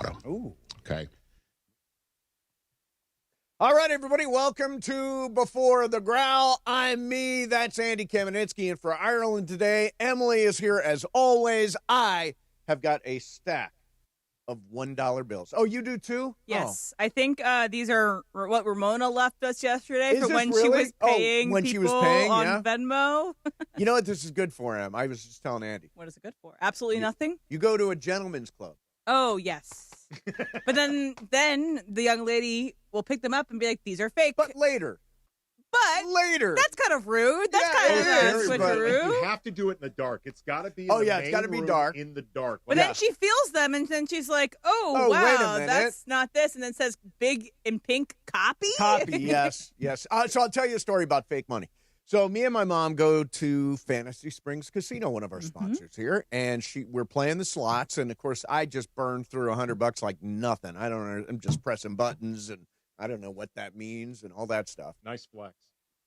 Colorado. Ooh. Okay. All right, everybody, welcome to Before the Growl. I'm me, that's Andy Kamenetzky, and for Ireland today, Emily is here as always. I have got a stack of $1 bills. Oh, you do too? Yes. I think these are what Ramona left us yesterday Is for this when really? she was paying when she was people paying, on yeah. Venmo. You know what this is good for, Em? I was just telling Andy. What is it good for? Absolutely nothing? You go to a gentleman's club. Oh, yes. But then the young lady will pick them up and be like, these are fake. But later. That's kind of rude. That's Yeah, kind it of is, a but switcheroo. You have to do it in the dark. It's got to be in Oh, the yeah, it's main gotta be room dark. in the dark. But then she feels them, and then she's like, Oh, wait a wow, minute. that's not this. And then says big in pink copy? Copy, yes. So I'll tell you a story about fake money. So me and my mom go to Fantasy Springs Casino, one of our sponsors here, and we're playing the slots, and of course I just burned through $100 like nothing. I don't know. I'm just pressing buttons, and I don't know what that means and all that stuff. Nice flex.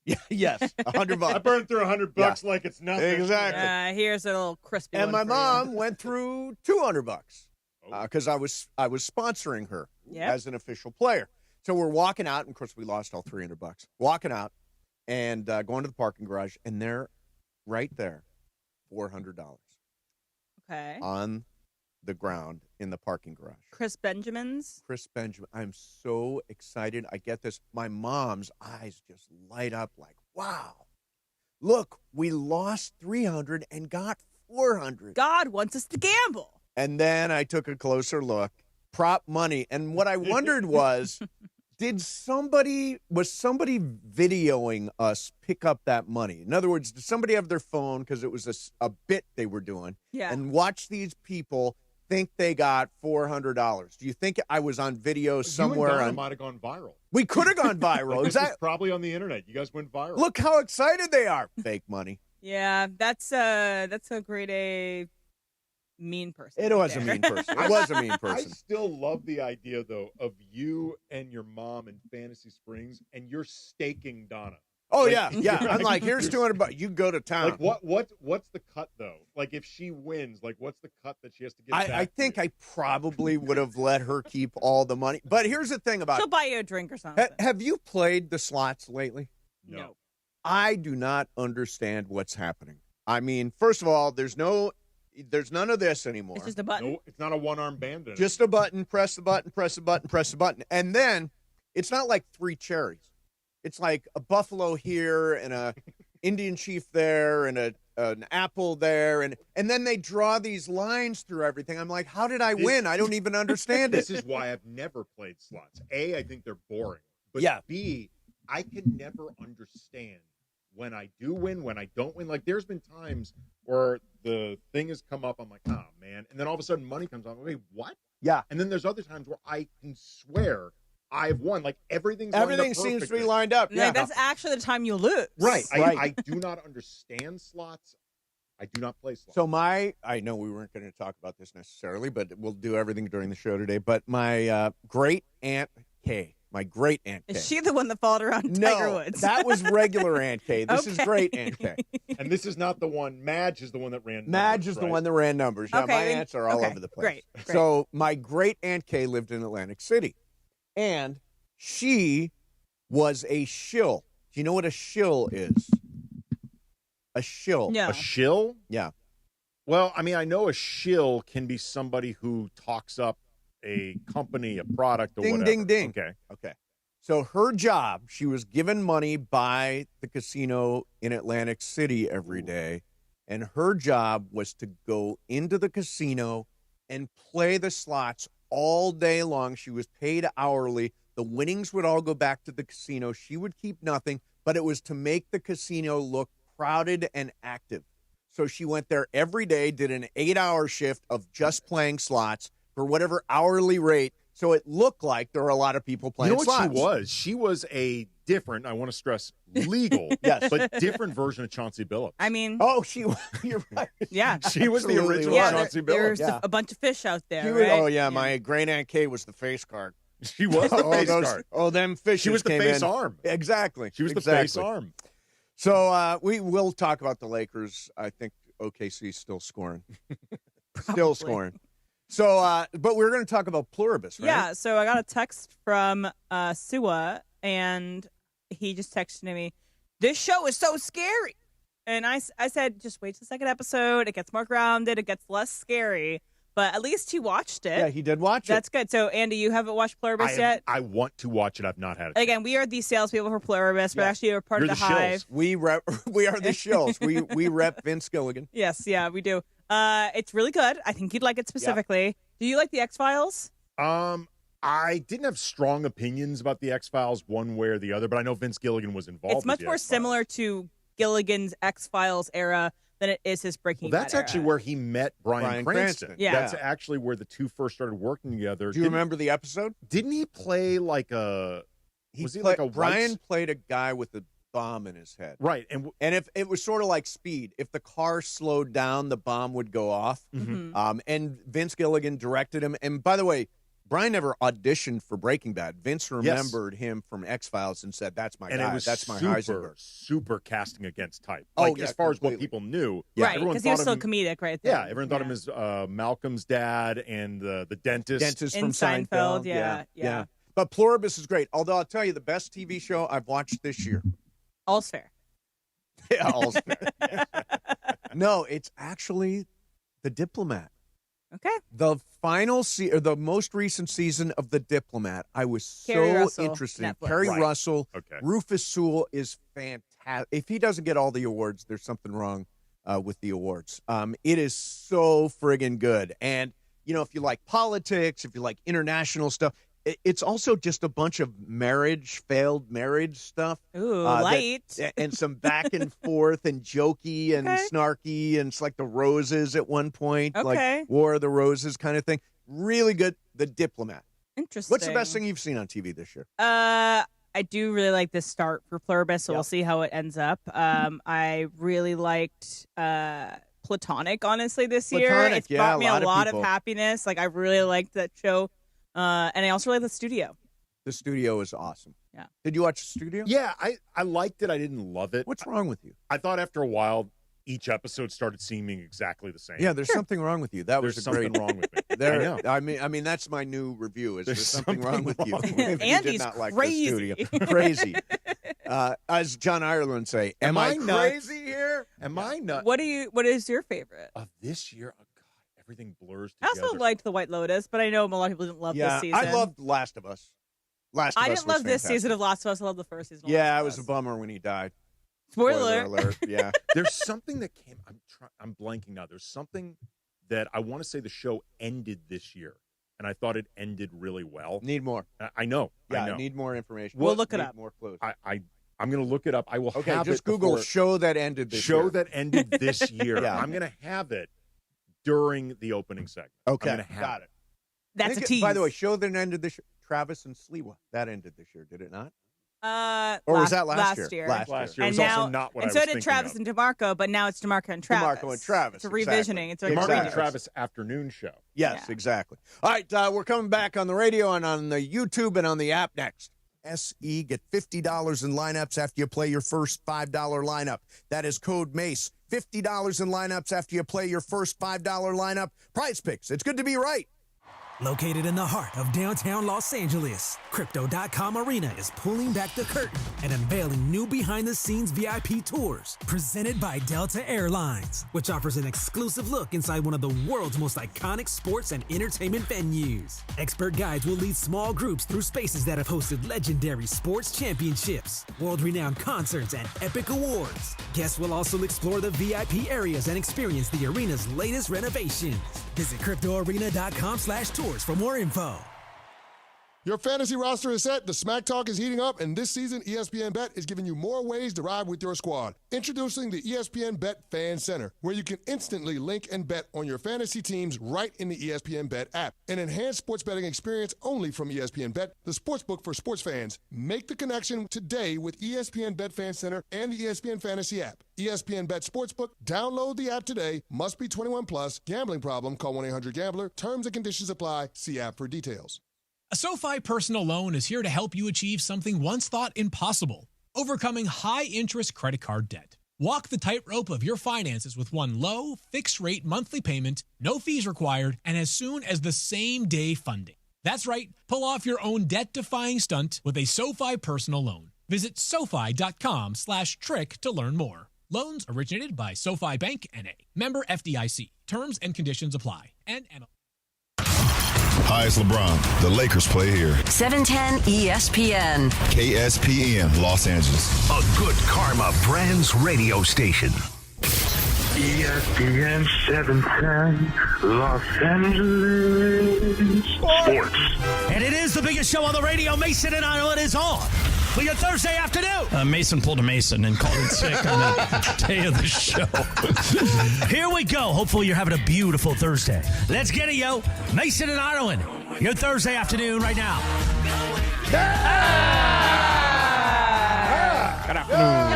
Yeah, yes, $100. I burned through $100 like it's nothing. Exactly. Here's a little crispy And one my for you. mom went through $200 because I was sponsoring her as an official player. So we're walking out, and of course we lost all $300. Walking out and going to the parking garage, and they're right there, $400 Okay. on the ground in the parking garage. Chris Benjamin's. Chris Benjamin, I'm so excited. I get this. My mom's eyes just light up like, wow, look, we lost 300 and got 400. God wants us to gamble. And then I took a closer look, prop money. And what I wondered was, was somebody videoing us pick up that money? In other words, did somebody have their phone, because it was a bit they were doing, and watch these people think they got $400? Do you think I was on video somewhere? You and Donna might have gone viral. We could have gone viral. Exactly. Probably on the internet. You guys went viral. Look how excited they are. Fake money. Yeah, that's a grade A mean person. It was a mean person. It was a mean I person. still love the idea, though, of you and your mom in Fantasy Springs, and you're staking Donna. Oh, Like, yeah. I'm like, here's $200. You go to town. Like what's the cut though? Like if she wins, like what's the cut that she has to give back? I think I probably would have let her keep all the money. But here's the thing about She'll buy you a drink or something. Have you played the slots lately? No. I do not understand what's happening. I mean, first of all, there's none of this anymore. It's just a button. No, it's not a one-arm bandit. Just a button, press the button, press the button, press the button. And then it's not like 3 cherries. It's like a buffalo here and a Indian chief there and an apple there. And then they draw these lines through everything. I'm like, how did I win? I don't even understand it. This is why I've never played slots. A, I think they're boring. But B, I can never understand when I do win, when I don't win. Like, there's been times where the thing has come up, I'm like, oh, man. And then all of a sudden money comes on. Wait, what? Yeah. And then there's other times where I can swear I've won. Like, everything seems to be lined up. Like, that's actually the time you lose. Right. Right. I do not understand slots. I do not play slots. So I know we weren't going to talk about this necessarily, but we'll do everything during the show today. But my great Aunt Kay. Is she the one that followed around Tiger Woods? That was regular Aunt Kay. This is great Aunt Kay. And this is not the one. Madge is the one that ran numbers. Madge is the one that ran numbers. Yeah, my aunts are all over the place. Great. So my great Aunt Kay lived in Atlantic City, and she was a shill. Do you know what a shill is? A shill. No. A shill? Yeah. Well, I mean, I know a shill can be somebody who talks up a company, a product, or whatever. Ding, ding. Okay. So her job, she was given money by the casino in Atlantic City every day, and her job was to go into the casino and play the slots all day long. She was paid hourly. The winnings would all go back to the casino. She would keep nothing, but it was to make the casino look crowded and active. So she went there every day, did an 8-hour shift of just playing slots for whatever hourly rate. So it looked like there were a lot of people playing slots. You know what she was? She was a different, I want to stress, legal, yes, but different version of Chauncey Billups. I mean, you're right. Yeah, she was the original Chauncey Billups. There's a bunch of fish out there. Was, right? Oh yeah, my great Aunt Kay was the face card. She was the face card. Oh, them fishes. She was the came face in. arm. Exactly. She was the face arm. So we will talk about the Lakers. I think OKC's still scoring. Still scoring. So, but we're going to talk about Pluribus, right? Yeah, so I got a text from Sua, and he just texted me, "This show is so scary." And I said, just wait till the second episode. It gets more grounded. It gets less scary. But at least he watched it. Yeah, he did watch That's good. So, Andy, you haven't watched Pluribus yet? I want to watch it. I've not had it. Again, we are the salespeople for Pluribus. But actually, we're part You're of the the Hive. shills. We are the shills. We rep Vince Gilligan. Yes, yeah, we do. It's really good. I think you'd like it specifically. Do you like the X-Files? I didn't have strong opinions about the X-Files one way or the other, but I know Vince Gilligan was involved. It's much with the more X-Files. similar to Gilligan's X-Files era than it is his Breaking Bad That's actually era. where he met Bryan Cranston. Yeah. That's actually where the two first started working together. Do you remember the episode? Didn't he play like a... Brian played a guy with a bomb in his head. Right. And if it was sort of like Speed, if the car slowed down, the bomb would go off. Mm-hmm. And Vince Gilligan directed him. And by the way, Brian never auditioned for Breaking Bad. Vince remembered him from X-Files and said, "That's my guy. That's my Heisenberg." Super casting against type. Oh, Like, yeah, as far as what completely. people knew. Right, everyone because he was thought still of him- comedic right there. Yeah, everyone thought him as Malcolm's dad and the dentist. Dentist In from Seinfeld, Seinfeld. yeah. But Pluribus is great. Although I'll tell you, the best TV show I've watched this year. All's fair. Yeah, all's fair. No, it's actually The Diplomat. Okay. The final or the most recent season of The Diplomat, I was Carrie so Russell, interested in. Netflix. Carrie Right. Russell, Okay. Rufus Sewell is fantastic. If he doesn't get all the awards, there's something wrong with the awards. It is so friggin' good. And, you know, if you like politics, if you like international stuff, it's also just a bunch of failed marriage stuff. Ooh, light. And some back and forth and jokey and Okay. snarky. And it's like the Roses at one point, Okay. like War of the Roses kind of thing. Really good. The Diplomat. Interesting. What's the best thing you've seen on TV this year? I do really like this start for Pluribus, so Yep. we'll see how it ends up. I really liked Platonic, honestly, this year. Platonic, It's yeah, brought me a a lot of lot of people. happiness. Like, I really liked that show. And I also like The Studio. The Studio is awesome. Yeah. Did you watch The Studio? Yeah, I liked it. I didn't love it. What's wrong with you? I thought after a while, each episode started seeming exactly the same. Yeah, there's something wrong with you. That There's was a something great. wrong with me. There, I know. I mean, that's my new review. Is There's there's something wrong with you? wrong with If you did Andy's not like crazy. The Studio. Crazy. As John Ireland say, am I nuts? crazy here? Am I nuts? What is your favorite? Of this year? Oh, God, everything blurs I together. also liked The White Lotus, but I know a lot of people didn't love Yeah, this season. I loved Last of Us. I didn't love this season of Last of Us. I love the first season. Of Yeah, Last it of was a Us. bummer when he died. Spoiler alert. Yeah. There's something that came. I'm blanking now. There's something that I want to say the show ended this year, and I thought it ended really well. Need more. I know. Yeah, I know. need more information. We'll look it Need up. More clues. I'm going to look it up. I will Okay, have just it Google before- show that ended this show year. that ended this year. Yeah. I'm going to have it during the opening segment. Okay, I'm gonna have got it. That's I a think tease. By the way, show that ended this year. Travis and Sliwa. That ended this year, did it not? Or last, was that last year? Last Last year And was now, also not what and I so was did thinking Travis of. and DeMarco, but now it's DeMarco and Travis. DeMarco and Travis, It's a revisioning. exactly. It's a The Mark Exactly. and Travis afternoon show. Yes, Yeah. exactly. All right, we're coming back on the radio and on the YouTube and on the app next. SE, get $50 in lineups after you play your first $5 lineup. That is code MACE. $50 in lineups after you play your first $5 lineup. Prize Picks. It's good to be right. Located in the heart of downtown Los Angeles, Crypto.com Arena is pulling back the curtain and unveiling new behind-the-scenes VIP tours presented by Delta Airlines, which offers an exclusive look inside one of the world's most iconic sports and entertainment venues. Expert guides will lead small groups through spaces that have hosted legendary sports championships, world-renowned concerts, and epic awards. Guests will also explore the VIP areas and experience the arena's latest renovations. Visit CryptoArena.com/tours for more info. Your fantasy roster is set, the Smack Talk is heating up, and this season ESPN Bet is giving you more ways to ride with your squad. Introducing the ESPN Bet Fan Center, where you can instantly link and bet on your fantasy teams right in the ESPN Bet app. An enhanced sports betting experience only from ESPN Bet, the sportsbook for sports fans. Make the connection today with ESPN Bet Fan Center and the ESPN Fantasy app. ESPN Bet Sportsbook, download the app today. Must be 21 plus. Gambling problem? Call 1-800-GAMBLER. Terms and conditions apply. See app for details. A SoFi personal loan is here to help you achieve something once thought impossible: overcoming high-interest credit card debt. Walk the tightrope of your finances with one low, fixed-rate monthly payment, no fees required, and as soon as the same-day funding. That's right. Pull off your own debt-defying stunt with a SoFi personal loan. Visit SoFi.com/trick to learn more. Loans originated by SoFi Bank, N.A. Member FDIC. Terms and conditions apply. And Hi, it's LeBron. The Lakers play here. 710 ESPN. KSPN, Los Angeles. A good karma brands radio station. ESPN 710, Los Angeles. Sports. And it is the biggest show on the radio. Mason and Ireland is on. For your Thursday afternoon. Mason pulled a Mason and called in sick on the day of the show. Here we go. Hopefully you're having a beautiful Thursday. Let's get it, yo. Mason and Ireland. Your Thursday afternoon right now. Good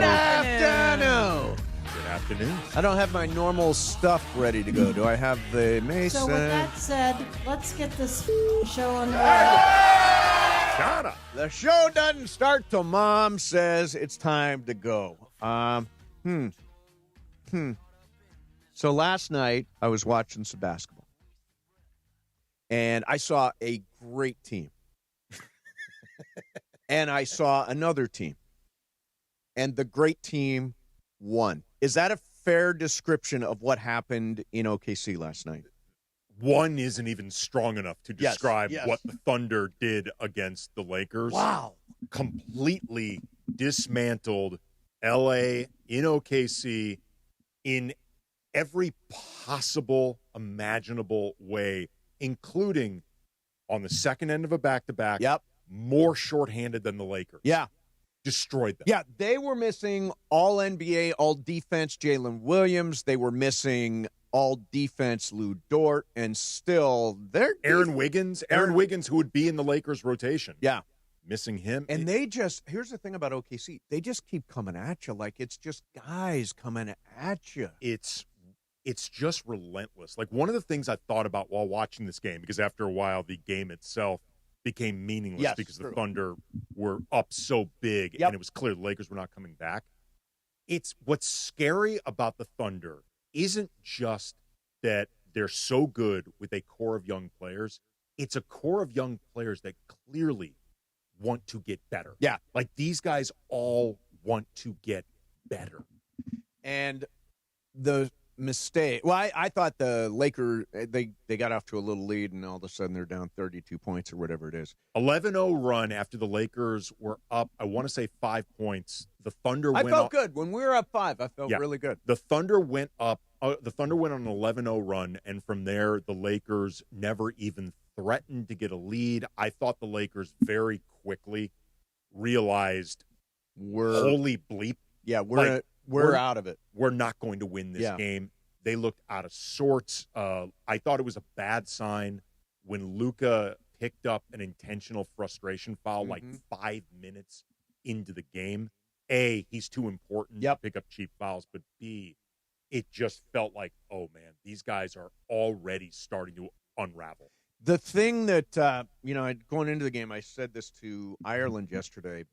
afternoon. Good afternoon. I don't have my normal stuff ready to go. Do I have the Mason? So with that said, let's get this show on the road. The show doesn't start till Mom says it's time to go. So last night I was watching some basketball, and I saw a great team, and I saw another team, and the great team won. Is that a fair description of what happened in OKC last night? One isn't even strong enough to describe yes. what the Thunder did against the Lakers. Wow. Completely dismantled LA in OKC in every possible imaginable way, including on the second end of a back-to-back, more shorthanded than the Lakers. Yeah. Destroyed them. Yeah, they were missing all NBA, all defense Jalen Williams. They were missing all defense Lou Dort, and still they're Aaron Wiggins, who would be in the Lakers rotation. Yeah. Missing him. And they just, here's the thing about OKC, they just keep coming at you like it's just guys coming at you. It's just relentless. Like, one of the things I thought about while watching this game, because after a while the game itself became meaningless because the Thunder were up so big and it was clear the Lakers were not coming back. It's what's scary about the Thunder isn't just that they're so good with a core of young players. It's a core of young players that clearly want to get better. Yeah. Like, these guys all want to get better. And the mistake, well, I thought the Lakers, they got off to a little lead, and all of a sudden they're down 32 points or whatever it is. 11-0 run after the Lakers were up, I want to say 5 points. The Thunder went I felt good. When we were up 5, I felt really good. The Thunder went up. The Thunder went on an 11-0 run, and from there, the Lakers never even threatened to get a lead. I thought the Lakers very quickly realized, holy bleep. Yeah, we're out of it. We're not going to win this game. They looked out of sorts. I thought it was a bad sign when Luka picked up an intentional frustration foul like 5 minutes into the game. A, he's too important to pick up cheap fouls, but B, it just felt like, oh, man, these guys are already starting to unravel. The thing that, going into the game, I said this to Ireland yesterday.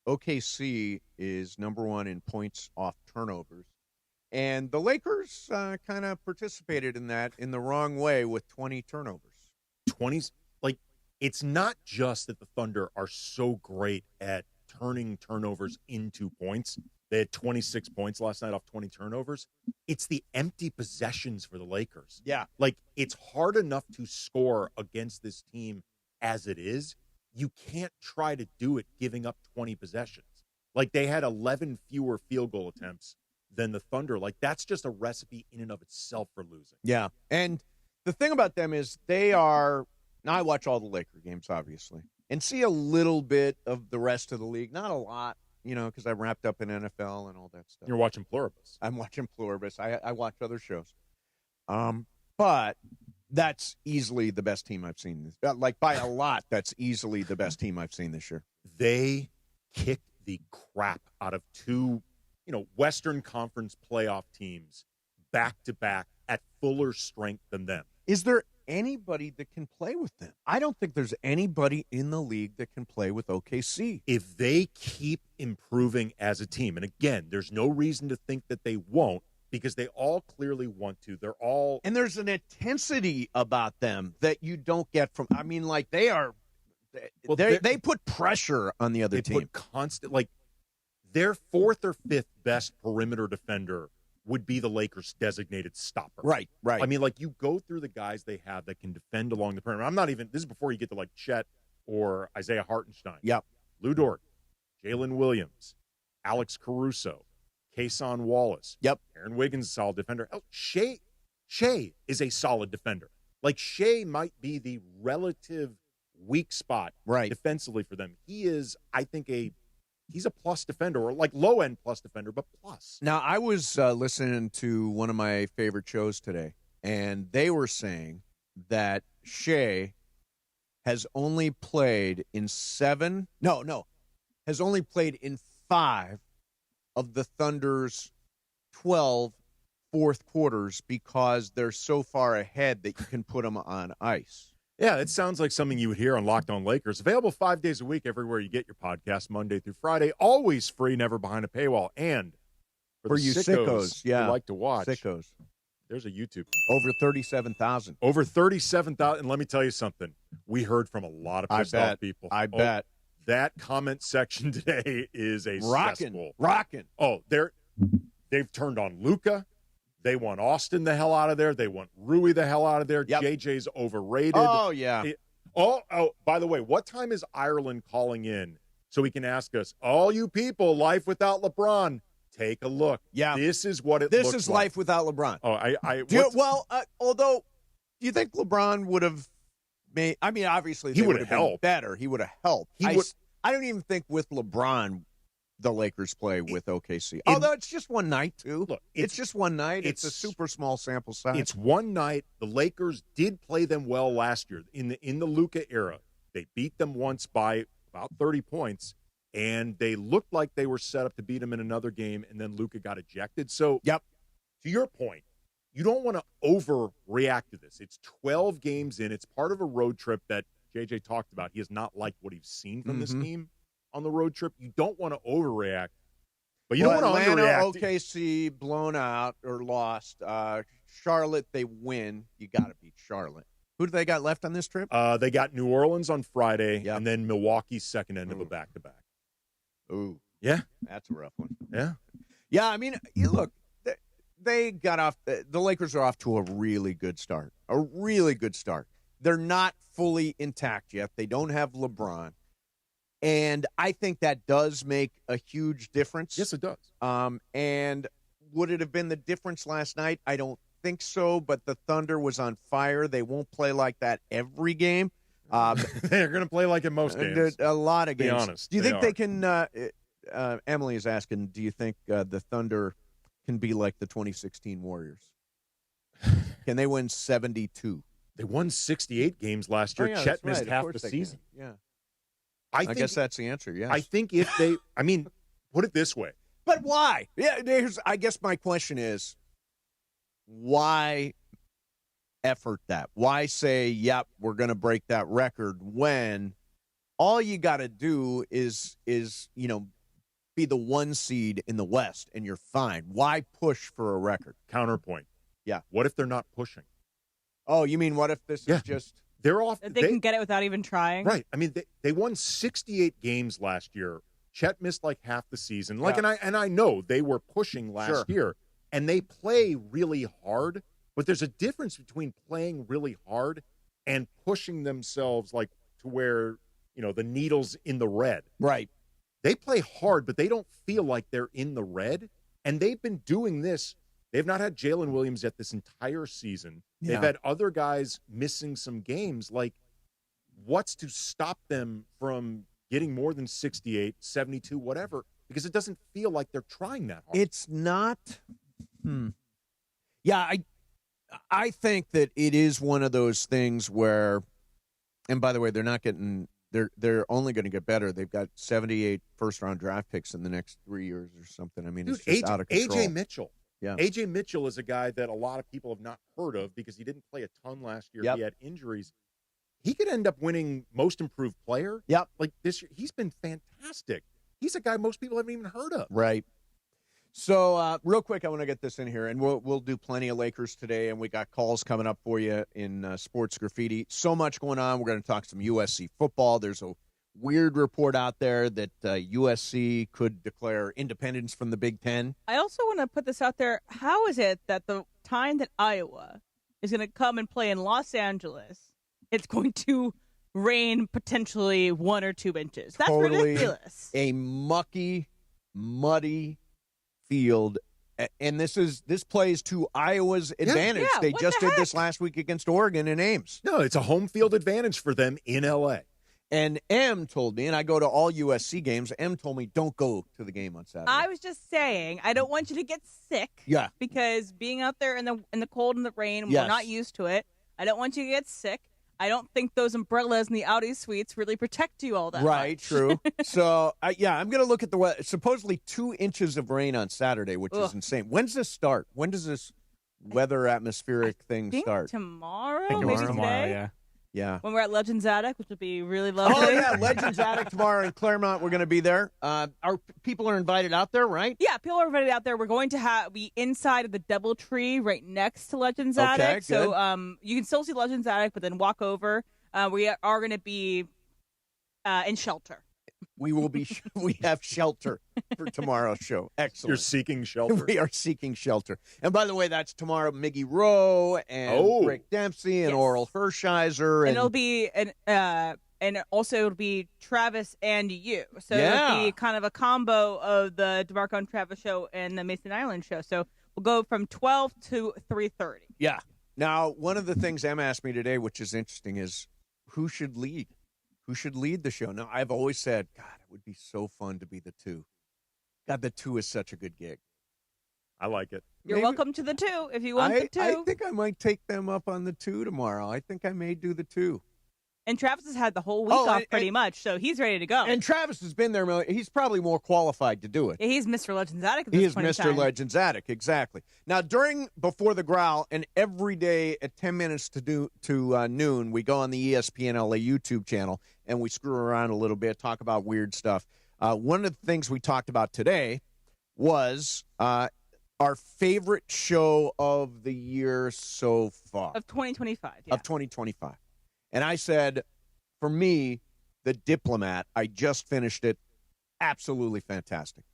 OKC is number one in points off turnovers. And the Lakers kind of participated in that in the wrong way with 20 turnovers. 20s, like, it's not just that the Thunder are so great at turning turnovers into points. They had 26 points last night off 20 turnovers. It's the empty possessions for the Lakers. Yeah. Like, it's hard enough to score against this team as it is. You can't try to do it giving up 20 possessions. Like, they had 11 fewer field goal attempts than the Thunder. Like, that's just a recipe in and of itself for losing. Yeah. And the thing about them is they are, now I watch all the Laker games, obviously, and see a little bit of the rest of the league. Not a lot, because I'm wrapped up in NFL and all that stuff. You're watching Pluribus. I'm watching Pluribus. I watch other shows. But that's easily the best team I've seen. Like, by a lot, that's easily the best team I've seen this year. They kicked the crap out of two, Western Conference playoff teams back-to-back at fuller strength than them. Is there anybody that can play with them. I don't think there's anybody in the league that can play with OKC. If they keep improving as a team, and again, there's no reason to think that they won't, because they all clearly want to. They're all... And there's an intensity about them that you don't get from... I mean, like, they are... Well, they put pressure on the other team. They put constant... Like, their fourth or fifth best perimeter defender would be the Lakers' designated stopper. Right. I mean, like, you go through the guys they have that can defend along the perimeter. I'm not even... This is before you get to, like, Chet or Isaiah Hartenstein. Yep. Lou Dort, Jalen Williams, Alex Caruso, Kason Wallace. Yep. Aaron Wiggins is a solid defender. Oh, Shea is a solid defender. Like, Shea might be the relative weak spot defensively for them. He is, I think, he's a plus defender, or like low-end plus defender, but plus. Now, I was listening to one of my favorite shows today, and they were saying that Shea has only played in has only played in 5 of the Thunder's 12 fourth quarters because they're so far ahead that you can put them on ice. Yeah, it sounds like something you would hear on Locked On Lakers. Available 5 days a week everywhere you get your podcast, Monday through Friday. Always free, never behind a paywall. And for you sickos yeah, who like to watch, sickos. There's a YouTube. Over 37,000. Over 37,000. And let me tell you something. We heard from a lot of pissed off people. I bet. That comment section today is a cesspool. Rocking. Oh, they've turned on Luka. They want Austin the hell out of there. They want Rui the hell out of there. Yep. JJ's overrated. Oh, yeah. By the way, what time is Ireland calling in so he can ask us, all you people, life without LeBron, take a look. Yeah. This is what it This looks is like. life without LeBron. Oh, although, do you think LeBron would have made, I mean, obviously he would have been helped. better. He would have helped. I don't even think with LeBron the Lakers play with OKC. Although it's just one night, too. Look, it's just one night. It's a super small sample size. It's one night. The Lakers did play them well last year. In the Luka era, they beat them once by about 30 points, and they looked like they were set up to beat them in another game, and then Luka got ejected. So, to your point, you don't want to overreact to this. It's 12 games in. It's part of a road trip that JJ talked about. He has not liked what he's seen from this team on the road trip. You don't want to overreact, but you don't want to underreact. OKC blown out or lost. Charlotte, they win. You got to beat Charlotte. Who do they got left on this trip? They got New Orleans on Friday, and then Milwaukee's second end of a back-to-back. Ooh. Yeah. That's a rough one. Yeah. Yeah, I mean, look, they got off. The Lakers are off to a really good start. They're not fully intact yet. They don't have LeBron. And I think that does make a huge difference. Yes, it does. And would it have been the difference last night? I don't think so, but the Thunder was on fire. They won't play like that every game. They're going to play like in most games. A lot of games. Be honest. Do you think they can Emily is asking, do you think the Thunder can be like the 2016 Warriors? Can they win 72? They won 68 games last year. Chet missed half the season. Yeah. I guess that's the answer, yes. I think if they, put it this way. But why? Yeah, I guess my question is, why effort that? Why say, yep, we're going to break that record when all you got to do is be the 1 seed in the West and you're fine? Why push for a record? Counterpoint. Yeah. What if they're not pushing? Oh, you mean what if this is just... They're off. They can get it without even trying. Right. I mean, they won 68 games last year. Chet missed like half the season. And I know they were pushing last year, and they play really hard. But there's a difference between playing really hard and pushing themselves like to where the needle's in the red. Right. They play hard, but they don't feel like they're in the red. And they've been doing this. They've not had Jalen Williams yet this entire season. Yeah. They've had other guys missing some games. Like, what's to stop them from getting more than 68, 72, whatever? Because it doesn't feel like they're trying that hard. It's not. Yeah, I think that it is one of those things where, and by the way, they're not getting. They're only going to get better. They've got 78 first-round draft picks in the next 3 years or something. I mean, it's just out of control. A.J. Mitchell. Yeah. A.J. Mitchell is a guy that a lot of people have not heard of because he didn't play a ton last year. Yep. He had injuries. He could end up winning Most Improved Player. Yep. Like this year, he's been fantastic. He's a guy most people haven't even heard of. Right. So, real quick, I want to get this in here, and we'll do plenty of Lakers today, and we got calls coming up for you in Sports Graffiti. So much going on. We're going to talk some USC football. There's a weird report out there that USC could declare independence from the Big Ten. I also want to put this out there. How is it that the time that Iowa is going to come and play in Los Angeles, it's going to rain potentially 1 or 2 inches? That's totally ridiculous. A mucky, muddy field, and this plays to Iowa's advantage. Yeah, they what just the did heck? this last week against Oregon in Ames. No, it's a home field advantage for them in L.A. And M told me, and I go to all USC games, M told me, don't go to the game on Saturday. I was just saying, I don't want you to get sick. Yeah. Because being out there in the cold and the rain, Yes. we're not used to it. I don't want you to get sick. I don't think those umbrellas in the Audi suites really protect you all that Right, much. true. So, I'm going to look at the weather. Supposedly 2 inches of rain on Saturday, which is insane. When's this start? When does this weather atmospheric thing start? Tomorrow, think it maybe was tomorrow, today. yeah. Yeah. When we're at Legends Attic, which will be really lovely. Oh, yeah, Legends Attic tomorrow in Claremont. We're going to be there. Our people are invited out there, right? Yeah, people are invited out there. We're going to be inside of the DoubleTree right next to Legends Okay, Attic. So good. you can still see Legends Attic, but then walk over. We are going to be in shelter. We will be. We have shelter for tomorrow's show. Excellent. You're seeking shelter. We are seeking shelter. And by the way, that's tomorrow. Miggy Rowe and Rick Dempsey and Yes. Oral Hershiser. And it'll be and also it'll be Travis and you. So it'll be kind of a combo of the DeMarco and Travis show and the Mason Island show. So we'll go from 12 to 3:30. Yeah. Now, one of the things Em asked me today, which is interesting, is who should lead? Who should lead the show? Now, I've always said, God, it would be so fun to be the 2. God, the 2 is such a good gig. I like it. You're Maybe- welcome to the 2 if you want the 2. I think I might take them up on the 2 tomorrow. I think I may do the 2. And Travis has had the whole week off pretty much, so he's ready to go. And Travis has been there. He's probably more qualified to do it. Yeah, he's Mr. Legends Attic at He this is point in Mr. time. Legends Attic, exactly. Now, before the growl, and every day at 10 minutes to noon, we go on the ESPN LA YouTube channel, and we screw around a little bit, talk about weird stuff. One of the things we talked about today was our favorite show of the year so far. Of 2025, yeah. Of 2025. And I said, for me, The Diplomat, I just finished it. Absolutely fantastic.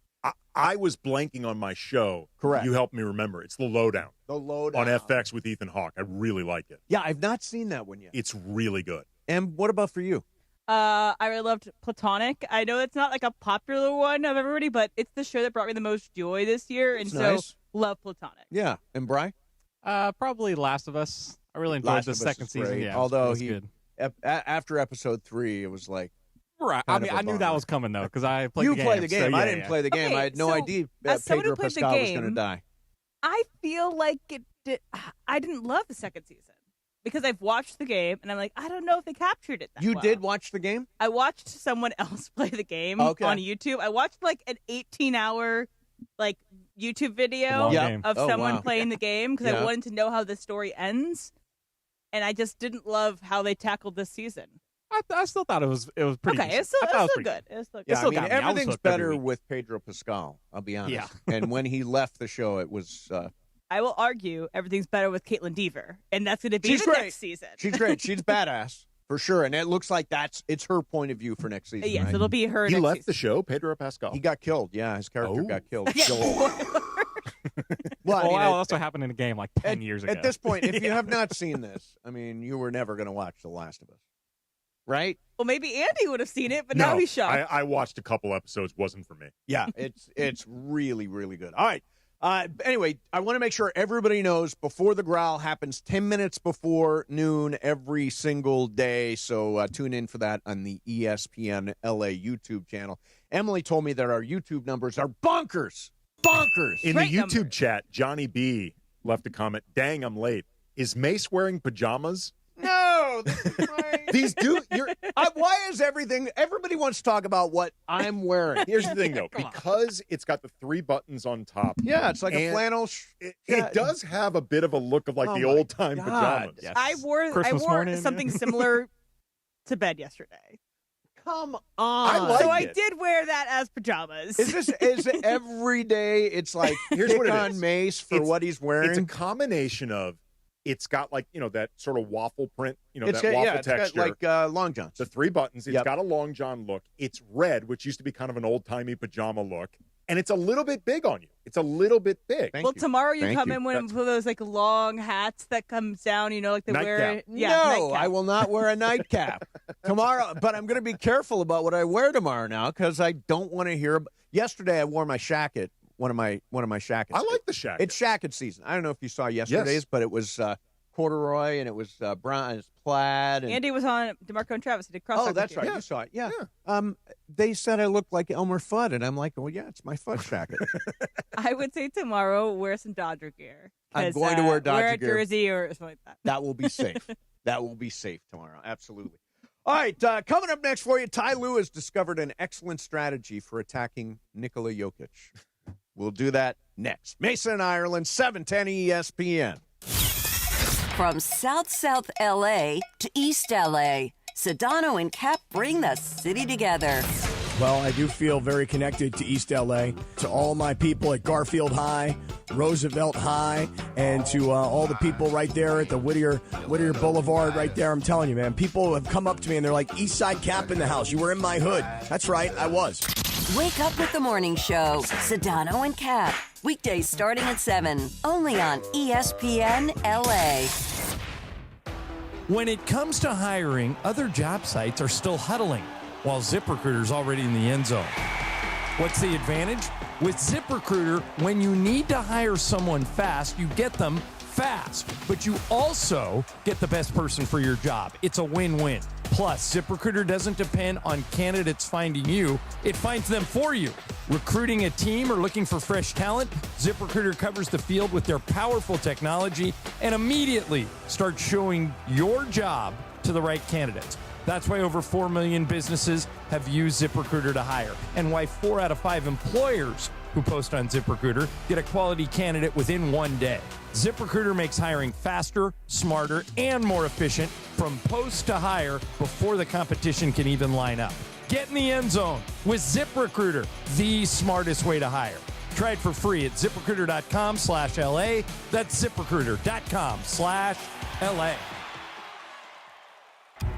I was blanking on my show. Correct. You helped me remember. It's The Lowdown. The Lowdown. On FX with Ethan Hawke. I really like it. Yeah, I've not seen that one yet. It's really good. And what about for you? I really loved Platonic. I know it's not like a popular one of everybody, but it's the show that brought me the most joy this year, and That's so nice. love Platonic. Yeah. And Bri? Probably Last of Us. I really enjoyed Last the of Us second is season. great. Yeah, Although it was good. After episode 3, it was like, Right. I mean, I knew that was coming though because I played. You the game. play the game. So, yeah, I didn't yeah. play the game. Okay, I had no so idea as someone Pedro who played the Pascal was going to game, die. I feel like I didn't love the second season because I've watched the game, and I'm like, I don't know if they captured it that You well. did watch the game? I watched someone else play the game Okay. on YouTube. I watched like an 18-hour like YouTube video Long game. of Oh, someone wow. playing the game because Yeah. I wanted to know how the story ends, and I just didn't love how they tackled this season. I still thought it was pretty. Okay, decent. it's still, I thought it was it's still pretty good. It's still good. Yeah, still I mean, got me. I was everything's hooked every better week. with Pedro Pascal, I'll be honest. Yeah. And when he left the show, it was... I will argue everything's better with Caitlin Deaver, and that's going to be She's the great. next season. She's great. She's badass, for sure. And it looks like it's her point of view for next season, Yes, right? it'll be her. He next left season. the show, Pedro Pascal. He got killed. Yeah, his character Oh. got killed. Yeah, Well, Well, I mean, that also happened in a game like 10 years ago. At this point, if you have not seen this, I mean, you were never going to watch The Last of Us, right? Well, maybe Andy would have seen it, but now No, he's shocked. I watched a couple episodes. Wasn't for me. Yeah, it's really, really good. All right. Anyway, I want to make sure everybody knows Before the Growl happens 10 minutes before noon every single day. So tune in for that on the ESPN LA YouTube channel. Emily told me that our YouTube numbers are bonkers. Bonkers. In Great the YouTube numbers. chat, Johnny B left a comment. Dang, I'm late. Is Mace wearing pajamas? No. So this is my... These do. Why is everybody wants to talk about what I'm wearing? Here's the thing, though. Because it's got the 3 buttons on top. Yeah, it's like a flannel. It does have a bit of a look of like the old-time pajamas. Yes. I wore something similar to bed yesterday. Come on. I did wear that as pajamas. Is it every day? It's like here's pick what it on is. Mace for what he's wearing. It's a combination of it's got like that sort of waffle print, that waffle it's texture. got like long johns. The 3 buttons. It's got a long john look. It's red, which used to be kind of an old-timey pajama look. And it's a little bit big on you. It's a little bit big. Tomorrow you come in with those like long hats that comes down, like they wear. Yeah, no, nightcap. I will not wear a nightcap tomorrow. But I'm going to be careful about what I wear tomorrow now because I don't want to hear. Yesterday I wore my shacket, one of my shackets. I like the shacket. It's shacket season. I don't know if you saw yesterday's, but it was corduroy and it was brown and it's plaid. And Andy was on DeMarco and Travis. He did Crosstalk. Oh, that's right. You saw it. Yeah. They said I looked like Elmer Fudd, and I'm like, well, yeah, it's my Fudd jacket. I would say tomorrow wear some Dodger gear. I'm going to wear Dodger gear. Wear a jersey or something like that. That will be safe. That will be safe tomorrow. Absolutely. All right, coming up next for you, Ty Lue has discovered an excellent strategy for attacking Nikola Jokic. We'll do that next. Mason, Ireland, 710 ESPN. From South L.A. to East L.A., Sedano and Cap bring the city together. Well, I do feel very connected to East L.A., to all my people at Garfield High, Roosevelt High, and to all the people right there at the Whittier Boulevard right there. I'm telling you, man, people have come up to me and they're like, East Side Cap in the house. You were in my hood. That's right, I was. Wake up with the morning show, Sedano and Cap. Weekdays starting at 7, only on ESPN LA. When it comes to hiring, other job sites are still huddling, while ZipRecruiter's already in the end zone. What's the advantage? With ZipRecruiter, when you need to hire someone fast, you get them fast, but you also get the best person for your job. It's a win-win. Plus, ZipRecruiter doesn't depend on candidates finding you. It finds them for you. Recruiting a team or looking for fresh talent, ZipRecruiter covers the field with their powerful technology and immediately starts showing your job to the right candidates. That's why over 4 million businesses have used ZipRecruiter to hire, and why 4 out of 5 employers who post on ZipRecruiter get a quality candidate within 1 day. ZipRecruiter makes hiring faster, smarter, and more efficient from post to hire before the competition can even line up. Get in the end zone with ZipRecruiter, the smartest way to hire. Try it for free at ZipRecruiter.com/LA. That's ZipRecruiter.com/LA.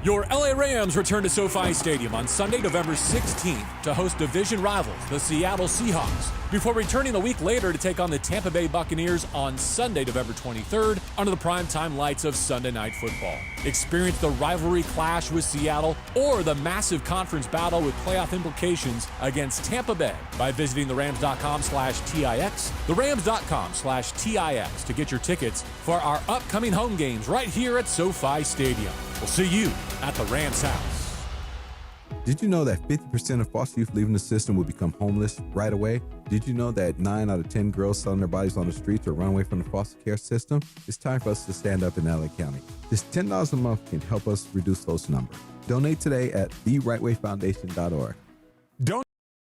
Your LA Rams return to SoFi Stadium on Sunday, November 16th to host division rivals, the Seattle Seahawks, before returning a week later to take on the Tampa Bay Buccaneers on Sunday, November 23rd, under the primetime lights of Sunday Night Football. Experience the rivalry clash with Seattle or the massive conference battle with playoff implications against Tampa Bay by visiting therams.com/TIX, therams.com/TIX to get your tickets for our upcoming home games right here at SoFi Stadium. We'll see you at the Rams house. Did you know that 50% of foster youth leaving the system will become homeless right away? Did you know that 9 out of 10 girls selling their bodies on the streets or run away from the foster care system? It's time for us to stand up in LA County. Just $10 a month can help us reduce those numbers. Donate today at therightwayfoundation.org.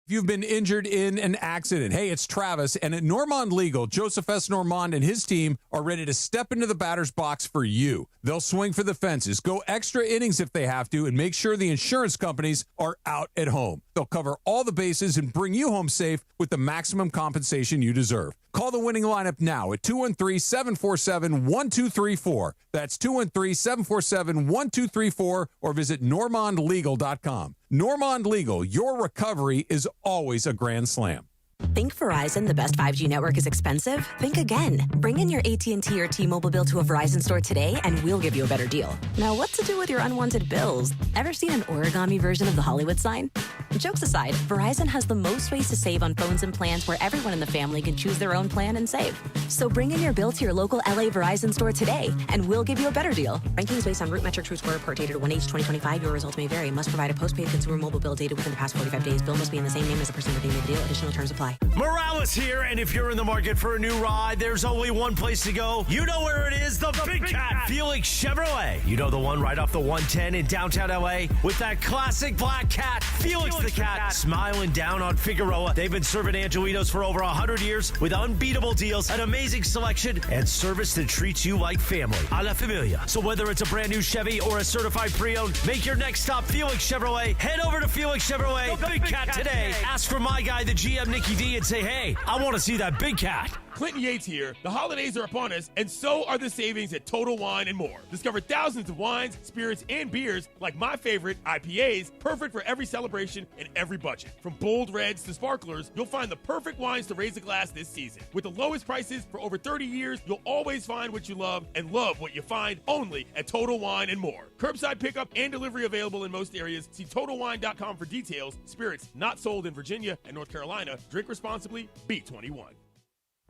If you've been injured in an accident, hey, it's Travis, and at Normand Legal, Joseph S. Normand and his team are ready to step into the batter's box for you. They'll swing for the fences, go extra innings if they have to, and make sure the insurance companies are out at home. They'll cover all the bases and bring you home safe with the maximum compensation you deserve. Call the winning lineup now at 213-747-1234. That's 213-747-1234, or visit normandlegal.com. Normand Legal, your recovery is always a grand slam. Think Verizon, the best 5G network, is expensive? Think again. Bring in your AT&T or T-Mobile bill to a Verizon store today, and we'll give you a better deal. Now, what to do with your unwanted bills? Ever seen an origami version of the Hollywood sign? Jokes aside, Verizon has the most ways to save on phones and plans where everyone in the family can choose their own plan and save. So bring in your bill to your local LA Verizon store today, and we'll give you a better deal. Rankings based on root metric true score report dated 1H2025. Your results may vary. Must provide a postpaid consumer mobile bill dated within the past 45 days. Bill must be in the same name as the person redeeming the deal. Additional terms apply. Chevrolet. Morales here, and if you're in the market for a new ride, there's only one place to go. You know where it is, the Big Cat, Felix Chevrolet. You know the one right off the 110 in downtown LA with that classic black cat, Felix the Cat, smiling down on Figueroa. They've been serving Angelinos for over 100 years with unbeatable deals, an amazing selection, and service that treats you like family. A la familia. So whether it's a brand new Chevy or a certified pre-owned, make your next stop Felix Chevrolet. Head over to Felix Chevrolet, the Big Cat today. Ask for my guy, the GM Nicky D, and say, hey, I want to see that Big Cat. Clinton Yates here. The holidays are upon us, and so are the savings at Total Wine & More. Discover thousands of wines, spirits, and beers like my favorite, IPAs, perfect for every celebration and every budget. From bold reds to sparklers, you'll find the perfect wines to raise a glass this season. With the lowest prices for over 30 years, you'll always find what you love and love what you find only at Total Wine & More. Curbside pickup and delivery available in most areas. See TotalWine.com for details. Spirits not sold in Virginia and North Carolina. Drink responsibly. B21.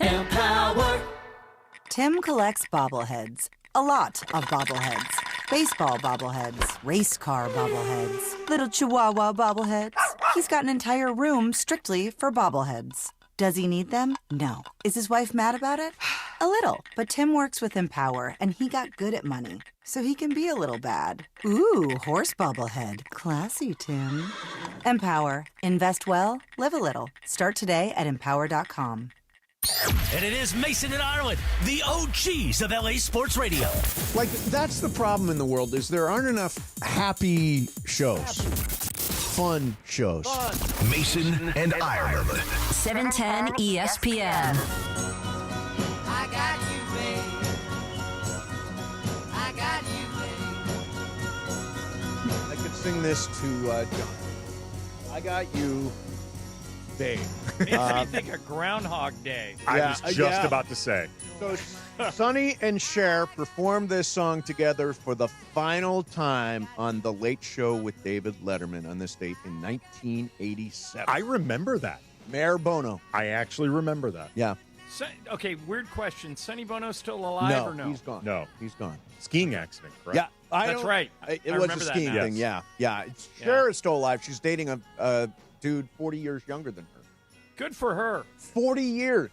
Empower. Tim collects bobbleheads. A lot of bobbleheads. Baseball bobbleheads. Race car bobbleheads. Little chihuahua bobbleheads. He's got an entire room strictly for bobbleheads. Does he need them? No. Is his wife mad about it? A little. But Tim works with Empower, and he got good at money. So he can be a little bad. Ooh, horse bobblehead. Classy, Tim. Empower. Invest well, live a little. Start today at empower.com. And it is Mason and Ireland, the OGs of LA Sports Radio. Like, that's the problem in the world, is there aren't enough happy shows. Fun shows. Mason and Ireland. 710 ESPN. I got you, babe. I got you, babe. I could sing this to John. I got you, babe. Makes me think of Groundhog Day. I was just about to say. So Sonny and Cher performed this song together for the final time on The Late Show with David Letterman on this date in 1987. I remember that. Mayor Bono. I actually remember that. Yeah. Okay, weird question. Sonny Bono still alive or no? He's gone. No. He's gone. Skiing accident, correct? Yeah. That's right. It I was remember a skiing that thing, yeah. Cher is still alive. She's dating a dude 40 years younger than her. Good for her. 40 years.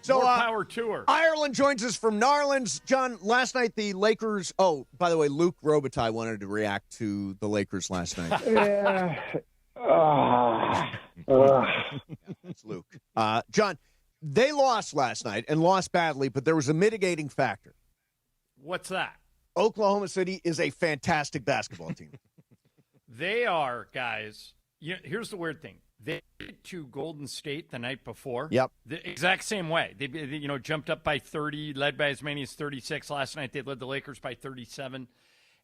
So, more power to her. Ireland joins us from Narlands. John, last night the Lakers... Oh, by the way, Luke Robitaille wanted to react to the Lakers last night. Yeah. That's Luke. John, they lost last night and lost badly, but there was a mitigating factor. What's that? Oklahoma City is a fantastic basketball team. They are, guys. Here's the weird thing. They went to Golden State the night before. Yep. The exact same way. They jumped up by 30, led by as many as 36. Last night they led the Lakers by 37.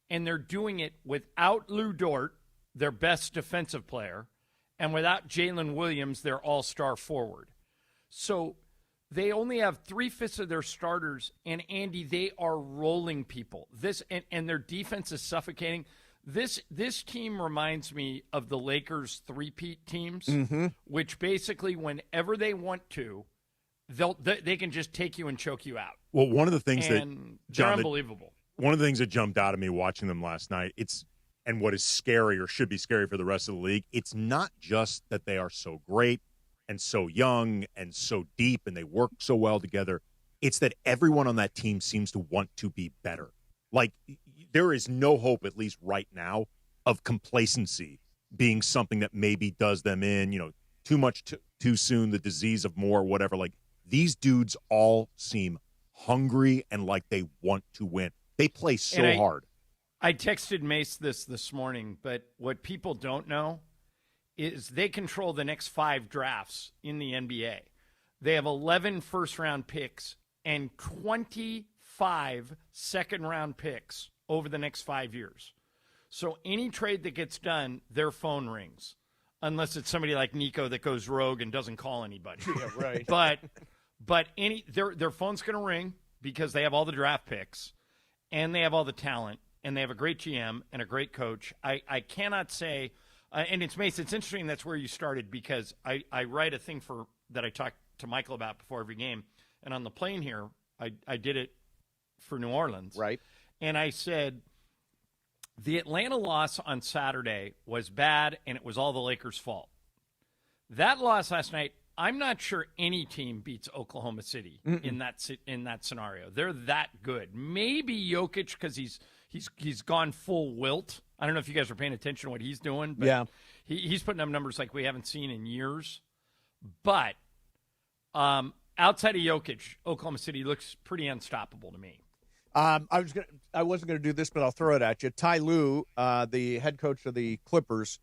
And they're doing it without Lou Dort, their best defensive player, and without Jalen Williams, their all-star forward. So they only have 3/5 of their starters, and Andy, they are rolling people. And their defense is suffocating. This team reminds me of the Lakers three-peat teams, which basically whenever they want to, they can just take you and choke you out. Well, one of the things they're unbelievable. One of the things that jumped out at me watching them last night, and what is scary or should be scary for the rest of the league, it's not just that they are so great and so young and so deep and they work so well together. It's that everyone on that team seems to want to be better. Like, there is no hope, at least right now, of complacency being something that maybe does them in, too much too soon, the disease of more, whatever. Like, these dudes all seem hungry and like they want to win. They play so hard. I texted Mace this morning, but what people don't know is they control the next 5 drafts in the NBA. They have 11 first-round picks and 25 second-round picks over the next 5 years. So any trade that gets done, their phone rings, unless it's somebody like Nico that goes rogue and doesn't call anybody. Yeah, right. But their phone's going to ring because they have all the draft picks and they have all the talent and they have a great GM and a great coach. I cannot say, and it's Mace, it's interesting that's where you started because I write a thing that I talk to Michael about before every game. And on the plane here, I did it for New Orleans. Right. And I said, the Atlanta loss on Saturday was bad, and it was all the Lakers' fault. That loss last night, I'm not sure any team beats Oklahoma City in that scenario. They're that good. Maybe Jokic because he's gone full wilt. I don't know if you guys are paying attention to what he's doing, but he's putting up numbers like we haven't seen in years. But outside of Jokic, Oklahoma City looks pretty unstoppable to me. I wasn't gonna do this, but I'll throw it at you. Ty Lue, the head coach of the Clippers,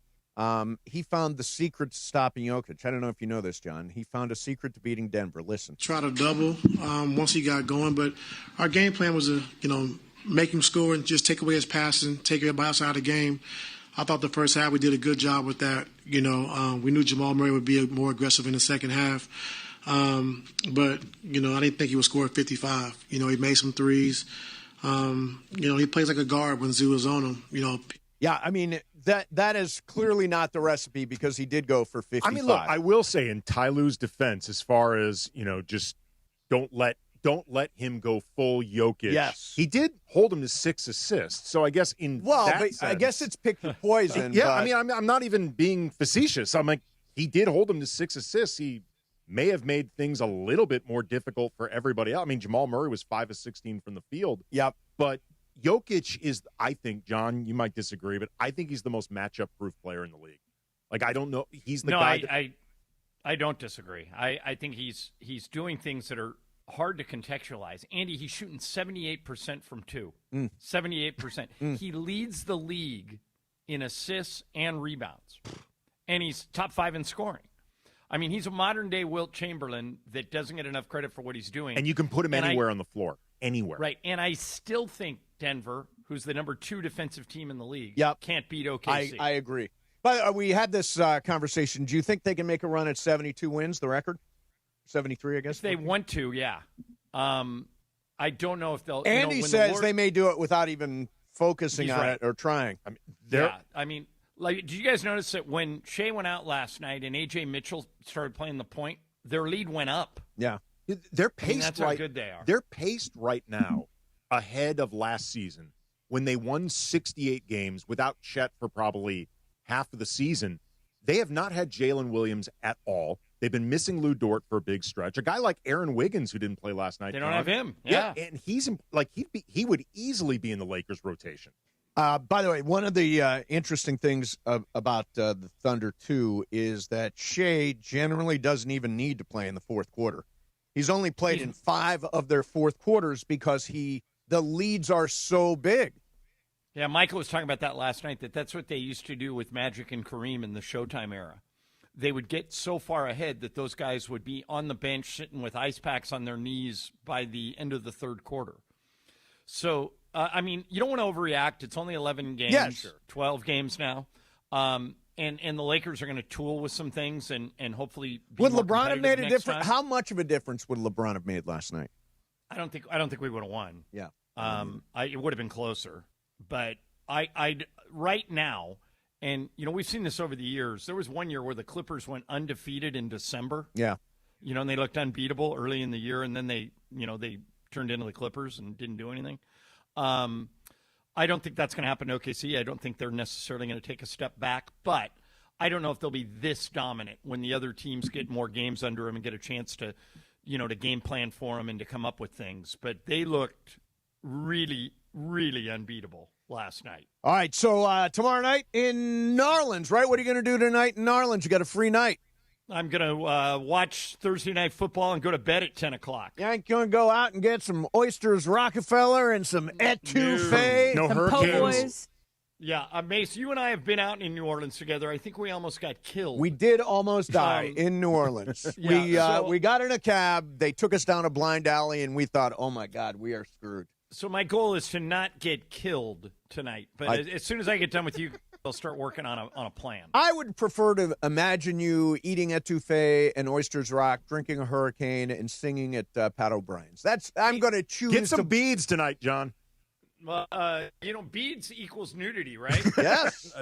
he found the secret to stopping Jokic. I don't know if you know this, John. He found a secret to beating Denver. Listen. Try to double once he got going, but our game plan was to, make him score and just take away his passes and take everybody else out of the game. I thought the first half we did a good job with that. We knew Jamal Murray would be more aggressive in the second half. But I didn't think he would score 55. He made some threes. He plays like a guard when Zoo is on him, Yeah, I mean, that is clearly not the recipe because he did go for 55. I mean, look, I will say in Ty Lue's defense, as far as, just don't let him go full Jokic. Yes. He did hold him to 6 assists. So I guess I guess it's pick your poison. Yeah, but... I mean, I'm not even being facetious. I'm like, he did hold him to 6 assists. He may have made things a little bit more difficult for everybody else. I mean, Jamal Murray was 5 of 16 from the field. Yep. But Jokic is, I think, John, you might disagree, but I think he's the most matchup-proof player in the league. Like, I don't know. He's the guy. I don't disagree. I think he's doing things that are hard to contextualize. Andy, he's shooting 78% from 2. 78%. He leads the league in assists and rebounds. And he's top 5 in scoring. I mean, he's a modern-day Wilt Chamberlain that doesn't get enough credit for what he's doing. And you can put him anywhere on the floor. Anywhere. Right. And I still think Denver, who's the number 2 defensive team in the league, can't beat OKC. I agree. But we had this conversation. Do you think they can make a run at 72 wins, the record? 73, I guess. If they want to, yeah. I don't know if they'll. Andy says they may do it without even focusing on it or trying. I mean, I mean, like, did you guys notice that when Shea went out last night and A.J. Mitchell started playing the point, their lead went up? Yeah. They're paced that's right. how good they are. They're paced right now ahead of last season when they won 68 games without Chet for probably half of the season. They have not had Jalen Williams at all. They've been missing Lou Dort for a big stretch. A guy like Aaron Wiggins, who didn't play last night. They don't have him. Yeah. And he's like he would easily be in the Lakers rotation. By the way, one of the interesting things about the Thunder, too, is that Shea generally doesn't even need to play in the fourth quarter. He's only played in 5 of their fourth quarters because the leads are so big. Yeah, Michael was talking about that last night, that's what they used to do with Magic and Kareem in the Showtime era. They would get so far ahead that those guys would be on the bench sitting with ice packs on their knees by the end of the third quarter. So, I mean, you don't want to overreact. It's only 11 games, yeah, sure. 12 games now. And the Lakers are going to tool with some things and hopefully be would more LeBron have made a difference? Time. How much of a difference would LeBron have made last night? I don't think we would have won. Yeah. It would have been closer. But I right now, and we've seen this over the years. There was one year where the Clippers went undefeated in December. Yeah. And they looked unbeatable early in the year, and then they turned into the Clippers and didn't do anything. I don't think that's going to happen to OKC. I don't think they're necessarily going to take a step back, but I don't know if they'll be this dominant when the other teams get more games under them and get a chance to, to game plan for them and to come up with things. But they looked really, really unbeatable last night. All right, so tomorrow night in New Orleans, right? What are you going to do tonight in New Orleans? You got a free night. I'm going to watch Thursday Night Football and go to bed at 10 o'clock. You ain't going to go out and get some oysters Rockefeller and some etouffee? No hurricanes. Yeah, Mace, you and I have been out in New Orleans together. I think we almost got killed. We did almost die in New Orleans. We got in a cab. They took us down a blind alley, and we thought, oh, my God, we are screwed. So my goal is to not get killed tonight. But as soon as I get done with you, I'll start working on a plan. I would prefer to imagine you eating etouffee and Oysters Rock, drinking a hurricane, and singing at Pat O'Brien's. I'm going to choose. Get some beads tonight, John. Well, beads equals nudity, right? Yes. I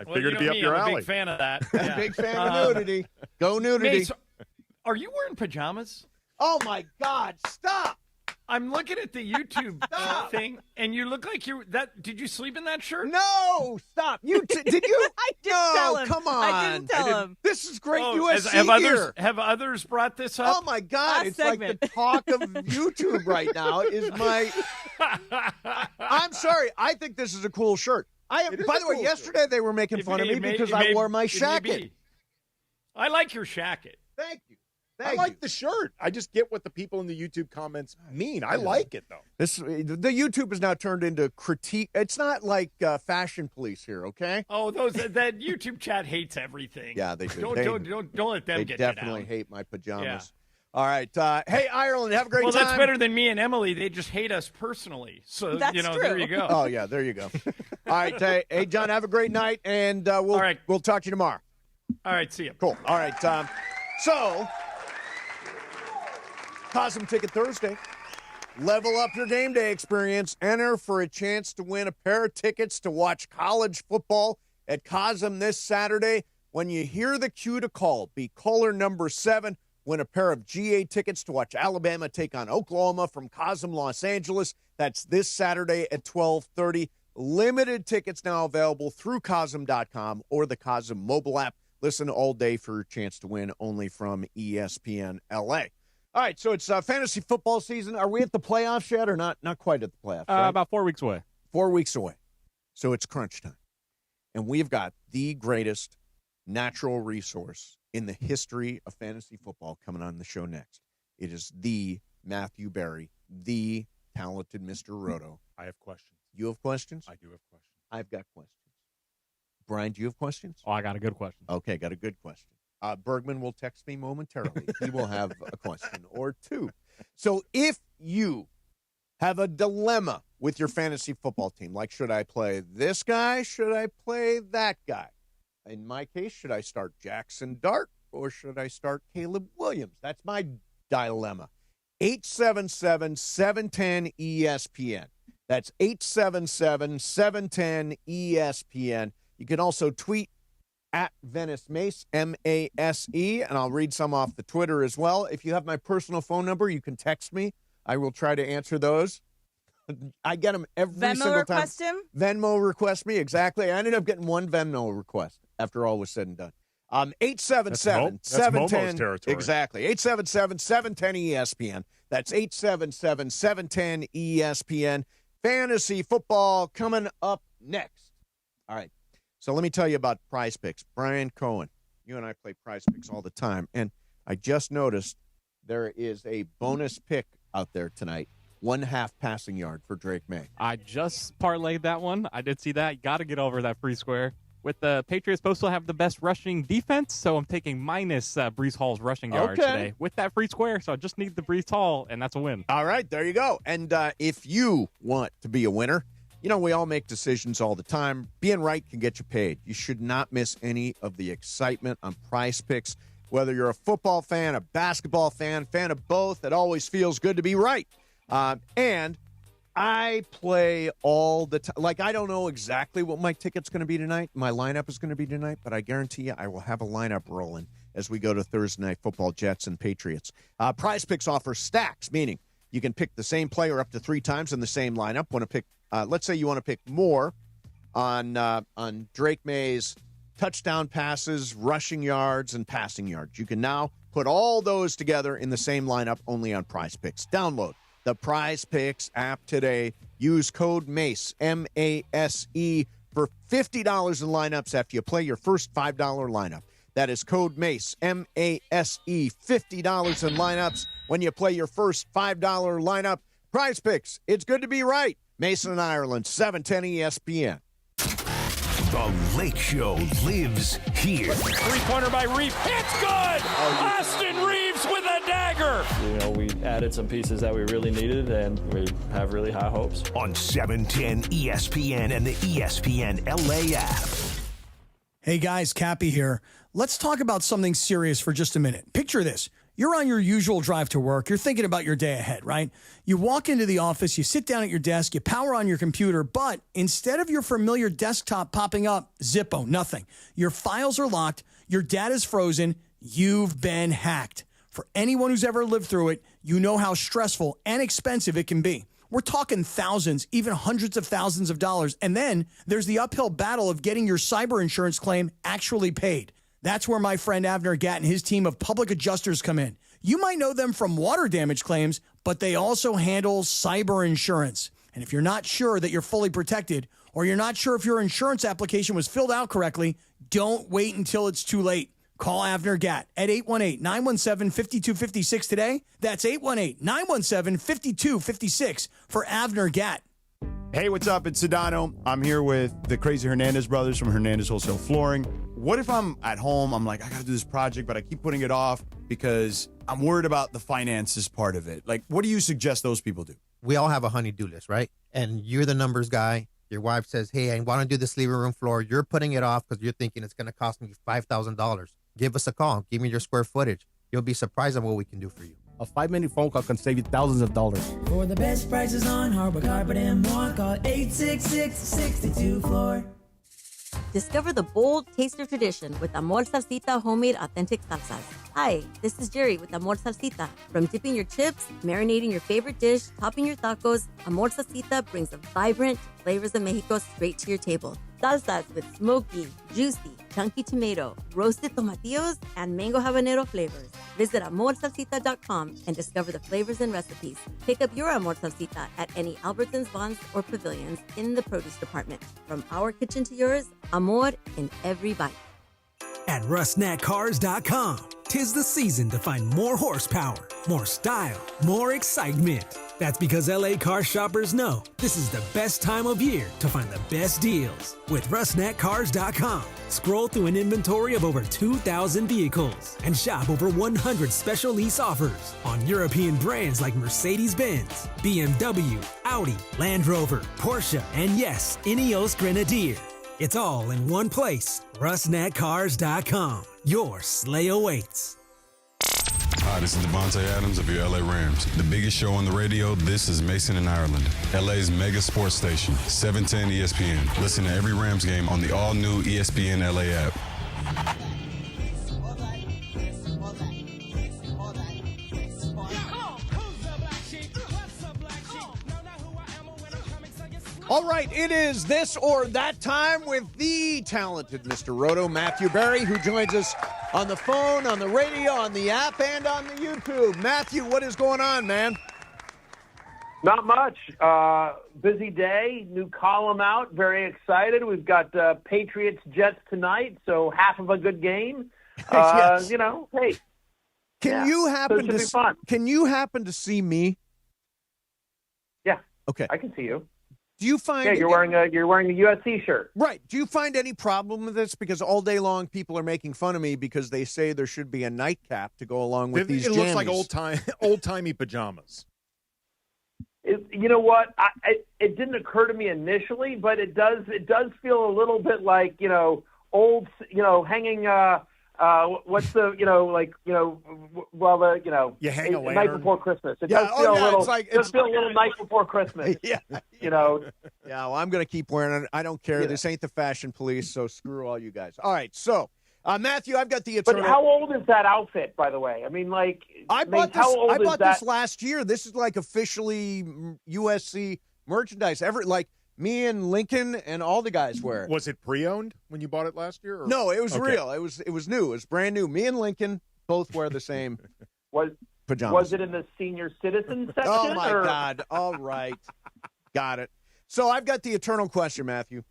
figured it'd be up your alley. I'm a big fan of that. Yeah. Big fan of nudity. Go nudity. Mace, are you wearing pajamas? Oh, my God. Stop. I'm looking at the YouTube thing, and you look like did you sleep in that shirt? No, stop. Did you? I didn't tell him. Come on. I didn't tell him. This is great USA Have others brought this up? Oh my God! It's like the talk of YouTube right now. I'm sorry. I think this is a cool shirt. By the way, yesterday they were making fun of me because I wore my shacket. I like your shacket. Thank you. I like the shirt. I just get what the people in the YouTube comments mean. I like it, though. The YouTube has now turned into critique. It's not like fashion police here, okay? Oh, that YouTube chat hates everything. Yeah, they do. Don't let them get you down. They definitely hate my pajamas. Yeah. All right. Hey, Ireland, have a great time. Well, that's better than me and Emily. They just hate us personally. So, that's true. There you go. Oh, yeah, there you go. All right. Hey, John, have a great night, and we'll talk to you tomorrow. All right, see you. Cool. All right. So, Cosm Ticket Thursday. Level up your game day experience. Enter for a chance to win a pair of tickets to watch college football at Cosm this Saturday. When you hear the cue to call, be caller number 7. Win a pair of GA tickets to watch Alabama take on Oklahoma from Cosm, Los Angeles. That's this Saturday at 12:30. Limited tickets now available through Cosm.com or the Cosm mobile app. Listen all day for your chance to win only from ESPN LA. All right, so it's fantasy football season. Are we at the playoffs yet or not? Not quite at the playoffs, right? About 4 weeks away. 4 weeks away. So it's crunch time. And we've got the greatest natural resource in the history of fantasy football coming on the show next. It is the Matthew Berry, the talented Mr. Roto. I have questions. You have questions? I do have questions. I've got questions. Brian, do you have questions? Oh, I got a good question. Okay, got a good question. Bergman will text me momentarily. He will have a question or two. So if you have a dilemma with your fantasy football team, like should I play this guy? Should I play that guy? In my case, should I start Jackson Dart or should I start Caleb Williams? That's my dilemma. 877-710-ESPN. That's 877-710-ESPN. You can also tweet at Venice Mace, M-A-S-E, and I'll read some off the Twitter as well. If you have my personal phone number, you can text me. I will try to answer those. I get them every single time. Venmo request him? Venmo request me, exactly. I ended up getting one Venmo request after all was said and done. 877-710 territory. Exactly. 877-710-ESPN. That's 877-710-ESPN. Fantasy football coming up next. All right. So let me tell you about Prize Picks. Brian Cohen, you and I play Prize Picks all the time, and I just noticed there is a bonus pick out there tonight. 1/2 passing yard for Drake May. I just parlayed that one. I did see that. Got to get over that free square. With the Patriots supposed to have the best rushing defense, so I'm taking minus Breece Hall's rushing yard today with that free square. So I just need the Breece Hall, and that's a win. All right, there you go. And if you want to be a winner, you know, we all make decisions all the time. Being right can get you paid. You should not miss any of the excitement on Prize Picks. Whether you're a football fan, a basketball fan of both, it always feels good to be right. And I play all the time. Like, I don't know exactly what my ticket's going to be tonight, my lineup is going to be tonight, but I guarantee you I will have a lineup rolling as we go to Thursday Night Football, Jets and Patriots. Prize Picks offers stacks, meaning you can pick the same player up to 3 times in the same lineup. Want to pick? Let's say you want to pick more on Drake May's touchdown passes, rushing yards, and passing yards. You can now put all those together in the same lineup only on Prize Picks. Download the Prize Picks app today. Use code MACE, M-A-S-E, for $50 in lineups after you play your first $5 lineup. That is code MACE, M-A-S-E, $50 in lineups when you play your first $5 lineup. Prize Picks, it's good to be right. Mason and Ireland, 710 ESPN. The Lake Show lives here. Three-pointer by Reeves. It's good! Austin Reeves with a dagger! You know, we added some pieces that we really needed, and we have really high hopes. On 710 ESPN and the ESPN LA app. Hey guys, Cappy here. Let's talk about something serious for just a minute. Picture this. You're on your usual drive to work. You're thinking about your day ahead, right? You walk into the office, you sit down at your desk, you power on your computer, but instead of your familiar desktop popping up, Zippo, nothing. Your files are locked, your data's frozen, you've been hacked. For anyone who's ever lived through it, you know how stressful and expensive it can be. We're talking thousands, even hundreds of thousands of dollars. And then there's the uphill battle of getting your cyber insurance claim actually paid. That's where my friend Avner Gatt and his team of public adjusters come in. You might know them from water damage claims, but they also handle cyber insurance. And if you're not sure that you're fully protected, or you're not sure if your insurance application was filled out correctly, don't wait until it's too late. Call Avner Gatt at 818-917-5256 today. That's 818-917-5256 for Avner Gatt. Hey, what's up? It's Sedano. I'm here with the crazy Hernandez brothers from Hernandez Wholesale Flooring. What if I'm at home, I'm like, I got to do this project, but I keep putting it off because I'm worried about the finances part of it. Like, what do you suggest those people do? We all have a honey-do list, right? And you're the numbers guy. Your wife says, hey, I want to do this living room floor. You're putting it off because you're thinking it's going to cost me $5,000. Give us a call. Give me your square footage. You'll be surprised at what we can do for you. A 5-minute phone call can save you thousands of dollars. For the best prices on hardwood, carpet, and more, call 866-62-FLOOR. Discover the bold taste of tradition with Amor Salsita homemade authentic salsas. Hi, this is Jerry with Amor Salsita. From dipping your chips, marinating your favorite dish, topping your tacos, Amor Salsita brings the vibrant flavors of Mexico straight to your table. Salsas with smoky, juicy, chunky tomato, roasted tomatillos, and mango habanero flavors. Visit amorsalsita.com and discover the flavors and recipes. Pick up your Amor Salsita at any Albertsons, Vons, or Pavilions in the produce department. From our kitchen to yours, Amor in every bite. At rusnetcars.com, 'tis the season to find more horsepower, more style, more excitement. That's because LA car shoppers know this is the best time of year to find the best deals. With rusnetcars.com, scroll through an inventory of over 2,000 vehicles and shop over 100 special lease offers on European brands like Mercedes-Benz, BMW, Audi, Land Rover, Porsche, and yes, Ineos Grenadier. It's all in one place. rusnetcars.com. Your sleigh awaits. Hi, this is Devontae Adams of your LA Rams. The biggest show on the radio, this is Mason in Ireland. LA's mega sports station, 710 ESPN. Listen to every Rams game on the all-new ESPN LA app. All right, it is this or that time with the talented Mr. Roto, Matthew Berry, who joins us on the phone, on the radio, on the app, and on the YouTube. Matthew, what is going on, man? Not much. Busy day, new column out, very excited. We've got Patriots-Jets tonight, so half of a good game. Yes. You know, hey. Can you happen to see me? Yeah. Okay. I can see you. Do you find you're wearing a USC shirt. Right. Do you find any problem with this? Because all day long people are making fun of me because they say there should be a nightcap to go along with these jammies. It looks like old-timey pajamas. You know what? It didn't occur to me initially, but it does feel a little bit like, old, hanging what's the, you hang a lantern. Night before Christmas. It does feel a little, a little night before Christmas. Yeah. Yeah, well, I'm going to keep wearing it. I don't care. Yeah. This ain't the fashion police, so screw all you guys. All right, so, Matthew, I've got the eternal... But how old is that outfit, by the way? I mean, like... I bought this last year. This is like officially USC merchandise. Me and Lincoln and all the guys wear it. Was it pre-owned when you bought it last year? Or? No, it was real. It was new. It was brand new. Me and Lincoln both wear the same pajamas. Was it in the senior citizen section? Oh, my God. All right. Got it. So I've got the eternal question, Matthew.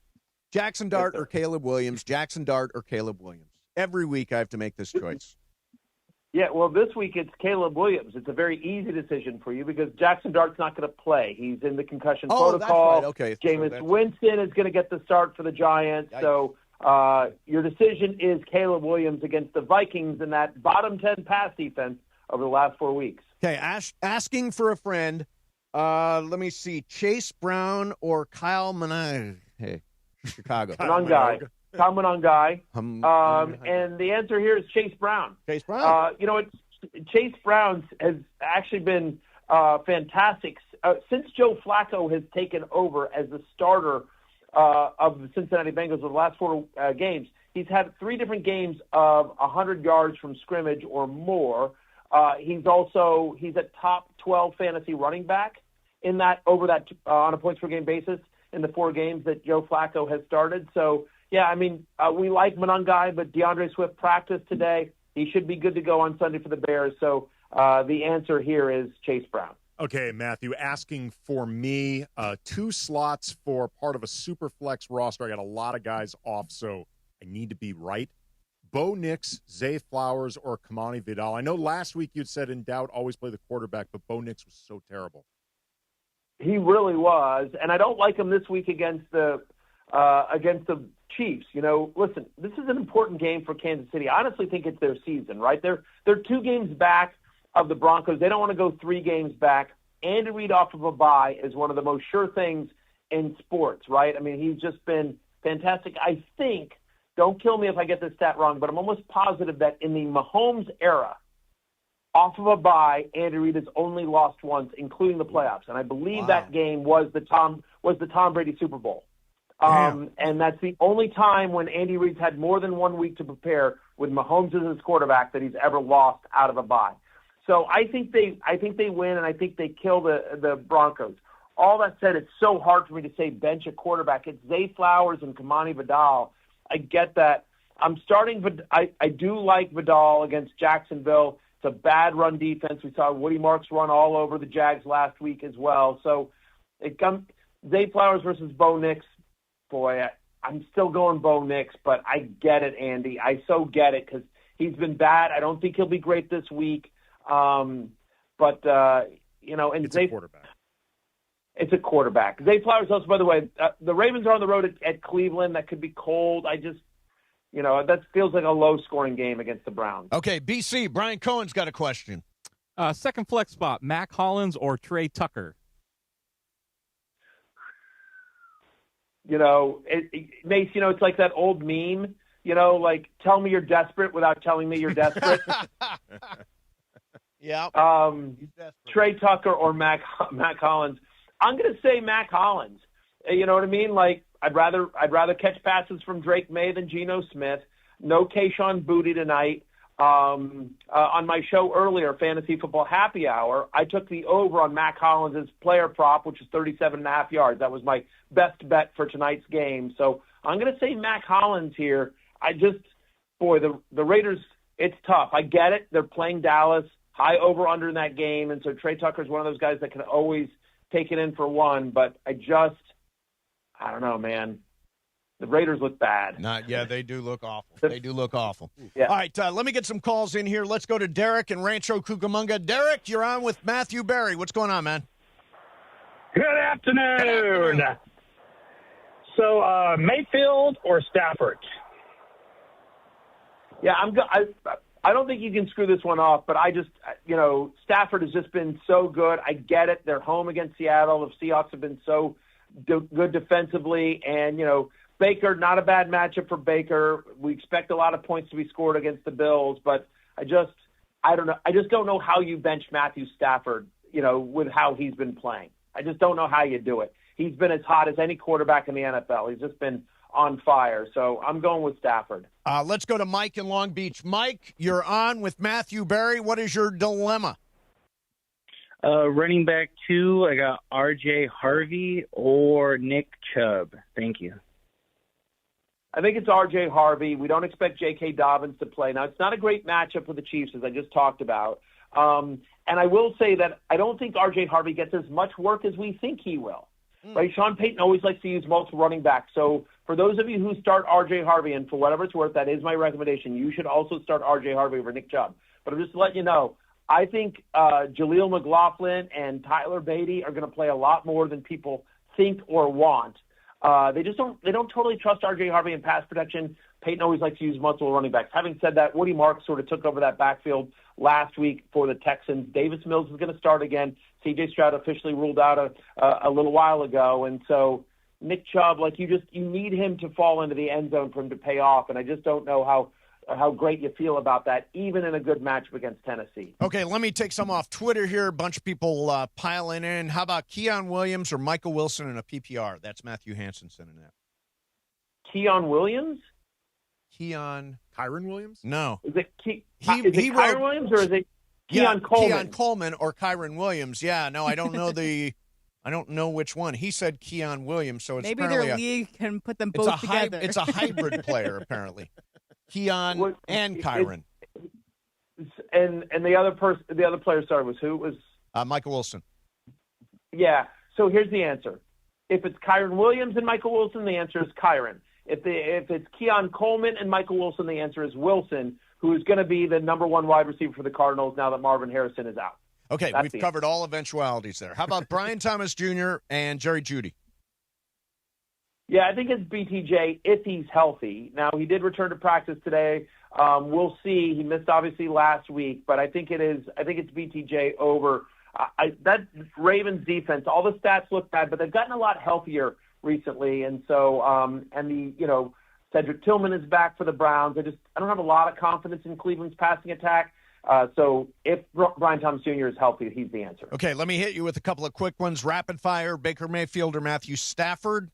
Jackson Dart or Caleb Williams? Jackson Dart or Caleb Williams? Every week I have to make this choice. Yeah, well, this week it's Caleb Williams. It's a very easy decision for you because Jackson Dart's not going to play. He's in the concussion protocol. That's right. Okay. Jameis Winston is going to get the start for the Giants. Yikes. So your decision is Caleb Williams against the Vikings in that bottom 10 pass defense over the last 4 weeks. Okay, asking for a friend. Let me see. Chase Brown or Kyle Managa? Hey, Chicago. Kyle Managa. And the answer here is Chase Brown. Chase Brown. Chase Brown has actually been fantastic. Since Joe Flacco has taken over as the starter of the Cincinnati Bengals over the last 4 games, he's had 3 different games of 100 yards from scrimmage or more. He's a top 12 fantasy running back on a points per game basis in the 4 games that Joe Flacco has started. So yeah, I mean, we like Monangai, but DeAndre Swift practiced today. He should be good to go on Sunday for the Bears. So the answer here is Chase Brown. Okay, Matthew, asking for me 2 slots for part of a super flex roster. I got a lot of guys off, so I need to be right. Bo Nix, Zay Flowers, or Kamani Vidal. I know last week you'd said in doubt, always play the quarterback, but Bo Nix was so terrible. He really was, and I don't like him this week against the Chiefs. You know, listen, this is an important game for Kansas City. I honestly think it's their season, right? They're 2 games back of the Broncos. They don't want to go 3 games back. Andy Reid off of a bye is one of the most sure things in sports, right? I mean, he's just been fantastic. I think, don't kill me if I get this stat wrong, but I'm almost positive that in the Mahomes era, off of a bye, Andy Reid has only lost once, including the playoffs, and I believe that game was the Tom Brady Super Bowl. And that's the only time when Andy Reid's had more than 1 week to prepare with Mahomes as his quarterback that he's ever lost out of a bye. So I think they win, and I think they kill the Broncos. All that said, it's so hard for me to say bench a quarterback. It's Zay Flowers and Kamani Vidal. I get that. I'm starting. I do like Vidal against Jacksonville. It's a bad run defense. We saw Woody Marks run all over the Jags last week as well. So it comes Zay Flowers versus Bo Nix. Boy, I'm still going Bo Nix, but I get it, Andy. I so get it because he's been bad. I don't think he'll be great this week. And it's a quarterback. It's a quarterback. Zay Flowers also, by the way, the Ravens are on the road at Cleveland. That could be cold. That feels like a low-scoring game against the Browns. Okay, BC, Brian Cohen's got a question. Second flex spot, Mac Hollins or Trey Tucker? Mace, it's like that old meme, like tell me you're desperate without telling me you're desperate. Yeah. Trey Tucker or Mac Hollins. I'm going to say Mac Hollins. You know what I mean? Like I'd rather catch passes from Drake May than Geno Smith. No Kayshon Boutte tonight. On my show earlier, Fantasy Football Happy Hour, I took the over on Mac Hollins' player prop, which is 37.5 yards. That was my best bet for tonight's game. So I'm going to say Mac Hollins here. The Raiders, it's tough. I get it. They're playing Dallas, high over-under in that game, and so Trey Tucker's one of those guys that can always take it in for one, but I don't know, man. The Raiders look bad. They do look awful. They do look awful. Yeah. All right, let me get some calls in here. Let's go to Derek in Rancho Cucamonga. Derek, you're on with Matthew Berry. What's going on, man? Good afternoon. So, Mayfield or Stafford? Yeah, I don't think you can screw this one off, but Stafford has just been so good. I get it. They're home against Seattle. The Seahawks have been so good defensively, and, Baker, not a bad matchup for Baker. We expect a lot of points to be scored against the Bills, but I don't know. I just don't know how you bench Matthew Stafford, with how he's been playing. I just don't know how you do it. He's been as hot as any quarterback in the NFL. He's just been on fire. So I'm going with Stafford. Let's go to Mike in Long Beach. Mike, you're on with Matthew Berry. What is your dilemma? Running back 2, I got R.J. Harvey or Nick Chubb. Thank you. I think it's R.J. Harvey. We don't expect J.K. Dobbins to play. Now, it's not a great matchup with the Chiefs, as I just talked about. And I will say that I don't think R.J. Harvey gets as much work as we think he will. Right? Sean Payton always likes to use multiple running backs. So for those of you who start R.J. Harvey, and for whatever it's worth, that is my recommendation, you should also start R.J. Harvey over Nick Chubb. But I'm just letting you know, I think Jaleel McLaughlin and Tyler Beatty are going to play a lot more than people think or want. They don't totally trust R.J. Harvey in pass protection. Peyton always likes to use multiple running backs. Having said that, Woody Marks sort of took over that backfield last week for the Texans. Davis Mills is going to start again. C.J. Stroud officially ruled out a little while ago. And so Nick Chubb, you need him to fall into the end zone for him to pay off. And I just don't know how great you feel about that, even in a good matchup against Tennessee. Okay, let me take some off Twitter here. A bunch of people piling in. How about Keon Williams or Michael Wilson in a PPR? That's Matthew Hansen sending that. Keon Williams? Kyron Williams? No. Is it Kyron Williams or is it Keon Coleman? Keon Coleman or Kyron Williams. Yeah, no, I don't know the I don't know which one. He said Keon Williams, so it's Maybe apparently their league can put them both together. It's a hybrid player, apparently. Keon and Kyron. And the other player, sorry, was who? Was Michael Wilson. Yeah. So here's the answer. If it's Kyron Williams and Michael Wilson, the answer is Kyron. If it's Keon Coleman and Michael Wilson, the answer is Wilson, who is going to be the number one wide receiver for the Cardinals now that Marvin Harrison is out. Okay, we've covered all eventualities there. How about Brian Thomas Jr. and Jerry Jeudy? Yeah, I think it's BTJ if he's healthy. Now, he did return to practice today. We'll see. He missed, obviously, last week, but I think it's BTJ over. That Ravens defense, all the stats look bad, but they've gotten a lot healthier recently. And so, Cedric Tillman is back for the Browns. I don't have a lot of confidence in Cleveland's passing attack. So if Brian Thomas Jr. is healthy, he's the answer. Okay, let me hit you with a couple of quick ones. Rapid fire, Baker Mayfield or Matthew Stafford?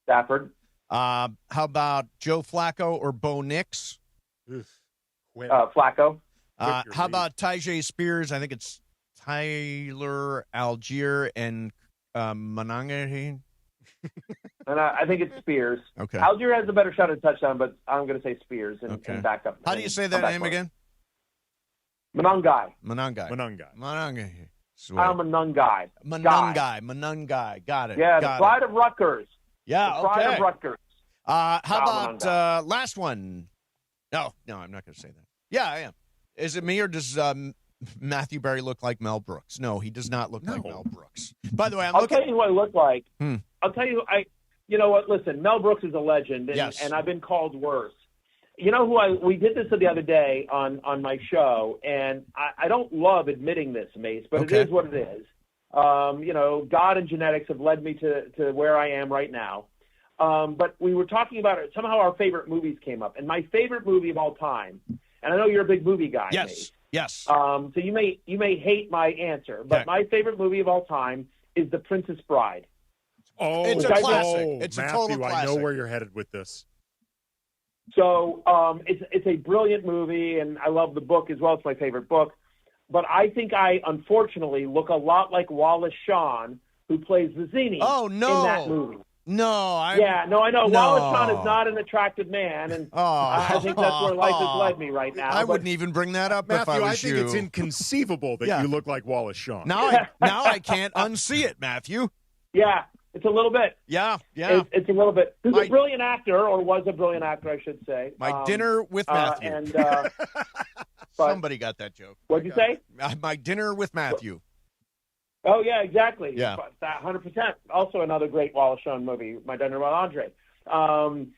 Stafford. How about Joe Flacco or Bo Nix? Flacco. How about Tyjae Spears? I think it's Tyler Algier and Monangahe. And I think it's Spears. Okay. Algier has a better shot at a touchdown, but I'm going to say Spears and back up. How do you say that name again? Monangai. Monangai. Sweet. I'm Monangai. Monangai. Got it. Yeah, the pride of Rutgers. Yeah, the pride of Rutgers. How about last one? No, I'm not going to say that. Yeah, I am. Is it me or does Matthew Berry look like Mel Brooks? No, he does not look like Mel Brooks. By the way, I'll tell you who I look like. I'll tell you, you know what? Listen, Mel Brooks is a legend, and I've been called worse. You know who we did this the other day on my show, and I don't love admitting this, Mace, but it is what it is. God and genetics have led me to where I am right now. But we were talking about it. Somehow our favorite movies came up, and my favorite movie of all time, and I know you're a big movie guy, Mace. Yes. So you may hate my answer, but my favorite movie of all time is The Princess Bride. Oh, it's a classic. It's Matthew, a total classic. I know where you're headed with this. So it's a brilliant movie, and I love the book as well. It's my favorite book. But I think I, unfortunately, look a lot like Wallace Shawn, who plays Vizzini in that movie. I know. Wallace Shawn is not an attractive man, and I think that's where life has led me right now. I wouldn't even bring that up Matthew, if I was I think you. it's inconceivable that you look like Wallace Shawn. Now I can't unsee it, Matthew. Yeah, it's a little bit. Yeah. It's a little bit. He's a brilliant actor, or was a brilliant actor, I should say. My dinner with Matthew. Somebody got that joke. What'd you say? My dinner with Matthew. Oh, yeah, exactly. Yeah. 100%. Also another great Wallace Shawn movie, My Dinner with Andre. And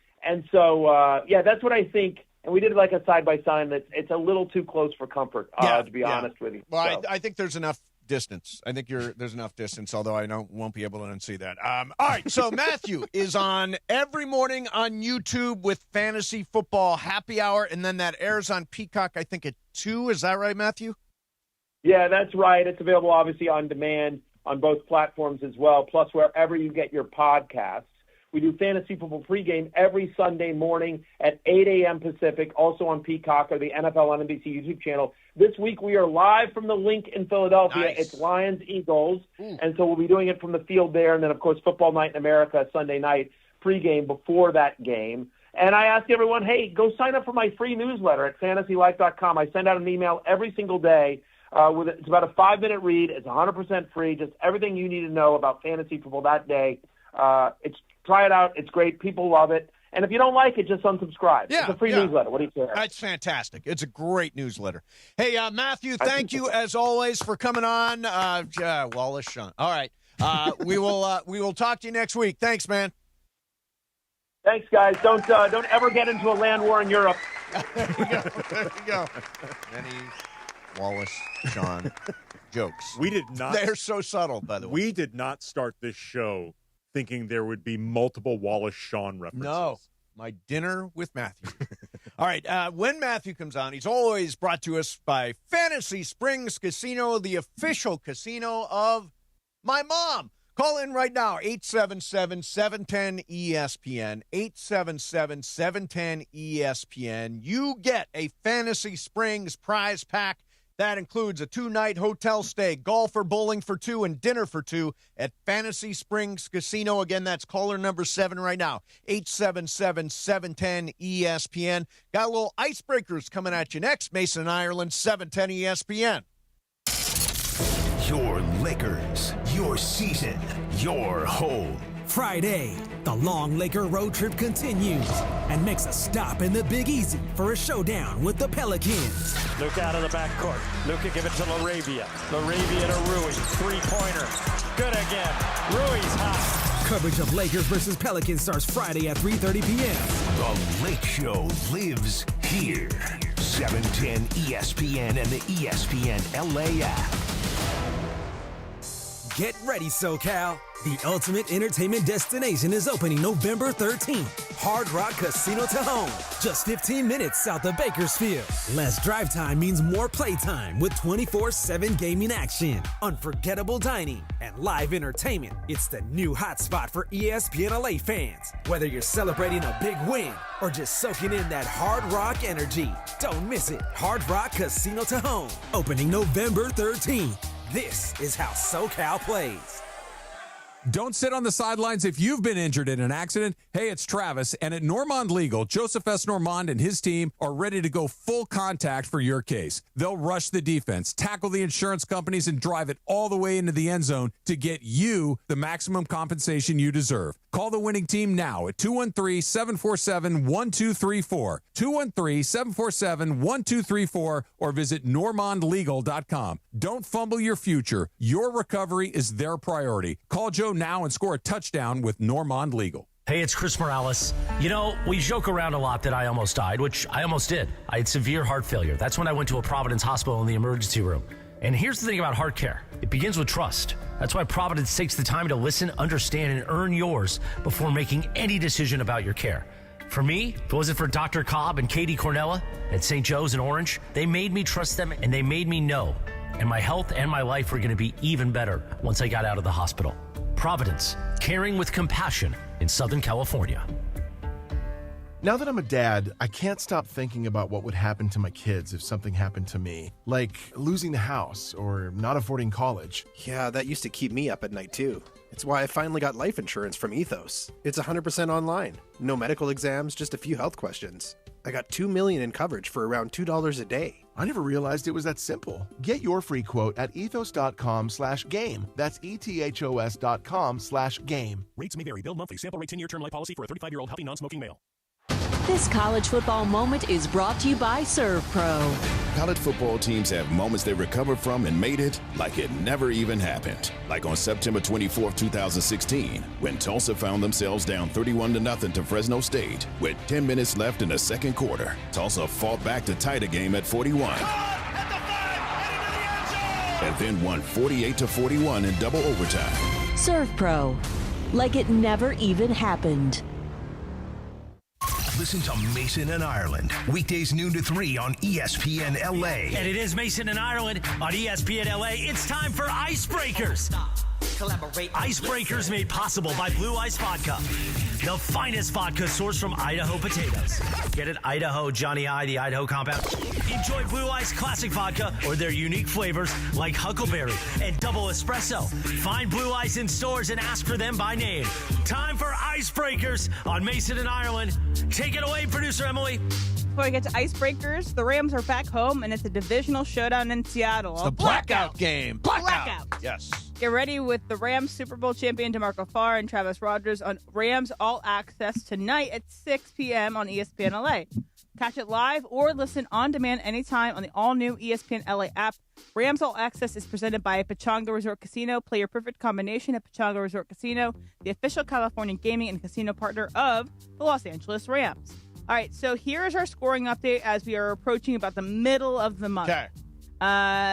so, that's what I think. And we did like a side-by-side that's it's a little too close for comfort, to be honest with you. Well, I think there's enough distance. I think there's enough distance, although I won't be able to unsee that. All right, so Matthew is on every morning on YouTube with Fantasy Football Happy Hour, and then that airs on Peacock, I think, at 2. Is that right, Matthew? Yeah, that's right. It's available, obviously, on demand on both platforms as well, plus wherever you get your podcasts. We do Fantasy Football pregame every Sunday morning at 8 a.m. Pacific, also on Peacock or the NFL on NBC YouTube channel. This week we are live from the Link in Philadelphia. Nice. It's Lions-Eagles, and so we'll be doing it from the field there. And then, of course, Football Night in America Sunday night pregame before that game. And I ask everyone, hey, go sign up for my free newsletter at fantasylife.com. I send out an email every single day. It's about a 5-minute read. It's 100% free. Just everything you need to know about fantasy football that day. Try it out. It's great. People love it. And if you don't like it, just unsubscribe. Yeah, it's a free newsletter. What do you care? That's fantastic. It's a great newsletter. Hey, Matthew, thank you as always for coming on. Wallace Shawn. All right. We will talk to you next week. Thanks, man. Thanks, guys. Don't ever get into a land war in Europe. There you go. Many Wallace Shawn jokes. We did not. They're so subtle, by the way. We did not start this show thinking there would be multiple Wallace Shawn references. No. My dinner with Matthew. All right. When Matthew comes on, he's always brought to us by Fantasy Springs Casino, the official casino of my mom. Call in right now, 877-710-ESPN, 877-710-ESPN. You get a Fantasy Springs prize pack That includes a 2-night hotel stay, golf or bowling for 2, and dinner for 2 at Fantasy Springs Casino. Again, that's caller number 7 right now, 877-710-ESPN. Got a little icebreakers coming at you next. Mason, Ireland, 710 ESPN. Your Lakers, your season, your home. Friday, the long Laker road trip continues and makes a stop in the Big Easy for a showdown with the Pelicans. Luke out of the backcourt. Luka give it to Laravia. Laravia to Rui. Three-pointer. Good again. Rui's hot. Coverage of Lakers versus Pelicans starts Friday at 3:30 p.m. The Lake Show lives here. 710 ESPN and the ESPN LA app. Get ready, SoCal. The ultimate entertainment destination is opening November 13th. Hard Rock Casino Tahoe. Just 15 minutes south of Bakersfield. Less drive time means more playtime with 24/7 gaming action, unforgettable dining, and live entertainment. It's the new hotspot for ESPN LA fans. Whether you're celebrating a big win or just soaking in that Hard Rock energy, don't miss it. Hard Rock Casino Tahoe. Opening November 13th. This is how SoCal plays. Don't sit on the sidelines if you've been injured in an accident. Hey, it's Travis, and at Normand Legal, Joseph S. Normand and his team are ready to go full contact for your case. They'll rush the defense, tackle the insurance companies, and drive it all the way into the end zone to get you the maximum compensation you deserve. Call the winning team now at 213-747-1234, 213-747-1234, or visit normandlegal.com. Don't fumble your future. Your recovery is their priority. Call Joe now and score a touchdown with Normand Legal. Hey, it's Chris Morales. You know, we joke around a lot that I almost died, which I almost did. I had severe heart failure. That's when I went to a Providence hospital in the emergency room. And here's the thing about heart care. It begins with trust. That's why Providence takes the time to listen, understand, and earn yours before making any decision about your care. For me, if it wasn't for Dr. Cobb and Katie Cornella at St. Joe's in Orange, they made me trust them and they made me know. And my health and my life were going to be even better once I got out of the hospital. Providence, caring with compassion in Southern California. Now that I'm a dad, I can't stop thinking about what would happen to my kids if something happened to me, like losing the house or not affording college. Yeah, that used to keep me up at night too. It's why I finally got life insurance from Ethos. It's 100% online. No medical exams, just a few health questions. I got $2 million in coverage for around $2 a day. I never realized it was that simple. Get your free quote at ethos.com/game. That's ethos.com/game. Rates may vary. Bill monthly. Sample rate 10-year term life policy for a 35-year-old healthy non-smoking male. This college football moment is brought to you by ServPro. College football teams have moments they recovered from and made it like it never even happened. Like on September 24, 2016, when Tulsa found themselves down 31-0 to Fresno State. With 10 minutes left in the second quarter, Tulsa fought back to tie the game at 41. And then won 48-41 in double overtime. ServPro. Like it never even happened. Listen to Mason and Ireland, weekdays noon to 3 on ESPN LA. And it is Mason and Ireland on ESPN LA. It's time for Icebreakers. Icebreakers made possible by Blue Ice Vodka, the finest vodka sourced from Idaho potatoes. Get it? Idaho, Johnny I, the Idaho compound. Enjoy Blue Ice Classic Vodka or their unique flavors like Huckleberry and Double Espresso. Find Blue Ice in stores and ask for them by name. Time for Icebreakers on Mason and Ireland. Take it away, producer Emily. Before we get to Icebreakers, the Rams are back home, and it's a divisional showdown in Seattle. It's the blackout game. Blackout. Yes. Get ready with the Rams Super Bowl champion DeMarco Farr and Travis Rogers on Rams All Access tonight at 6 p.m. on ESPN LA. Catch it live or listen on demand anytime on the all-new ESPN LA app. Rams All Access is presented by Pechanga Resort Casino. Play your perfect combination at Pechanga Resort Casino, the official California gaming and casino partner of the Los Angeles Rams. All right, so here is our scoring update as we are approaching about the middle of the month. Okay.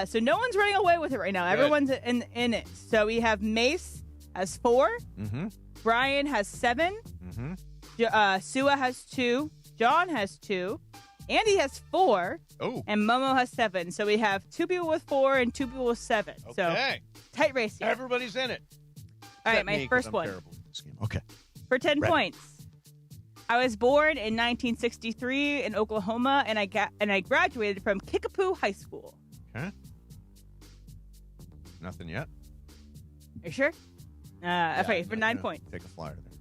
So no one's running away with it right now. Good. Everyone's in it. So we have Mace has 4. Mm-hmm. Brian has 7. Mm-hmm. Sua has 2. John has 2. Andy has 4. Oh. And Momo has 7. So we have 2 people with 4 and 2 people with 7. Okay. So tight race here. Everybody's in it. All right, Except my me, 'cause first I'm one. terrible at this game. Okay. For 10 Ready. points. I was born in 1963 in Oklahoma, and I graduated from Kickapoo High School. Okay. Nothing yet. Are you sure? Okay, for 9 points. Take a flyer there.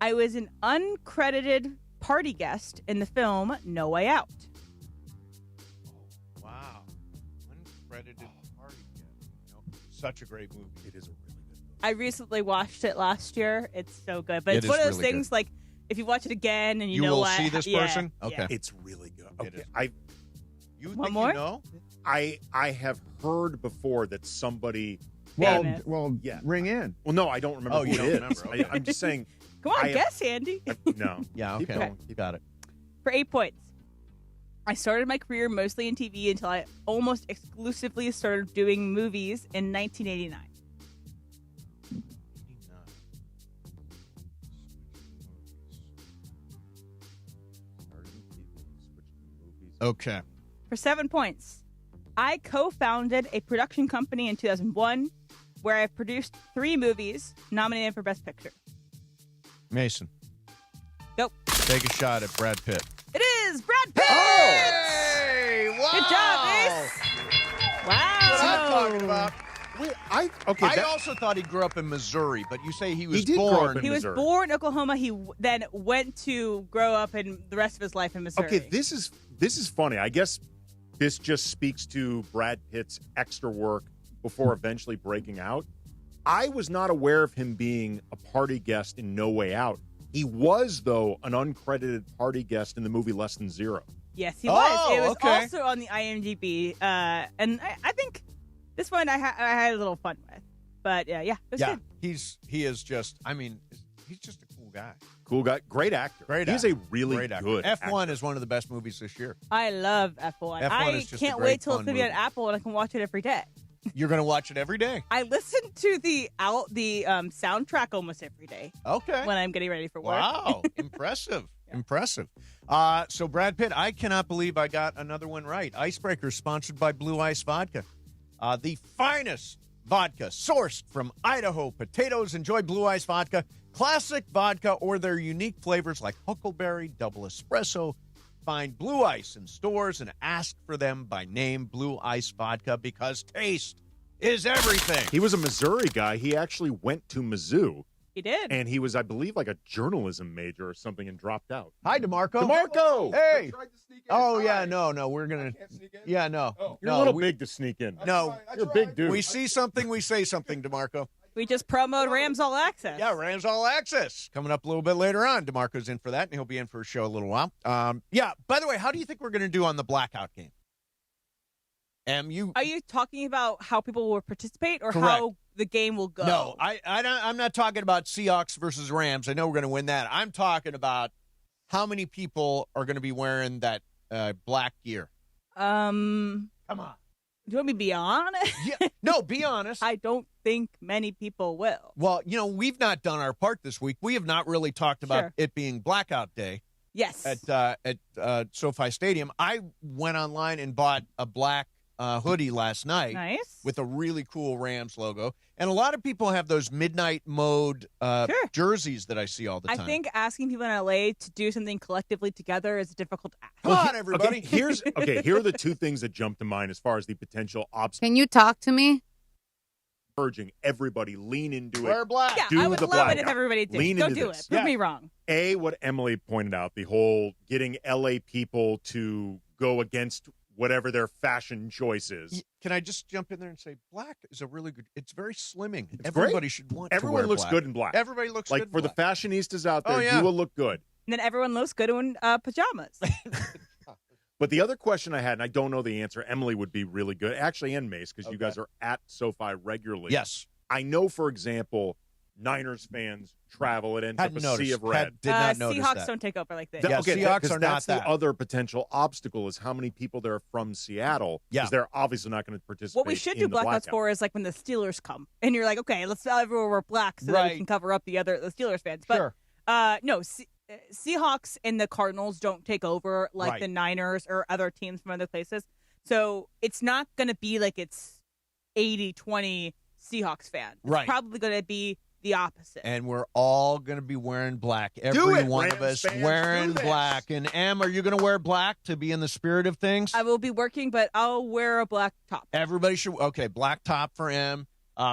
I was an uncredited party guest in the film No Way Out. Wow. Uncredited party guest. Such a great movie. It is a really good movie. I recently watched it last year. It's so good. But it's one of those really things like if you watch it again and you will know what. see this person? Okay. Yeah. It's really good. Okay. You One think more? you know? I have heard before that somebody. Famous. Yeah. Ring in. Well, no, I don't remember Oh, who you it don't is. remember. Okay. I'm just saying. Come on, guess, Andy. No. Yeah, Keep okay. going. You got it. For 8 points. I started my career mostly in TV until I almost exclusively started doing movies in 1989. Okay. For 7 points, I co-founded a production company in 2001 where I produced 3 movies nominated for Best Picture. Mason. Nope. Take a shot at Brad Pitt. It is Brad Pitt! Hey! Wow! Good job, Ace! Wow! That's what I'm talking about. I also thought he grew up in Missouri, but you say he was did grow born up in He was Missouri. born in Oklahoma. He then went to grow up in the rest of his life in Missouri. Okay, this is funny. I guess this just speaks to Brad Pitt's extra work before eventually breaking out. I was not aware of him being a party guest in No Way Out. He was, though, an uncredited party guest in the movie Less Than Zero. Yes, he was. It was okay. also on the IMDb, and I think this one I had a little fun with. But yeah, that's Yeah, good. he is just. I mean, he's just a cool guy. Cool guy, great actor. Great He's actor. a really Great actor. good F1 actor. is one of the best movies this year. I love F1. F1 I is just a can't great, wait till it's fun gonna be on movie. Apple and I can watch it every day. You're going to watch it every day. I listen to the soundtrack almost every day. Okay. When I'm getting ready for work. Wow, impressive. Impressive. So, Brad Pitt, I cannot believe I got another one right. Icebreaker sponsored by Blue Ice Vodka. The finest vodka sourced from Idaho potatoes. Enjoy Blue Ice Vodka, classic vodka, or their unique flavors like Huckleberry, Double Espresso. Find Blue Ice in stores and ask for them by name, Blue Ice Vodka, because taste is everything. He was a Missouri guy. He actually went to Mizzou. He did. And he was, I believe, like a journalism major or something and dropped out. Hi, DeMarco. DeMarco! Hey. Oh, yeah, no, we're going to. Yeah, no. You're a little big to sneak in. No. You're a big dude. We see something, we say something, DeMarco. We just promoted Rams All Access. Yeah, Rams All Access. Coming up a little bit later on. DeMarco's in for that, and he'll be in for a show a little while. Yeah, by the way, how do you think we're going to do on the blackout game? Are you talking about how people will participate or Correct. how the game will go? No, I'm not talking about Seahawks versus Rams. I know we're going to win that. I'm talking about how many people are going to be wearing that black gear. Come on. Do you want me to be honest? Yeah, no, be honest. I don't think many people will. Well, we've not done our part this week. We have not really talked about it being blackout day. Yes. At SoFi Stadium. I went online and bought a black hoodie last night. Nice. With a really cool Rams logo. And a lot of people have those midnight mode jerseys that I see all the time. I think asking people in LA to do something collectively together is a difficult ask. Come on, everybody. Okay, here are the two things that jump to mind as far as the potential obstacle. Can you talk to me? Urging everybody lean into it. Wear black. Yeah, do I would the love black. it if everybody did. Lean Don't into do this. it. Prove me wrong. What Emily pointed out, the whole getting LA people to go against whatever their fashion choice is. Can I just jump in there and say black is a really good, it's very slimming. It's Everybody great. should want Everyone to wear looks black. good in black. Everybody looks good like in for black. the fashionistas out there, Oh, yeah. you will look good. And then everyone looks good in pajamas. But the other question I had, and I don't know the answer, Emily would be really good, actually, and Mace, because you guys are at SoFi regularly. Yes. I know, for example, Niners fans travel. It ends Hadn't up a noticed. sea of red. Did not notice Seahawks that. don't take over like this. Yeah, Seahawks 'cause are not that's that. the other potential obstacle is how many people there are from Seattle. Yeah. Because they're obviously not going to participate. What we should do in the blackouts blackout. for is like when the Steelers come, and you're like, okay, let's everyone wear black so that we Right. can cover up the Steelers fans. But Sure. no, Seahawks and the Cardinals don't take over like Right. the Niners or other teams from other places. So it's not going to be like it's 80-20 Seahawks fans. It's Right. probably going to be the opposite. And we're all going to be wearing black. Every one of us wearing black. And Em, are you going to wear black to be in the spirit of things? I will be working, but I'll wear a black top. Everybody should. Okay, black top for Em.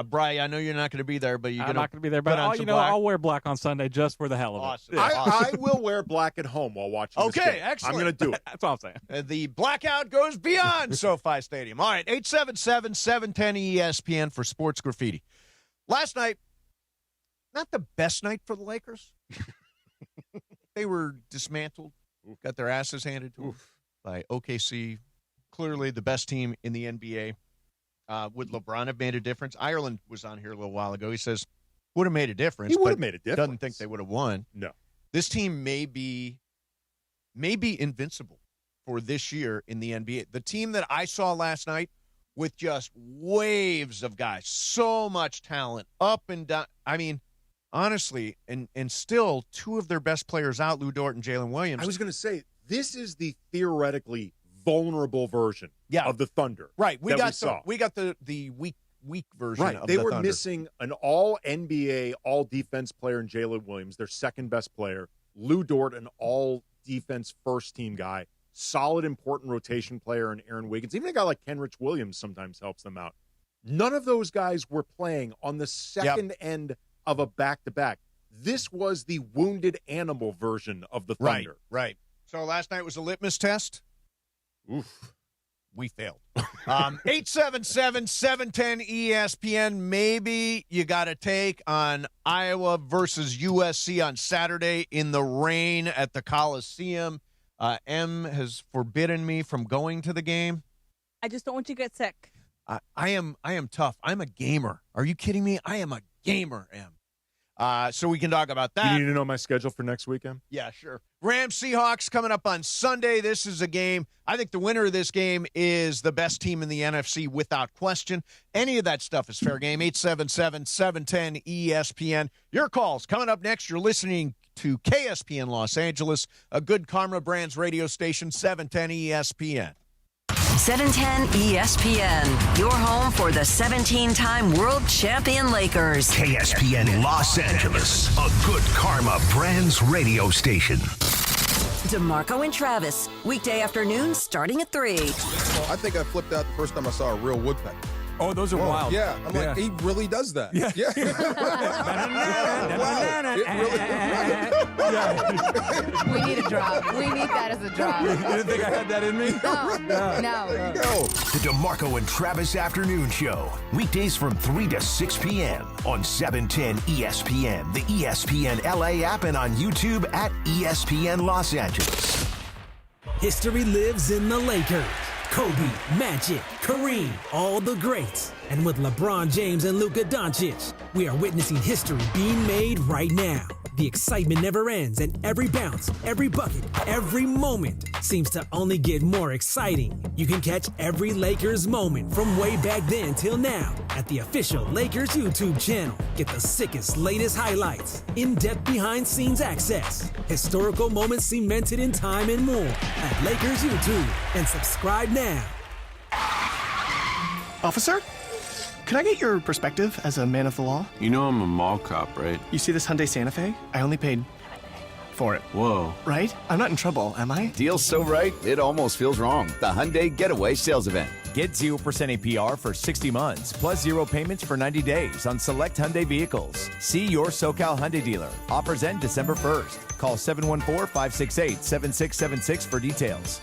Bri, I know you're not going to be there, but I'm not going to be there. But I'll wear black on Sunday just for the hell of it. I will wear black at home while watching this game. Excellent. I'm going to do it. That's all I'm saying. The blackout goes beyond SoFi Stadium. All right, 877-710-ESPN for Sports Graffiti. Last night, not the best night for the Lakers. They were dismantled, got their asses handed to them by OKC, clearly the best team in the NBA. Would LeBron have made a difference? Ireland was on here a little while ago. He says, would have made a difference. He would have made a difference. Doesn't think they would have won. No. This team may be invincible for this year in the NBA. The team that I saw last night with just waves of guys, so much talent, up and down. I mean, honestly, and still two of their best players out, Lou Dort and Jalen Williams. I was going to say, this is the theoretically vulnerable version of the Thunder. Right. We got the weak version of the Thunder. They were missing an all-NBA, all-defense player in Jalen Williams, their second-best player. Lou Dort, an all-defense first-team guy. Solid, important rotation player in Aaron Wiggins. Even a guy like Kenrich Williams sometimes helps them out. None of those guys were playing on the second end of a back-to-back. This was the wounded animal version of the Thunder. Right. So last night was a litmus test. Oof. We failed. 877-710-ESPN. Maybe you got a take on Iowa versus USC on Saturday in the rain at the Coliseum. M has forbidden me from going to the game. I just don't want you to get sick. I am tough. I'm a gamer. Are you kidding me? I am a gamer, M. So we can talk about that. You need to know my schedule for next weekend? Yeah, sure. Rams Seahawks coming up on Sunday. This is a game. I think the winner of this game is the best team in the NFC without question. Any of that stuff is fair game. 877-710-ESPN. Your calls coming up next. You're listening to KSPN Los Angeles, a Good Karma Brands radio station, 710 ESPN. 710 ESPN, your home for the 17-time world champion Lakers. KSPN Los Angeles, a Good Karma Brands radio station. DeMarco and Travis, weekday afternoons starting at 3. Well, I think I flipped out the first time I saw a real woodpecker. Oh, those are wild. Yeah. I'm like, he really does that. Yeah. We need a drop. We need that as a drop. You didn't think I had that in me? No. There you go. The DeMarco and Travis Afternoon Show. Weekdays from 3 to 6 p.m. on 710 ESPN, the ESPN LA app, and on YouTube at ESPN Los Angeles. History lives in the Lakers. Kobe, Magic, Kareem, all the greats. And with LeBron James and Luka Doncic, we are witnessing history being made right now. The excitement never ends, and every bounce, every bucket, every moment seems to only get more exciting. You can catch every Lakers moment from way back then till now at the official Lakers YouTube channel. Get the sickest, latest highlights, in-depth behind-scenes access, historical moments cemented in time, and more at Lakers YouTube. And subscribe now. Officer? Can I get your perspective as a man of the law? You know I'm a mall cop, right? You see this Hyundai Santa Fe? I only paid for it. Whoa. Right? I'm not in trouble, am I? Deal's so right, it almost feels wrong. The Hyundai Getaway Sales Event. Get 0% APR for 60 months, plus 0 payments for 90 days on select Hyundai vehicles. See your SoCal Hyundai dealer. Offers end December 1st. Call 714-568-7676 for details.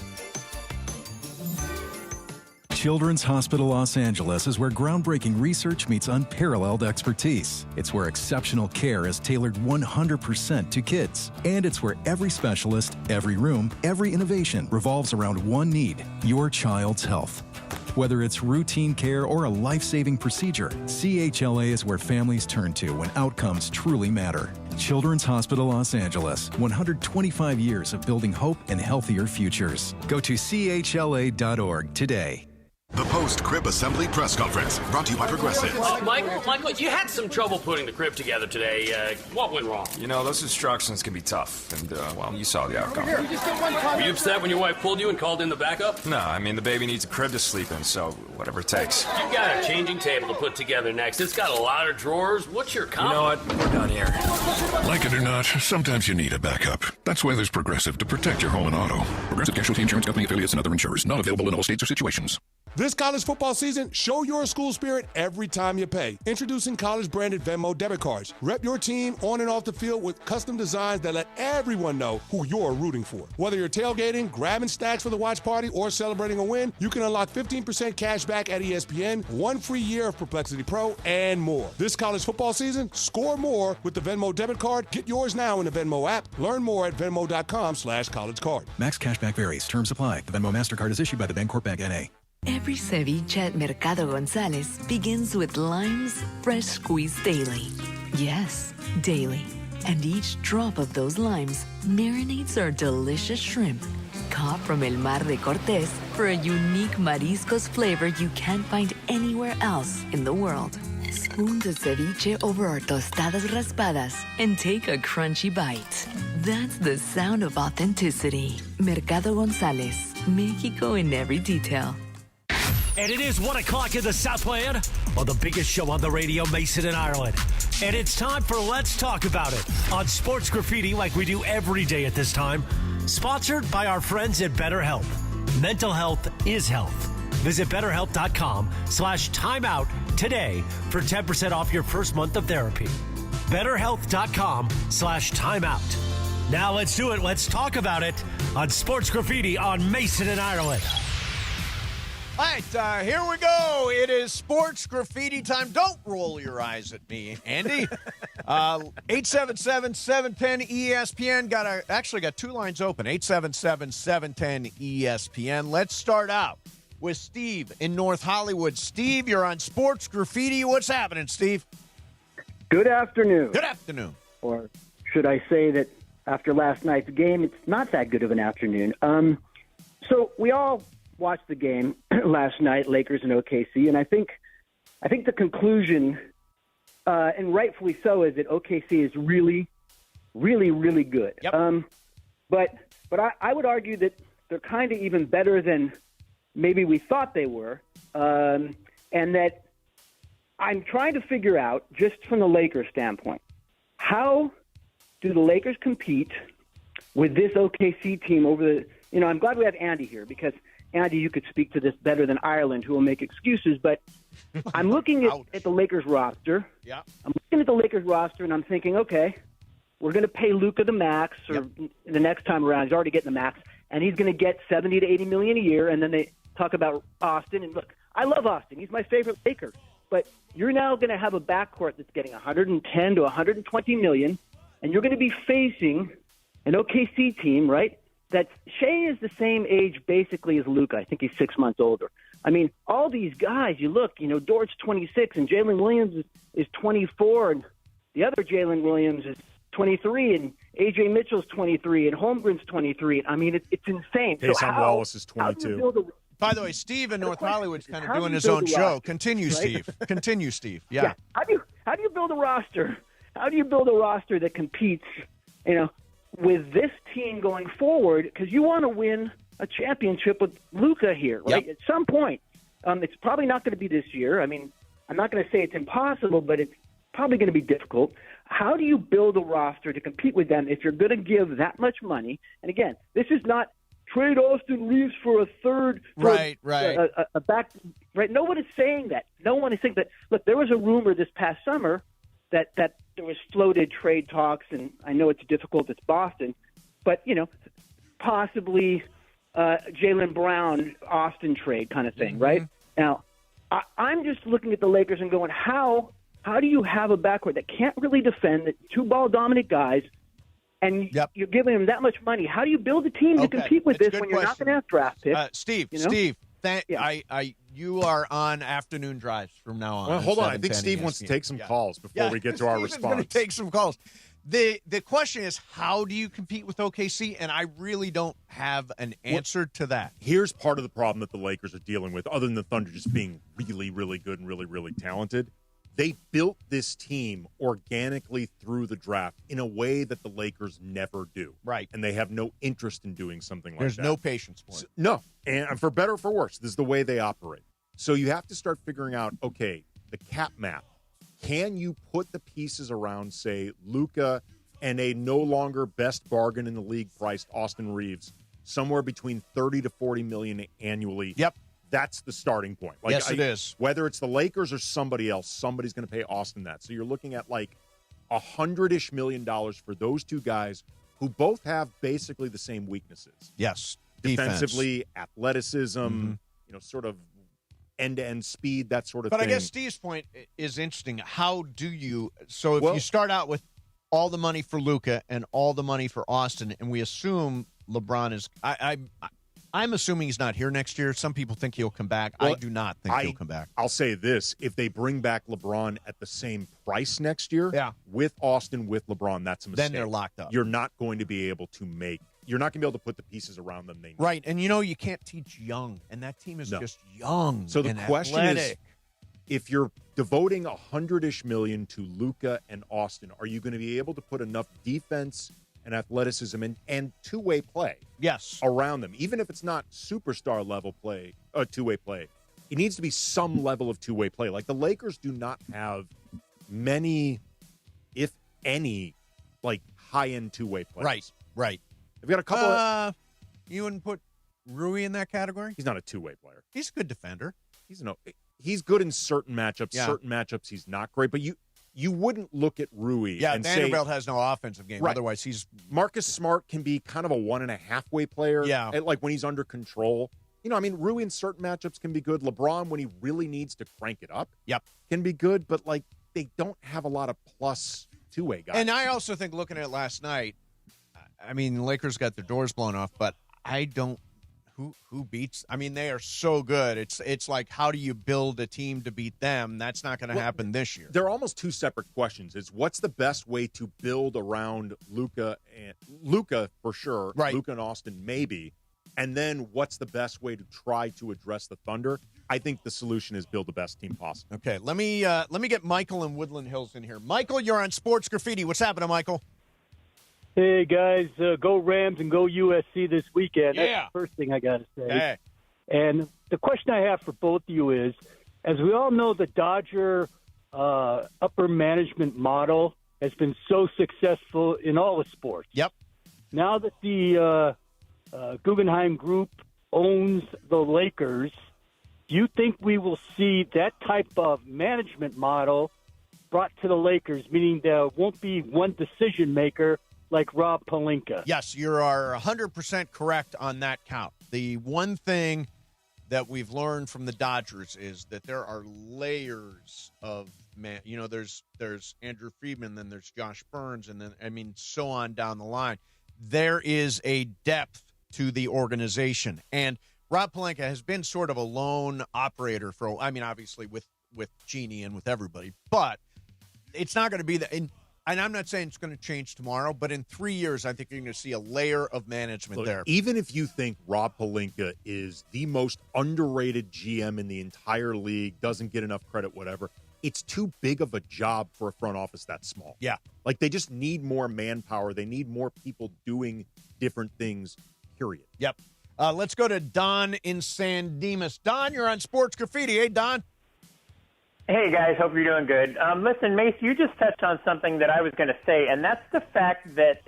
Children's Hospital Los Angeles is where groundbreaking research meets unparalleled expertise. It's where exceptional care is tailored 100% to kids. And it's where every specialist, every room, every innovation revolves around one need: your child's health. Whether it's routine care or a life-saving procedure, CHLA is where families turn to when outcomes truly matter. Children's Hospital Los Angeles, 125 years of building hope and healthier futures. Go to chla.org today. The post-crib assembly press conference brought to you by Progressive. Michael, you had some trouble putting the crib together today. What went wrong? You know, those instructions can be tough, and, well, you saw the outcome. Were you upset when your wife pulled you and called in the backup? No, I mean, the baby needs a crib to sleep in, so whatever it takes. You've got a changing table to put together next. It's got a lot of drawers. What's your comment? You know what? We're done here. Like it or not, sometimes you need a backup. That's why there's Progressive to protect your home and auto. Progressive Casualty Insurance Company affiliates and other insurers. Not available in all states or situations. This college football season, show your school spirit every time you pay. Introducing college-branded Venmo debit cards. Rep your team on and off the field with custom designs that let everyone know who you're rooting for. Whether you're tailgating, grabbing snacks for the watch party, or celebrating a win, you can unlock 15% cash back at ESPN, 1 free year of Perplexity Pro, and more. This college football season, score more with the Venmo debit card. Get yours now in the Venmo app. Learn more at venmo.com/collegecard. Max cashback varies. Terms apply. The Venmo MasterCard is issued by the Bancorp Bank N.A. Every ceviche at Mercado Gonzalez begins with limes fresh squeezed daily. Yes, daily. And each drop of those limes marinates our delicious shrimp, caught from El Mar de Cortés for a unique mariscos flavor you can't find anywhere else in the world. Spoon the ceviche over our tostadas raspadas and take a crunchy bite. That's the sound of authenticity. Mercado Gonzalez, Mexico in every detail. And it is 1 o'clock in the Southland on the biggest show on the radio, Mason and Ireland. And it's time for Let's Talk About It on Sports Graffiti, like we do every day at this time. Sponsored by our friends at BetterHelp. Mental health is health. Visit BetterHelp.com/timeout today for 10% off your first month of therapy. BetterHelp.com/timeout. Now let's do it. Let's talk about it on Sports Graffiti on Mason and Ireland. All right, here we go. It is Sports Graffiti time. Don't roll your eyes at me, Andy. 877-710-ESPN. Actually got 2 lines open. 877-710-ESPN. Let's start out with Steve in North Hollywood. Steve, you're on Sports Graffiti. What's happening, Steve? Good afternoon. Good afternoon. Or should I say that after last night's game, it's not that good of an afternoon. So we all watched the game last night, Lakers and OKC, and I think the conclusion, and rightfully so, is that OKC is really, really, really good. Yep. But I would argue that they're kind of even better than maybe we thought they were, and that I'm trying to figure out, just from the Lakers standpoint, how do the Lakers compete with this OKC team over the, I'm glad we have Andy here, because Andy, you could speak to this better than Ireland, who will make excuses, but I'm looking at the Lakers roster. Yeah. I'm looking at the Lakers roster, and I'm thinking, okay, we're going to pay Luka the max, or the next time around, he's already getting the max, and he's going to get $70 to $80 million a year, and then they talk about Austin, and look, I love Austin. He's my favorite Laker, but you're now going to have a backcourt that's getting $110 to $120 million, and you're going to be facing an OKC team, right? That Shea is the same age basically as Luka. I think he's 6 months older. I mean, all these guys, you look, Dort's 26 and Jalen Williams is 24 and the other Jalen Williams is 23 and A.J. Mitchell's 23 and Holmgren's 23. I mean, it's insane. Jason Wallace is 22. By the way, Steve in North Hollywood's kind of doing his own show. Continue, right? Steve. Continue, Steve. Yeah. How do you build a roster? How do you build a roster that competes, with this team going forward, because you want to win a championship with Luka here, right? Yep. At some point. It's probably not going to be this year. I mean, I'm not going to say it's impossible, but it's probably going to be difficult. How do you build a roster to compete with them if you're going to give that much money? And again, this is not trade Austin Reeves for a third. Right. A back. Right. No one is saying that. No one is saying that. Look, there was a rumor this past summer that there was floated trade talks, and I know it's difficult. It's Boston, but possibly Jaylen Brown Austin trade kind of thing, right? Now, I'm just looking at the Lakers and going, how do you have a backcourt that can't really defend, that 2 ball dominant guys, and you're giving them that much money? How do you build a team to compete with this when you're not going to have draft picks? Steve, you are on afternoon drives from now on. Well, hold on. I think Steve wants to take some calls before we get to our response. Going to take some calls. The question is, how do you compete with OKC? And I really don't have an answer to that. Here's part of the problem that the Lakers are dealing with, other than the Thunder just being really, really good and really, really talented. They built this team organically through the draft in a way that the Lakers never do. Right. And they have no interest in doing something like that. There's no patience for it. No. And for better or for worse, this is the way they operate. So you have to start figuring out, okay, the cap map. Can you put the pieces around, say, Luka and a no longer best bargain in the league priced Austin Reeves somewhere between $30 to $40 million annually? Yep. That's the starting point. Yes, it is. Whether it's the Lakers or somebody else, somebody's going to pay Austin that. So you're looking at like $100-ish million for those two guys who both have basically the same weaknesses. Yes. Defensively, athleticism, sort of end-to-end speed, that sort of thing. But I guess Steve's point is interesting. How do you – so if you start out with all the money for Luka and all the money for Austin, and we assume LeBron is I'm assuming he's not here next year. Some people think he'll come back. I do not think he'll come back. I'll say this. If they bring back LeBron at the same price next year with Austin, with LeBron, that's a mistake. Then they're locked up. You're not going to be able to you're not going to be able to put the pieces around them they need. Right, and you can't teach young, and that team is just young. So the question athletic. is, if you're devoting $100-ish million to Luka and Austin, are you going to be able to put enough defense and athleticism and two-way play around them? Even if it's not superstar level play, two-way play, it needs to be some level of two-way play. Like the Lakers do not have many, if any, like high-end two-way players. Right. They've got a couple of... You wouldn't put Rui in that category? He's not a two-way player. He's a good defender. He's good in certain matchups. Yeah. Certain matchups he's not great. But you wouldn't look at Rui and Vanderbilt say... has no offensive game. Right. Otherwise, he's... Marcus Smart can be kind of a 1.5-way player. Yeah. Like when he's under control. Rui in certain matchups can be good. LeBron, when he really needs to crank it up, can be good. But, they don't have a lot of plus two-way guys. And I also think, looking at it last night, Lakers got their doors blown off, but I don't... Who beats? They are so good. It's like, how do you build a team to beat them? That's not going to happen this year. They're almost two separate questions. It's what's the best way to build around Luka for sure, right? Luka and Austin maybe, and then what's the best way to try to address the Thunder? I think the solution is build the best team possible. Okay, let me get Michael in Woodland Hills in here. Michael, you're on Sports Graffiti. What's happening, Michael? Hey, guys, go Rams and go USC this weekend. Yeah. That's the first thing I got to say. Okay. And the question I have for both of you is, as we all know, the Dodger upper management model has been so successful in all the sports. Yep. Now that the Guggenheim Group owns the Lakers, do you think we will see that type of management model brought to the Lakers, meaning there won't be one decision maker like Rob Pelinka? Yes, you are 100% correct on that count. The one thing that we've learned from the Dodgers is that there are layers of man. There's Andrew Friedman, then there's Josh Burns, and then so on down the line. There is a depth to the organization, and Rob Pelinka has been sort of a lone operator for. Obviously with Genie and with everybody, but it's not going to be that. And I'm not saying it's going to change tomorrow, but in 3 years, I think you're going to see a layer of management there. Even if you think Rob Pelinka is the most underrated GM in the entire league, doesn't get enough credit, whatever, it's too big of a job for a front office that small. Yeah. They just need more manpower. They need more people doing different things, period. Yep. Let's go to Don in San Dimas. Don, you're on Sports Graffiti. Hey, Don. Hey, guys. Hope you're doing good. Listen, Mace, you just touched on something that I was going to say, and that's the fact that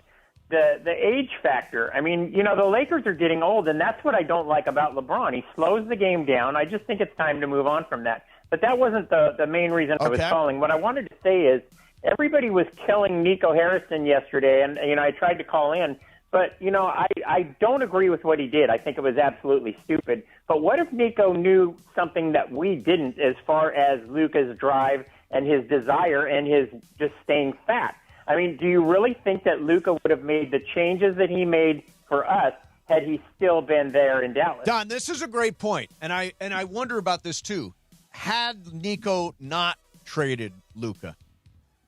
the age factor. The Lakers are getting old, and that's what I don't like about LeBron. He slows the game down. I just think it's time to move on from that. But that wasn't the main reason I was calling. What I wanted to say is everybody was killing Nico Harrison yesterday, and, I tried to call in. But, I don't agree with what he did. I think it was absolutely stupid. But what if Nico knew something that we didn't as far as Luka's drive and his desire and his just staying fat? Do you really think that Luka would have made the changes that he made for us had he still been there in Dallas? Don, this is a great point. And I wonder about this, too. Had Nico not traded Luka,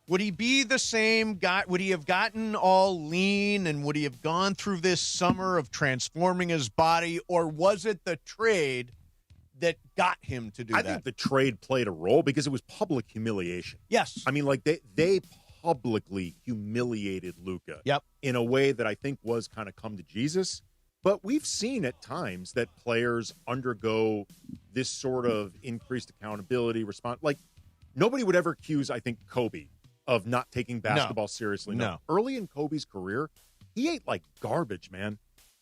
Would he be the same guy? Would he have gotten all lean, and would he have gone through this summer of transforming his body, or was it the trade that got him to do that? I think the trade played a role because it was public humiliation. Yes. I mean, like they publicly humiliated Luka in a way that I think was kind of come to Jesus. But we've seen at times that players undergo this sort of increased accountability response. Like, nobody would ever accuse, I think, Kobe of not taking basketball seriously. No. Early in Kobe's career, he ate like garbage, man.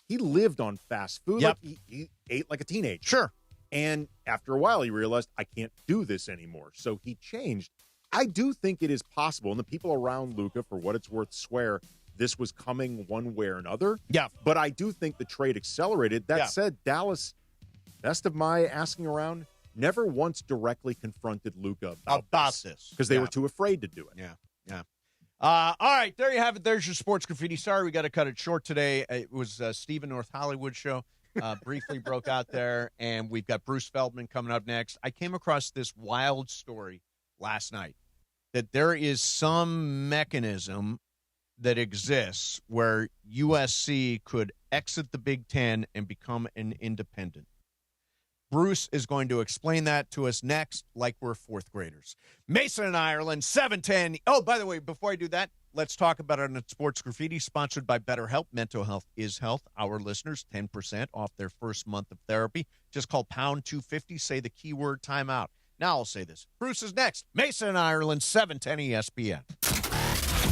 He lived on fast food. Yep. Like he ate like a teenager. Sure. And after a while, he realized, I can't do this anymore. So he changed. I do think it is possible, and the people around Luka, for what it's worth, swear this was coming one way or another. Yeah. But I do think the trade accelerated. That said, Dallas, best of my asking around, never once directly confronted Luka about this. Because they were too afraid to do it. Yeah. All right, there you have it. There's your sports graffiti. Sorry we got to cut it short today. It was Steve in North Hollywood show. Briefly broke out there, and we've got Bruce Feldman coming up next. I came across this wild story last night that there is some mechanism that exists where USC could exit the Big Ten and become an independent. Bruce is going to explain that to us next, like we're fourth graders. Mason and Ireland, 710. Oh, by the way, before I do that, let's talk about it on Sports Graffiti, sponsored by BetterHelp. Mental health is health. Our listeners, 10% off their first month of therapy. Just call pound 250, say the keyword timeout. Now I'll say this. Bruce is next. Mason and Ireland, 710 ESPN.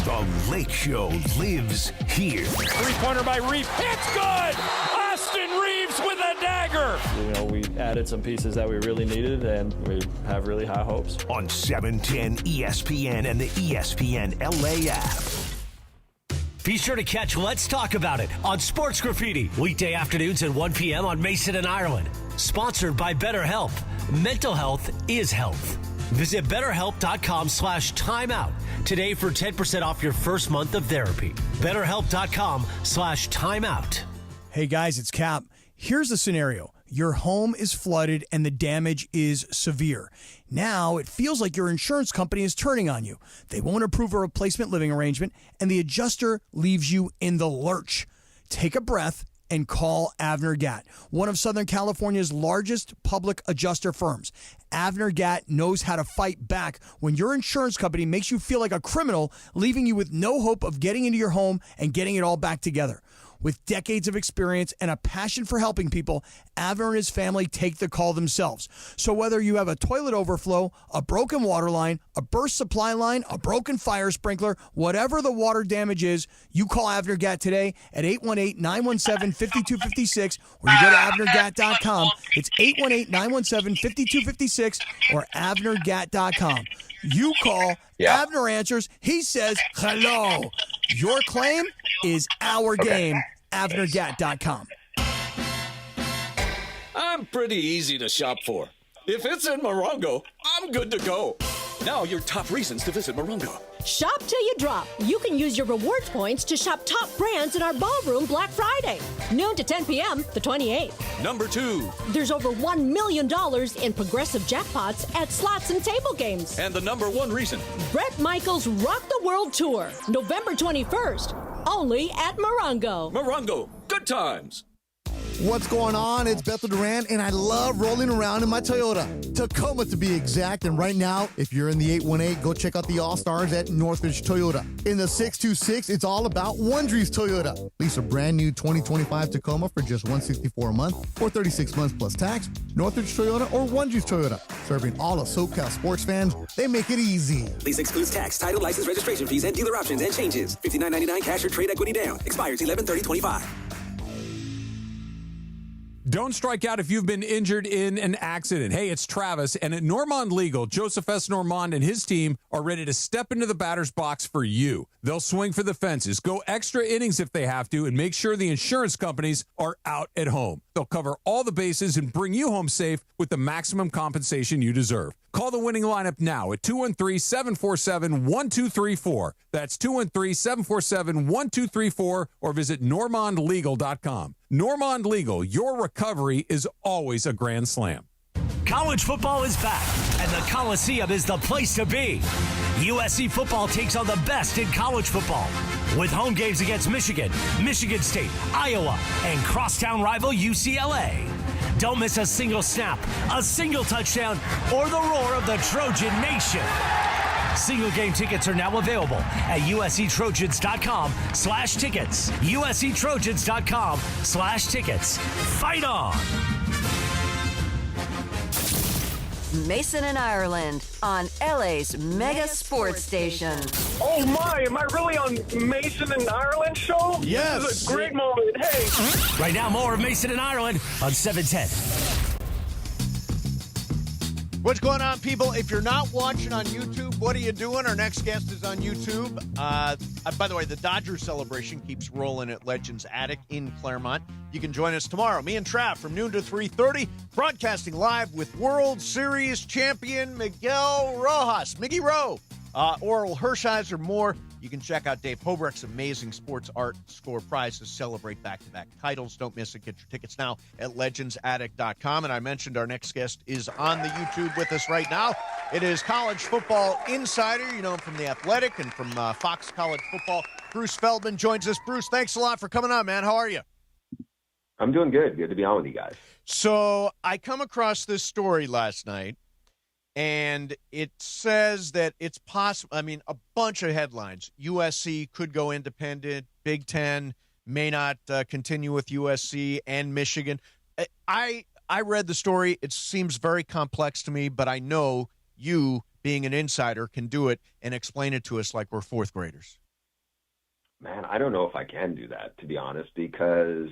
The Lake Show lives here. Three-pointer by Reeves. It's good! Austin Reeves with a dagger! You know, we added some pieces that we really needed, and we have really high hopes. On 710 ESPN and the ESPN LA app. Be sure to catch Let's Talk About It on Sports Graffiti, weekday afternoons at 1 p.m. on Mason and Ireland. Sponsored by BetterHelp. Mental health is health. Visit BetterHelp.com/timeout today for 10% off your first month of therapy. BetterHelp.com/timeout. Hey guys, it's Cap. Here's the scenario. Your home is flooded and the damage is severe. Now it feels like your insurance company is turning on you. They won't approve a replacement living arrangement, and the adjuster leaves you in the lurch. Take a breath and call Avner Gatt, one of Southern California's largest public adjuster firms. Avner Gatt knows how to fight back when your insurance company makes you feel like a criminal, leaving you with no hope of getting into your home and getting it all back together. With decades of experience and a passion for helping people, Avner and his family take the call themselves. So whether you have a toilet overflow, a broken water line, a burst supply line, a broken fire sprinkler, whatever the water damage is, you call Avner Gatt today at 818-917-5256, or you go to avnergatt.com. It's 818-917-5256 or avnergatt.com. You call, Avner answers, he says hello. Your claim is our game. avnergatt.com. I'm pretty easy to shop for. If it's in Morongo, I'm good to go. Now your top reasons to visit Morongo. Shop till you drop. You can use your rewards points to shop top brands in our ballroom Black Friday. Noon to 10 p.m. the 28th. Number 2. There's over $1 million in progressive jackpots at slots and table games. And the number 1 reason. Bret Michaels Rock the World Tour. November 21st. Only at Morongo. Morongo. Good times. What's going on? It's Bethel Duran, and I love rolling around in my Toyota. Tacoma, to be exact. And right now, if you're in the 818, go check out the All-Stars at Northridge Toyota. In the 626, it's all about Wondries Toyota. Lease a brand new 2025 Tacoma for just $164 a month or 36 months plus tax. Northridge Toyota or Wondries Toyota. Serving all of SoCal sports fans, they make it easy. Lease excludes tax, title, license, registration fees, and dealer options and changes. $59.99 cash or trade equity down. Expires 11/30/25. Don't strike out if you've been injured in an accident. Hey, it's Travis, and at Normand Legal, Joseph S. Normand and his team are ready to step into the batter's box for you. They'll swing for the fences, go extra innings if they have to, and make sure the insurance companies are out at home. They'll cover all the bases and bring you home safe with the maximum compensation you deserve. Call the winning lineup now at 213-747-1234. That's 213-747-1234, or visit normandlegal.com. Normand Legal, your recovery is always a grand slam. College football is back, and the Coliseum is the place to be. USC football takes on the best in college football, with home games against Michigan, Michigan State, Iowa, and crosstown rival UCLA. Don't miss a single snap, a single touchdown, or the roar of the Trojan Nation. Single game tickets are now available at usctrojans.com/tickets. usctrojans.com/tickets. Fight on! Mason and Ireland on LA's mega sports station. Oh my, am I really on Mason and Ireland show? Yes. This is a great moment. Hey. Right now, more of Mason and Ireland on 710. What's going on, people? If you're not watching on YouTube, what are you doing? Our next guest is on YouTube. By the way, the Dodgers celebration keeps rolling at Legends Attic in Claremont. You can join us tomorrow, me and Trav, from noon to 3:30, broadcasting live with World Series champion Miguel Rojas. Miggy Rowe, Oral Hershiser, more. You can check out Dave Hobrecht's amazing sports art score prizes, celebrate back-to-back titles. Don't miss it. Get your tickets now at legendsaddict.com. And I mentioned our next guest is on the YouTube with us right now. It is college football insider. You know him from The Athletic and from Fox College Football. Bruce Feldman joins us. Bruce, thanks a lot for coming on, man. How are you? I'm doing good. Good to be on with you guys. So I come across this story last night, and it says that it's possible. I mean, a bunch of headlines. USC could go independent. Big Ten may not continue with USC and Michigan. I read the story. It seems very complex to me, but I know you, being an insider, can do it and explain it to us like we're fourth graders. Man, I don't know if I can do that, to be honest, because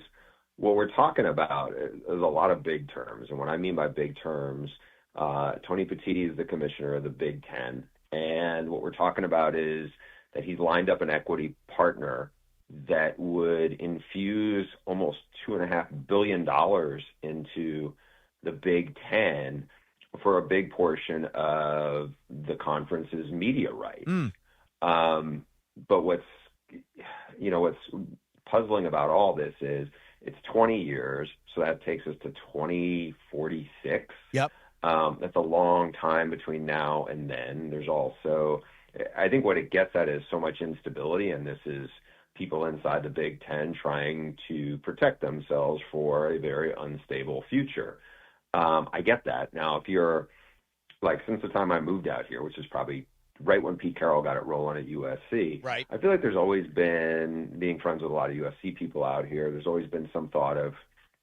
what we're talking about is a lot of big terms. And what I mean by big terms, Tony Petitti is the commissioner of the Big Ten. And what we're talking about is that he's lined up an equity partner that would infuse almost $2.5 billion into the Big Ten for a big portion of the conference's media rights. But what's puzzling about all this is it's 20 years, so that takes us to 2046. Yep. That's a long time between now and then. There's also, I think what it gets at is so much instability, and this is people inside the Big Ten trying to protect themselves for a very unstable future. I get that. Now, if you're, like, since the time I moved out here, which is probably right when Pete Carroll got it rolling at USC, right. I feel like there's always been, being friends with a lot of USC people out here, there's always been some thought of,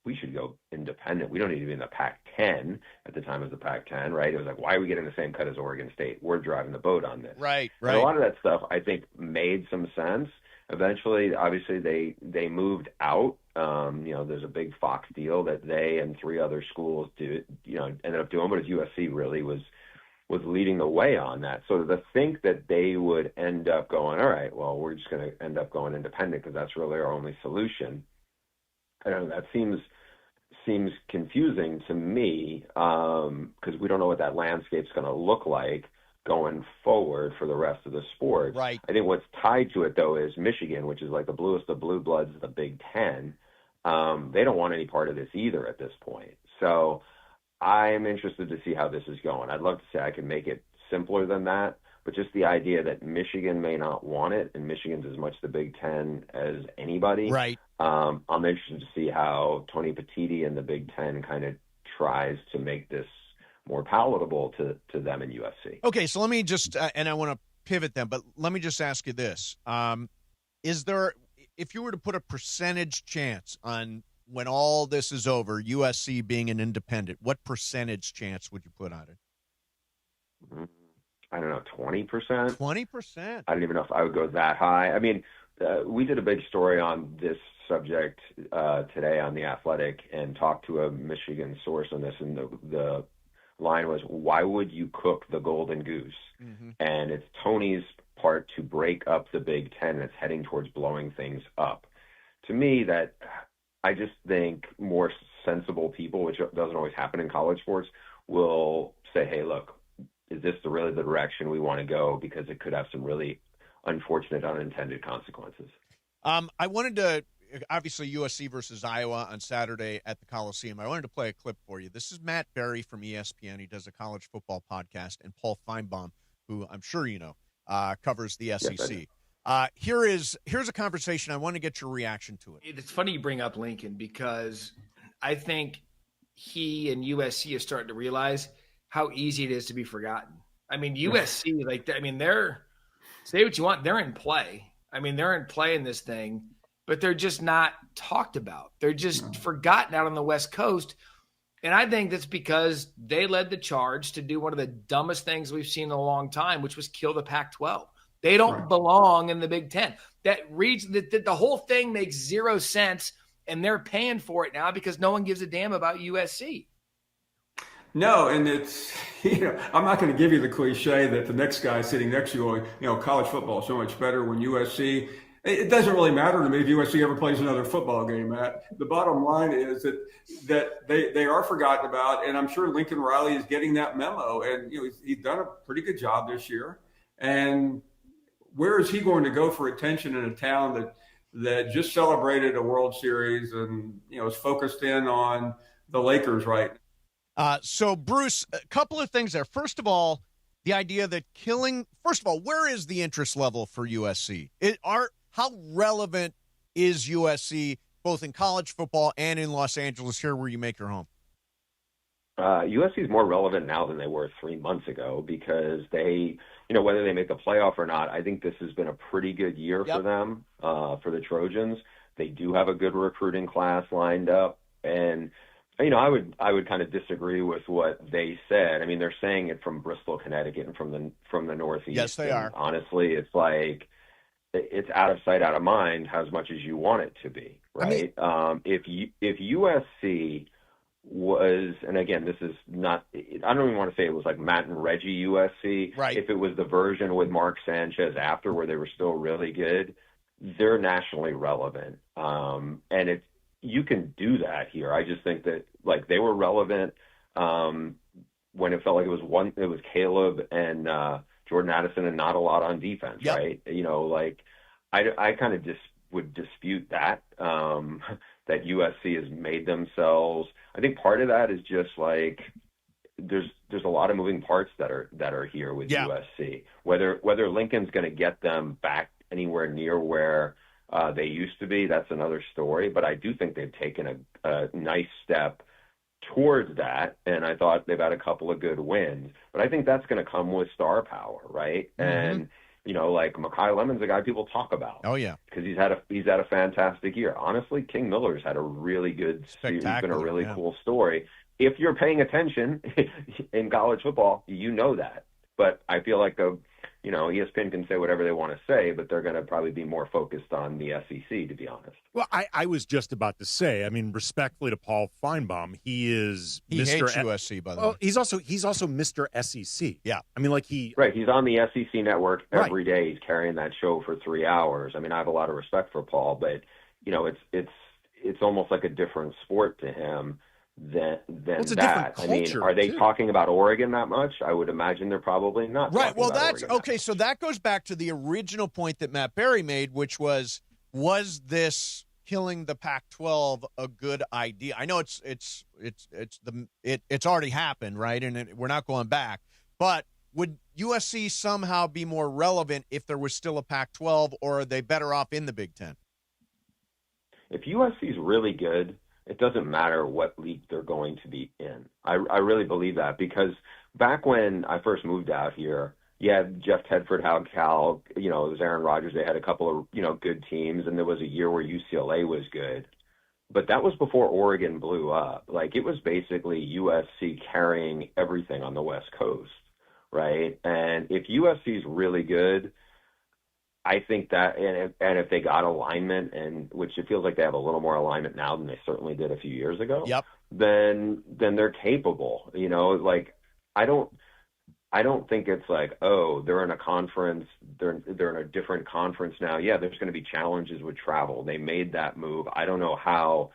we should go independent. We don't need to be in the Pac-10 at the time of the Pac-10, right? It was like, why are we getting the same cut as Oregon State? We're driving the boat on this. Right. And a lot of that stuff, I think, made some sense. Eventually, obviously, they moved out. There's a big Fox deal that they and three other schools ended up doing, but USC really was leading the way on that. So to think that they would end up going, all right, well, we're just going to end up going independent because that's really our only solution. I don't know. That seems confusing to me because we don't know what that landscape's going to look like going forward for the rest of the sport. Right. I think what's tied to it, though, is Michigan, which is like the bluest of blue bloods of the Big Ten. They don't want any part of this either at this point. So I'm interested to see how this is going. I'd love to say I can make it simpler than that, but just the idea that Michigan may not want it, and Michigan's as much the Big Ten as anybody. Right. I'm interested to see how Tony Petitti and the Big Ten kind of tries to make this more palatable to them in USC. Okay, so let me just, and I want to pivot then, but let me just ask you this. Is there, if you were to put a percentage chance on when all this is over, USC being an independent, what percentage chance would you put on it? I don't know, 20%? 20%? I don't even know if I would go that high. I mean, we did a big story on this subject today on The Athletic and talked to a Michigan source on this, and the line was, why would you cook the golden goose? Mm-hmm. And it's Tony's part to break up the Big Ten, and it's heading towards blowing things up. To me, that I just think more sensible people, which doesn't always happen in college sports, will say, hey, look, is this really the direction we want to go? Because it could have some really unfortunate unintended consequences. I wanted to obviously USC versus Iowa on Saturday at the Coliseum. I wanted to play a clip for you. This is Matt Berry from ESPN. He does a college football podcast, and Paul Feinbaum, who I'm sure you know, covers the SEC. Here's a conversation. I want to get your reaction to it. It's funny you bring up Lincoln because I think he and USC are starting to realize how easy it is to be forgotten. I mean, USC, they're, say what you want, they're in play. I mean, they're in play in this thing, but they're just not talked about. They're just forgotten out on the West Coast. And I think that's because they led the charge to do one of the dumbest things we've seen in a long time, which was kill the Pac-12. They don't belong in the Big Ten. That reads the whole thing makes zero sense, and they're paying for it now because no one gives a damn about USC. No, and it's, I'm not going to give you the cliche that the next guy sitting next to you, college football is so much better when USC, it doesn't really matter to me if USC ever plays another football game, Matt. The bottom line is that they are forgotten about, and I'm sure Lincoln Riley is getting that memo, and he's done a pretty good job this year. And where is he going to go for attention in a town that just celebrated a World Series and is focused in on the Lakers right now? So, Bruce, a couple of things there. First of all, the idea that where is the interest level for USC? How relevant is USC both in college football and in Los Angeles, here where you make your home? USC is more relevant now than they were 3 months ago because they, whether they make the playoff or not, I think this has been a pretty good year for them, for the Trojans. They do have a good recruiting class lined up, and I would kind of disagree with what they said. I mean, they're saying it from Bristol, Connecticut, and from the Northeast. Yes, they are. Honestly, it's like it's out of sight, out of mind, as much as you want it to be, right? If USC was, and again, this is not, I don't even want to say it was like Matt and Reggie USC. Right. If it was the version with Mark Sanchez after where they were still really good, they're nationally relevant, and you can do that here. I just think that they were relevant when it felt like it was Caleb and Jordan Addison and not a lot on defense, right? I kind of just would dispute that that USC has made themselves. I think part of that is just there's a lot of moving parts that are here with USC. Whether Lincoln's going to get them back anywhere near where they used to be, that's another story. But I do think they've taken a nice step towards that, and I thought they've had a couple of good wins. But I think that's going to come with star power, right? Mm-hmm. And Mekhi Lemon's a guy people talk about. Oh yeah, because he's had a fantastic year. Honestly, King Miller's had a really good season. He's been a really cool story. If you're paying attention in college football, you know that. But I feel like ESPN can say whatever they want to say, but they're going to probably be more focused on the SEC, to be honest. Well, I was just about to say, I mean, respectfully to Paul Feinbaum, he Mr. hates USC, by the way. He's also Mr. SEC. Yeah. I mean, he's on the SEC network every day. He's carrying that show for 3 hours. I mean, I have a lot of respect for Paul, but it's almost like a different sport to him than that. I mean, are they talking about Oregon that much? I would imagine they're probably not. Right. Well, that's Oregon okay. So that goes back to the original point that Matt Berry made, which was this killing the Pac-12 a good idea? I know it's already happened, right? And we're not going back. But would USC somehow be more relevant if there was still a Pac-12, or are they better off in the Big Ten? If USC is really good, it doesn't matter what league they're going to be in. I really believe that, because back when I first moved out here, Jeff Tedford, Howard Cal, it was Aaron Rodgers. They had a couple of, good teams, and there was a year where UCLA was good. But that was before Oregon blew up. It was basically USC carrying everything on the West Coast, right? And if USC is really good, I think that, and if they got alignment, and which it feels like they have a little more alignment now than they certainly did a few years ago. Yep. Then they're capable. I don't think it's they're in a conference. They're in a different conference now. Yeah, there's going to be challenges with travel. They made that move. I don't know how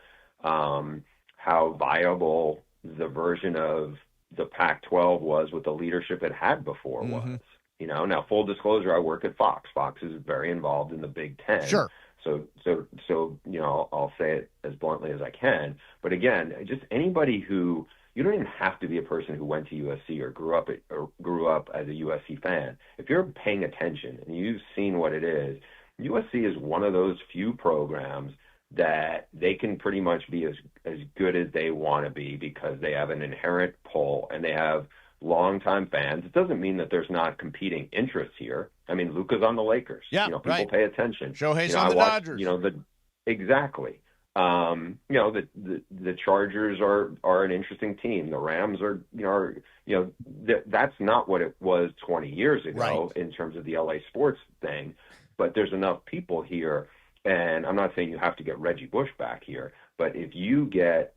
viable the version of the Pac-12 was with the leadership it had before was. Now, full disclosure, I work at Fox. Fox is very involved in the Big Ten. Sure. So I'll say it as bluntly as I can. But again, just anybody who, you don't even have to be a person who went to USC or grew up as a USC fan. If you're paying attention and you've seen what it is, USC is one of those few programs that they can pretty much be as good as they want to be because they have an inherent pull and they have longtime fans. It doesn't mean that there's not competing interests here. I mean, Luka's on the Lakers. Yeah, people pay attention. Shohei's on the Dodgers. Exactly. The Chargers are an interesting team. The Rams that's not what it was 20 years ago in terms of the LA sports thing, but there's enough people here. And I'm not saying you have to get Reggie Bush back here, but if you get,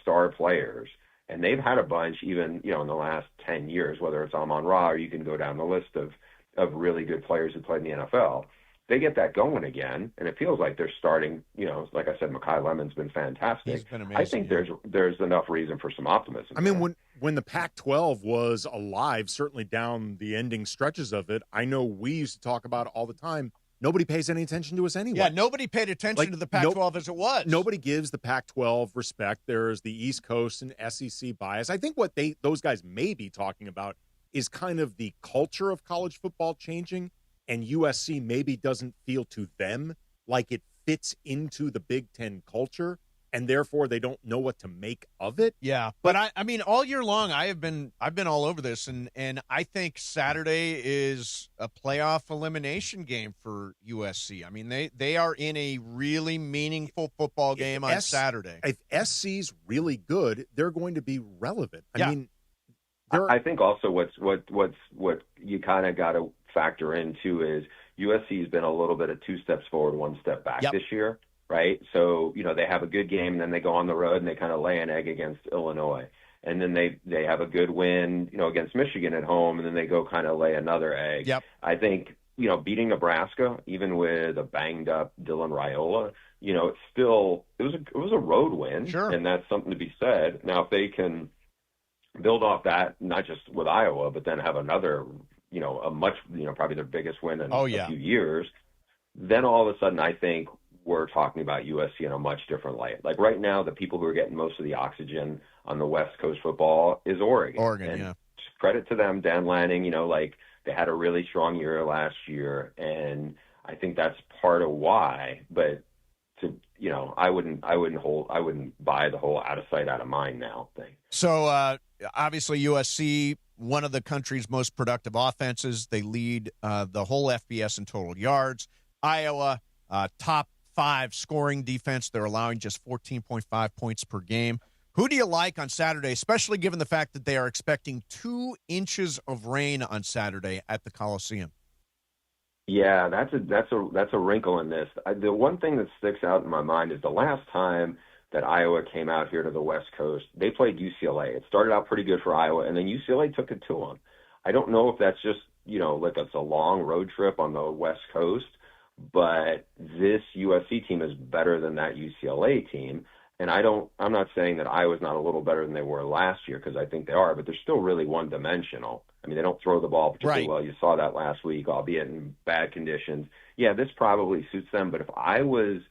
star players, and they've had a bunch even, in the last 10 years, whether it's Amon-Ra or you can go down the list of really good players who played in the NFL, they get that going again, and it feels like they're starting, like I said, Mekhi Lemon's been fantastic. He's been amazing. I think there's enough reason for some optimism. I mean, when the Pac-12 was alive, certainly down the ending stretches of it, I know we used to talk about it all the time. Nobody pays any attention to us anyway. Yeah, nobody paid attention to the Pac-12 as it was. Nobody gives the Pac-12 respect. There's the East Coast and SEC bias. I think what those guys may be talking about is kind of the culture of college football changing, and USC maybe doesn't feel to them like it fits into the Big Ten culture, and therefore they don't know what to make of it. Yeah, but I mean, all year long I've been all over this, and I think Saturday is a playoff elimination game for USC. I mean, they are in a really meaningful football game on Saturday. If SC's really good, they're going to be relevant. I mean, I think also what you kind of got to factor into is USC's been a little bit of 2 steps forward, 1 step back this year. Right. So, they have a good game and then they go on the road and they kind of lay an egg against Illinois. And then they have a good win, against Michigan at home, and then they go kind of lay another egg. Yep. I think, beating Nebraska, even with a banged up Dylan Raiola, it's still, it was a road win. Sure. And that's something to be said. Now, if they can build off that, not just with Iowa, but then have another, a much, probably their biggest win in a few years, then all of a sudden I think we're talking about USC in a much different light. Like right now, the people who are getting most of the oxygen on the West Coast football is Oregon. And credit to them, Dan Lanning, they had a really strong year last year, and I think that's part of why. But I wouldn't buy the whole out of sight, out of mind now thing. So obviously USC, one of the country's most productive offenses. They lead the whole FBS in total yards. Iowa, top 5 scoring defense. They're allowing just 14.5 points per game. Who do you like on Saturday, especially given the fact that they are expecting 2 inches of rain on Saturday at the Coliseum? Yeah, that's a wrinkle in this. The one thing that sticks out in my mind is the last time that Iowa came out here to the West Coast, they played UCLA. It started out pretty good for Iowa, and then UCLA took it to them. I don't know if that's just, like it's a long road trip on the West Coast, but this USC team is better than that UCLA team. And I'm not saying that Iowa's not a little better than they were last year, because I think they are, but they're still really one-dimensional. I mean, they don't throw the ball particularly well. You saw that last week, albeit in bad conditions. Yeah, this probably suits them, but if I was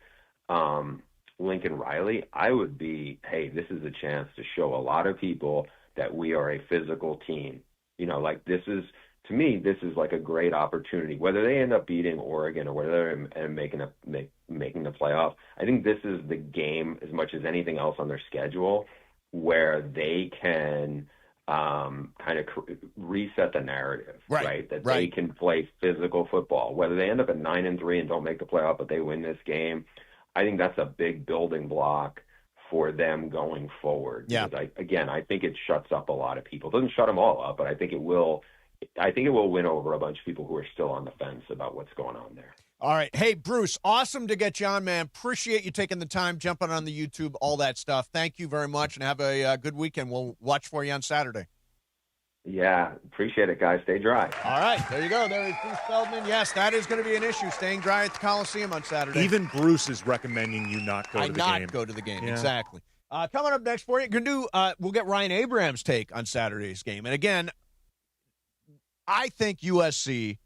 Lincoln Riley, I would be, hey, this is a chance to show a lot of people that we are a physical team. To me, this is like a great opportunity. Whether they end up beating Oregon or whether they're making the playoff, I think this is the game as much as anything else on their schedule where they can kind of reset the narrative, right? They can play physical football. Whether they end up at 9-3 and don't make the playoff, but they win this game, I think that's a big building block for them going forward. Yeah. Because I think it shuts up a lot of people. It doesn't shut them all up, but I think it will. I think it will win over a bunch of people who are still on the fence about what's going on there. All right. Hey, Bruce, awesome to get you on, man. Appreciate you taking the time, jumping on the YouTube, all that stuff. Thank you very much, and have a good weekend. We'll watch for you on Saturday. Yeah, appreciate it, guys. Stay dry. All right. There you go. There is Bruce Feldman. Yes, that is going to be an issue, staying dry at the Coliseum on Saturday. Even Bruce is recommending you not go to the game. Go to the game, exactly. Coming up next for you, we'll get Ryan Abraham's take on Saturday's game. And again, I think USC,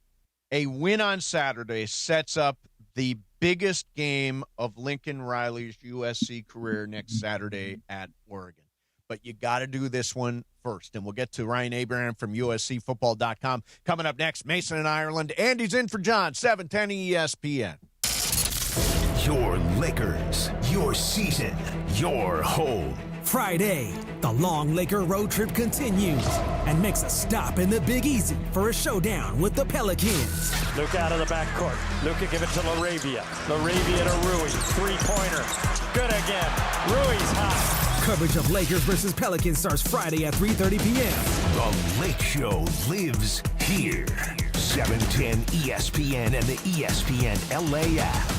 a win on Saturday, sets up the biggest game of Lincoln Riley's USC career next Saturday at Oregon. But you got to do this one first. And we'll get to Ryan Abraham from USCFootball.com. Coming up next, Mason in Ireland. Andy's in for John, 710 ESPN. Your Lakers, your season, your home. Friday, the long Laker road trip continues and makes a stop in the Big Easy for a showdown with the Pelicans. Luka out of the backcourt. Luka give it to LaRavia. LaRavia to Rui. Three-pointer. Good again. Rui's hot. Coverage of Lakers versus Pelicans starts Friday at 3:30 p.m. The Lake Show lives here. 710 ESPN and the ESPN LA app.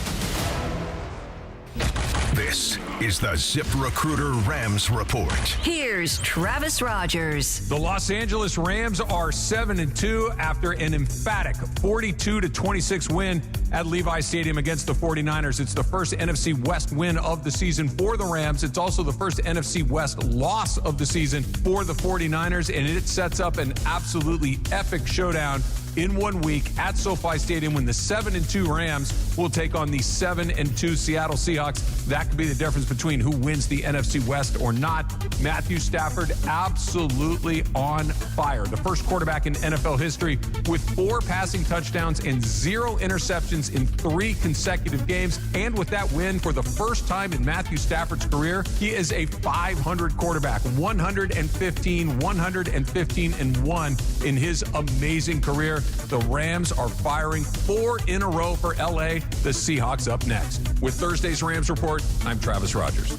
This is the ZipRecruiter Rams Report. Here's Travis Rogers. The Los Angeles Rams are 7-2 after an emphatic 42-26 win at Levi Stadium against the 49ers. It's the first NFC West win of the season for the Rams. It's also the first NFC West loss of the season for the 49ers, and it sets up an absolutely epic showdown in 1 week at SoFi Stadium when the 7-2 Rams will take on the 7-2 Seattle Seahawks. That could be the difference between who wins the NFC West or not. Matthew Stafford absolutely on fire. The first quarterback in NFL history with 4 passing touchdowns and 0 interceptions in 3 consecutive games. And with that win for the first time in Matthew Stafford's career, he is a 500 quarterback, 115-1 in his amazing career. The Rams are firing 4 in a row for LA. The Seahawks up next. With Thursday's Rams Report, I'm Travis Rogers.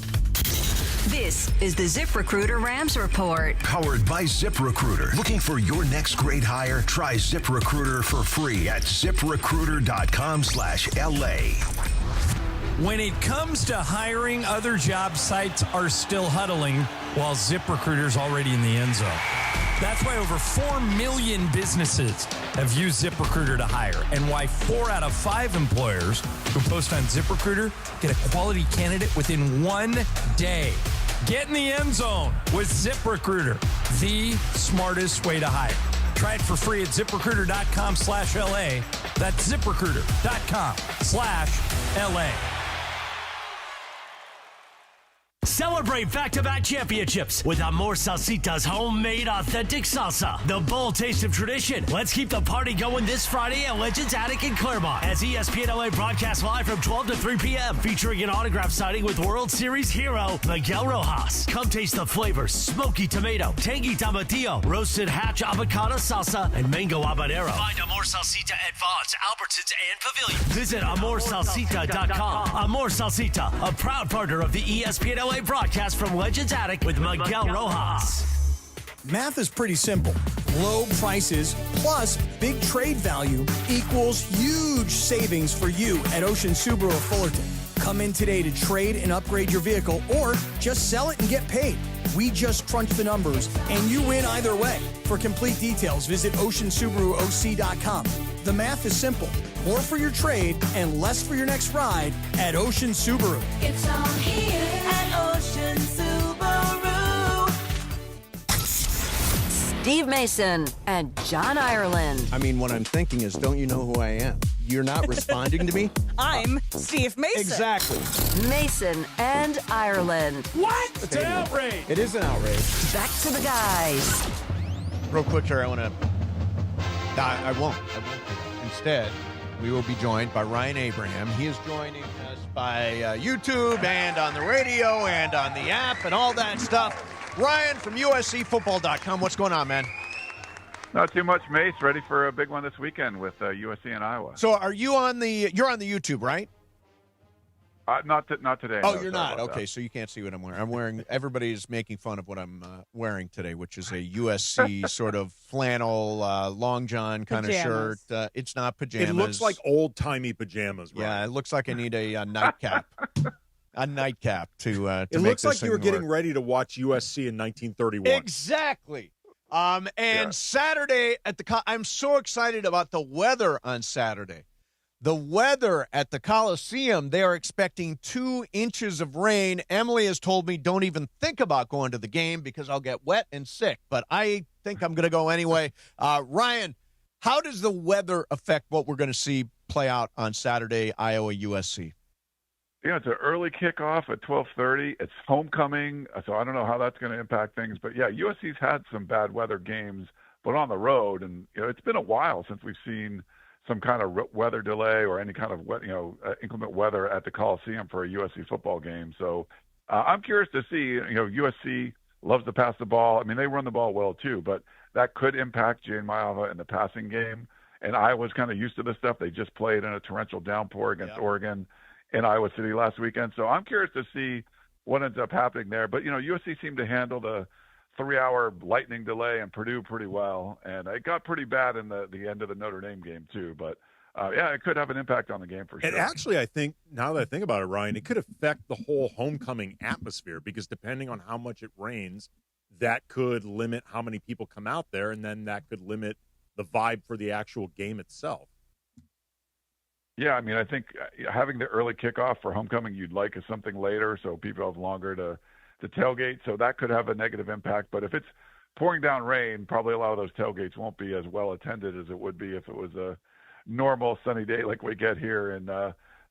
This is the ZipRecruiter Rams Report. Powered by ZipRecruiter. Looking for your next great hire? Try ZipRecruiter for free at ZipRecruiter.com/LA. When it comes to hiring, other job sites are still huddling while ZipRecruiter's already in the end zone. That's why over 4 million businesses have used ZipRecruiter to hire, and why 4 out of 5 employers who post on ZipRecruiter get a quality candidate within 1 day. Get in the end zone with ZipRecruiter, the smartest way to hire. Try it for free at ZipRecruiter.com/LA. That's ZipRecruiter.com/LA. Celebrate back-to-back championships with Amor Salsita's homemade authentic salsa. The bold taste of tradition. Let's keep the party going this Friday at Legends Attic in Claremont as ESPN LA broadcasts live from 12 to 3 p.m. featuring an autograph signing with World Series hero Miguel Rojas. Come taste the flavors: smoky tomato, tangy tomatillo, roasted hatch avocado salsa, and mango habanero. Find Amor Salsita at Vaughn's, Albertsons, and Pavilion. Visit AmorSalsita.com. Amor Salsita, a proud partner of the ESPN LA broadcast from Legends Attic with Miguel Rojas. Math is pretty simple. Low prices plus big trade value equals huge savings for you at Ocean Subaru of Fullerton. Come in today to trade and upgrade your vehicle, or just sell it and get paid. We just crunch the numbers, and you win either way. For complete details, visit OceanSubaruOC.com. The math is simple. More for your trade and less for your next ride at Ocean Subaru. It's all here at Ocean Subaru. Steve Mason and John Ireland. I mean, what I'm thinking is, don't you know who I am? You're not responding to me? I'm Steve Mason. Exactly. Mason and Ireland. What? It's an outrage. It is an outrage. Back to the guys. Real quick here, I won't. Instead, we will be joined by Ryan Abraham. He is joining us by YouTube and on the radio and on the app and all that stuff. Ryan from USCFootball.com. What's going on, man? Not too much, Mace. Ready for a big one this weekend with USC and Iowa. So are you you're on the YouTube, right? Not today. Oh, no, you're not? Okay, that. so you can't see what I'm wearing. Everybody's making fun of what I'm wearing today, which is a USC sort of flannel, long john kind of shirt. It's not pajamas. It looks like old-timey pajamas, right? Yeah, it looks like I need a nightcap. A nightcap to it make looks this like you were thing getting work. ready to watch USC in 1931. Exactly. Saturday at the I'm so excited about the weather on Saturday. The weather at the Coliseum, they are expecting 2 inches of rain. Emily has told me don't even think about going to the game because I'll get wet and sick, but I think I'm going to go anyway. Ryan, how does the weather affect what we're going to see play out on Saturday, Iowa USC? Yeah, it's an early kickoff at 12:30. It's homecoming, so I don't know how that's going to impact things. But yeah, USC's had some bad weather games, but on the road, and it's been a while since we've seen some kind of weather delay or any kind of inclement weather at the Coliseum for a USC football game. So I'm curious to see. USC loves to pass the ball. I mean, they run the ball well too, but that could impact Jane Maiava in the passing game. And Iowa's kind of used to this stuff. They just played in a torrential downpour against Oregon in Iowa City last weekend. So I'm curious to see what ends up happening there. But, USC seemed to handle the 3-hour lightning delay in Purdue pretty well. And it got pretty bad in the end of the Notre Dame game too. But, it could have an impact on the game for sure. And actually, I think, now that I think about it, Ryan, it could affect the whole homecoming atmosphere because depending on how much it rains, that could limit how many people come out there, and then that could limit the vibe for the actual game itself. Yeah, I mean, I think having the early kickoff for homecoming you'd like is something later, so people have longer to tailgate. So that could have a negative impact. But if it's pouring down rain, probably a lot of those tailgates won't be as well attended as it would be if it was a normal sunny day like we get here in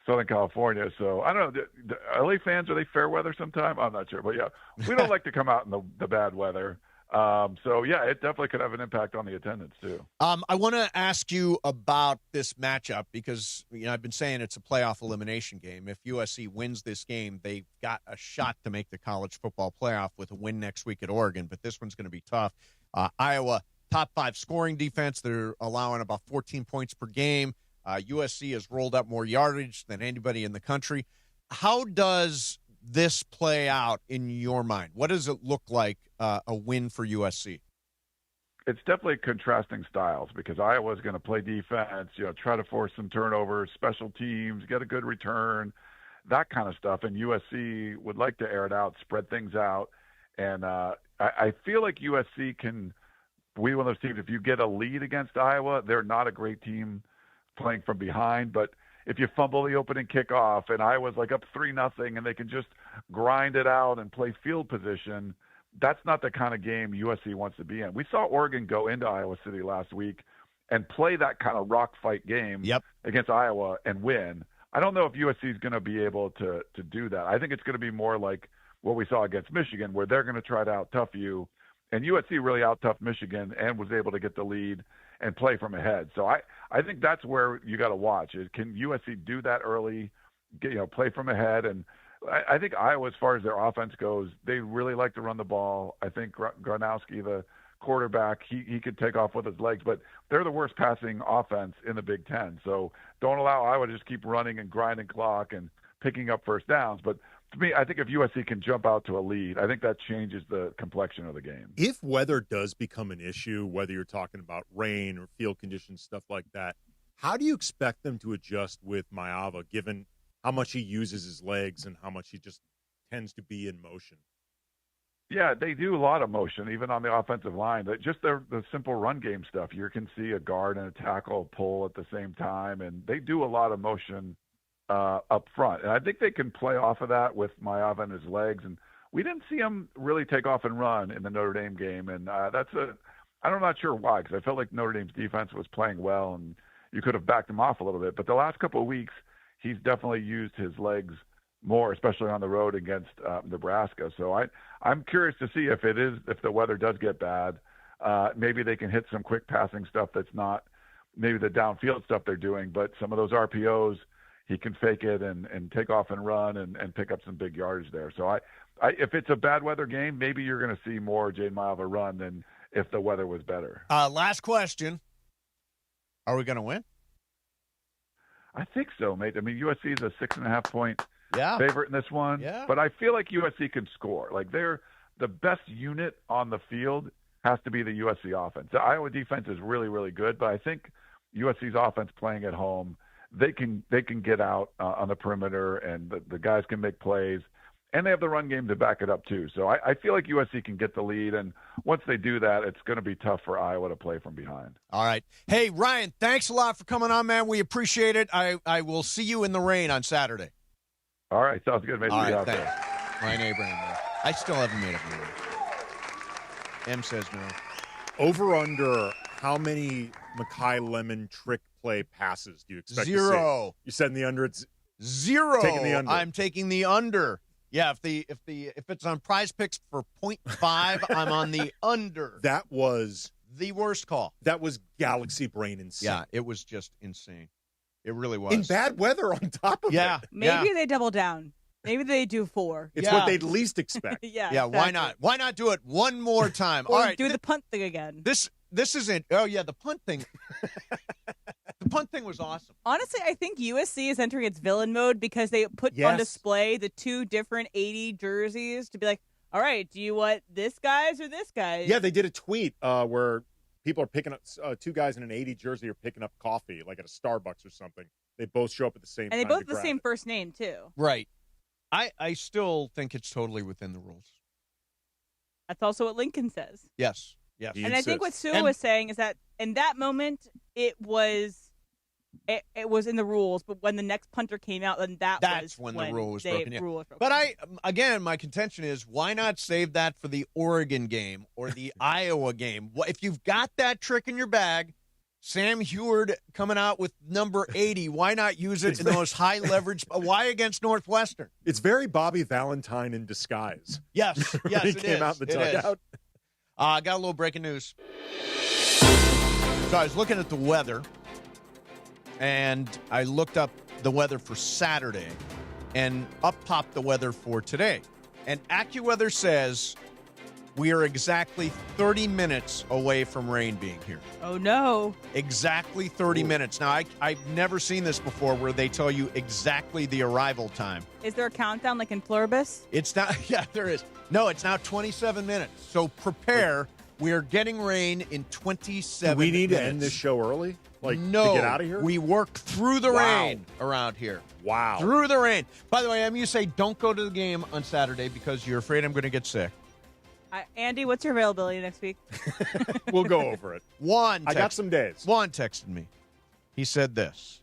Southern California. So I don't know. The LA fans, are they fair weather sometime? I'm not sure. But yeah, we don't like to come out in the bad weather. So yeah, it definitely could have an impact on the attendance too. I want to ask you about this matchup because I've been saying it's a playoff elimination game. If USC wins this game, they've got a shot to make the college football playoff with a win next week at Oregon. But this one's going to be tough. Iowa, top 5 scoring defense. They're allowing about 14 points per game. USC has rolled up more yardage than anybody in the country. How does this play out in your mind? What does it look like a win for USC? It's definitely contrasting styles because Iowa's going to play defense, try to force some turnovers, special teams, get a good return, that kind of stuff. And USC would like to air it out, spread things out. And I feel like USC can be one of those teams, if you get a lead against Iowa, they're not a great team playing from behind, but if you fumble the opening kickoff and Iowa's like up 3-0 and they can just grind it out and play field position, that's not the kind of game USC wants to be in. We saw Oregon go into Iowa City last week and play that kind of rock fight game against Iowa and win. I don't know if USC is going to be able to do that. I think it's going to be more like what we saw against Michigan, where they're going to try to out-tough you. And USC really out-toughed Michigan and was able to get the lead and play from ahead. So I think that's where you got to watch is, can USC do that early, play from ahead? And I think Iowa, as far as their offense goes, they really like to run the ball. I think Gronowski, the quarterback, he could take off with his legs, but they're the worst passing offense in the Big Ten. So don't allow Iowa to just keep running and grinding clock and picking up first downs. But to me, I think if USC can jump out to a lead, I think that changes the complexion of the game. If weather does become an issue, whether you're talking about rain or field conditions, stuff like that, how do you expect them to adjust with Maiava, given how much he uses his legs and how much he just tends to be in motion? Yeah, they do a lot of motion, even on the offensive line. Just the simple run game stuff. You can see a guard and a tackle pull at the same time, and they do a lot of motion up front. And I think they can play off of that with Maiava and his legs. And we didn't see him really take off and run in the Notre Dame game. And I'm not sure why, because I felt like Notre Dame's defense was playing well and you could have backed him off a little bit. But the last couple of weeks, he's definitely used his legs more, especially on the road against Nebraska. So I'm curious to see if the weather does get bad, maybe they can hit some quick passing stuff that's not maybe the downfield stuff they're doing, but some of those RPOs, he can fake it and take off and run and pick up some big yardage there. So if it's a bad weather game, maybe you're going to see more Jane Maiava run than if the weather was better. Last question. Are we going to win? I think so, mate. I mean, USC is a 6.5-point favorite in this one, but I feel like USC can score. Like the best unit on the field has to be the USC offense. The Iowa defense is really, really good, but I think USC's offense playing at home, they can get out on the perimeter, and the guys can make plays, and they have the run game to back it up too. So I feel like USC can get the lead, and once they do that, it's going to be tough for Iowa to play from behind. All right. Hey, Ryan, thanks a lot for coming on, man. We appreciate it. I will see you in the rain on Saturday. All right. Sounds good, mate. All right, thanks. Ryan Abraham. I still haven't made up my mind. M says no. Over under how many Makai Lemon trick play passes do you expect to see? 0. You said in the under, it's 0. Taking the under. I'm taking the under. Yeah, if it's on Prize Picks for 0.5, I'm on the under. That was the worst call. That was galaxy brain insane. Yeah, it was just insane. It really was. In bad weather on top of it. Maybe they double down. Maybe they do 4. It's what they'd least expect. Yeah, Yeah, exactly. why not? Why not do it one more time? Or All right. do the punt thing again. This isn't. Oh, yeah, the punt thing. The punt thing was awesome. Honestly, I think USC is entering its villain mode because they put on display the 2 different 80 jerseys to be like, all right, do you want this guy's or this guy's? Yeah, they did a tweet where people are picking up 2 guys in an 80 jersey are picking up coffee, like at a Starbucks or something. They both show up at the same time. And they both to have the grab same it. first name, too. Right. I still think it's totally within the rules. That's also what Lincoln says. Yes. Yes. And I think what Sue was saying is that in that moment, it was in the rules, but when the next punter came out, then that's when the rule was the broken. Yeah. rule was broken. But my contention is, why not save that for the Oregon game or the Iowa game? If you've got that trick in your bag, Sam Heward coming out with number 80, why not use it in the most high leverage? Why against Northwestern? It's very Bobby Valentine in disguise. Yes, yes, he it came is. out in the It is. dugout. Got a little breaking news. So I was looking at the weather, and I looked up the weather for Saturday, and up popped the weather for today. And AccuWeather says we are exactly 30 minutes away from rain being here. Oh, no. Exactly 30 minutes. Now, I've never seen this before where they tell you exactly the arrival time. Is there a countdown like in Pluribus? It's not, yeah, there is. No, it's now 27 minutes. So prepare. We are getting rain in 27 Do we need minutes. to end this show early? Like, No, to get out of here? we work through the Wow. rain around here. Wow. Through the rain. By the way, you say don't go to the game on Saturday because you're afraid I'm going to get sick. Andy, what's your availability next week? We'll go over it. I got some days. Juan texted me. He said this.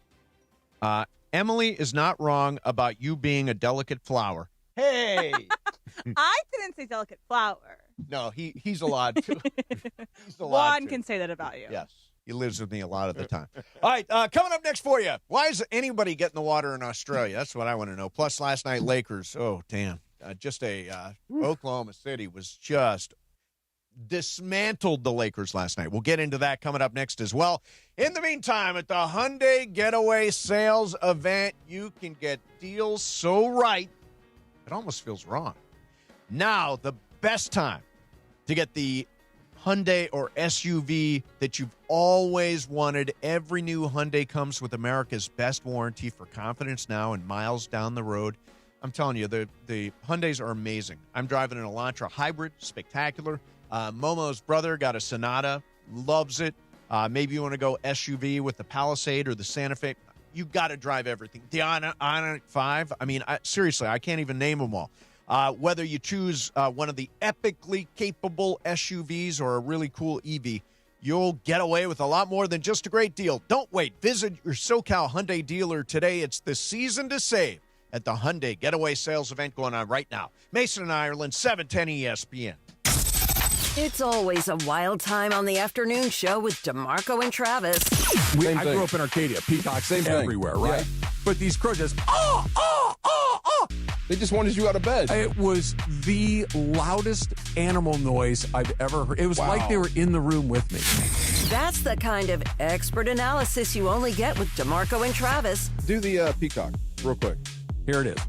Emily is not wrong about you being a delicate flower. Hey! I didn't say delicate flower. No, he's allowed to. He's allowed Juan to. can say that about you. Yes. He lives with me a lot of the time. All right, coming up next for you. Why is anybody getting the water in Australia? That's what I want to know. Plus, last night, Lakers. Oh, damn. Oklahoma City was just dismantled the Lakers last night. We'll get into that coming up next as well. In the meantime, at the Hyundai Getaway Sales Event, you can get deals so right, it almost feels wrong. Now, the best time to get the Hyundai or SUV that you've always wanted. Every new Hyundai comes with America's best warranty for confidence now and miles down the road. I'm telling you, the Hyundais are amazing. I'm driving an Elantra hybrid, spectacular. Momo's brother got a Sonata, loves it. Maybe you want to go SUV with the Palisade or the Santa Fe. You got to drive everything. The Ioniq 5, I mean, seriously, I can't even name them all. Whether you choose one of the epically capable SUVs or a really cool EV, you'll get away with a lot more than just a great deal. Don't wait. Visit your SoCal Hyundai dealer today. It's the season to save at the Hyundai Getaway Sales Event going on right now. Mason and Ireland, 710 ESPN. It's always a wild time on the afternoon show with DeMarco and Travis. I grew up in Arcadia. Peacocks everywhere, right? Yeah. But these crows just, They just wanted you out of bed. It was the loudest animal noise I've ever heard. It was like they were in the room with me. That's the kind of expert analysis you only get with DeMarco and Travis. Do the peacock real quick. Here it is.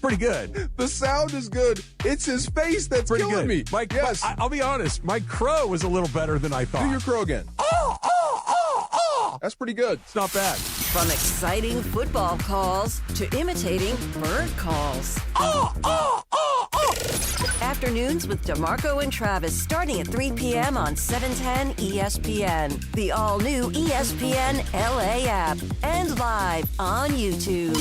Pretty good. The sound is good. It's his face that's Pretty killing good. me. Yes. I'll be honest. My crow was a little better than I thought. Do your crow again. That's pretty good. It's not bad. From exciting football calls to imitating bird calls. Afternoons with DeMarco and Travis starting at 3 p.m. on 710 ESPN. The all-new ESPN LA app and live on YouTube.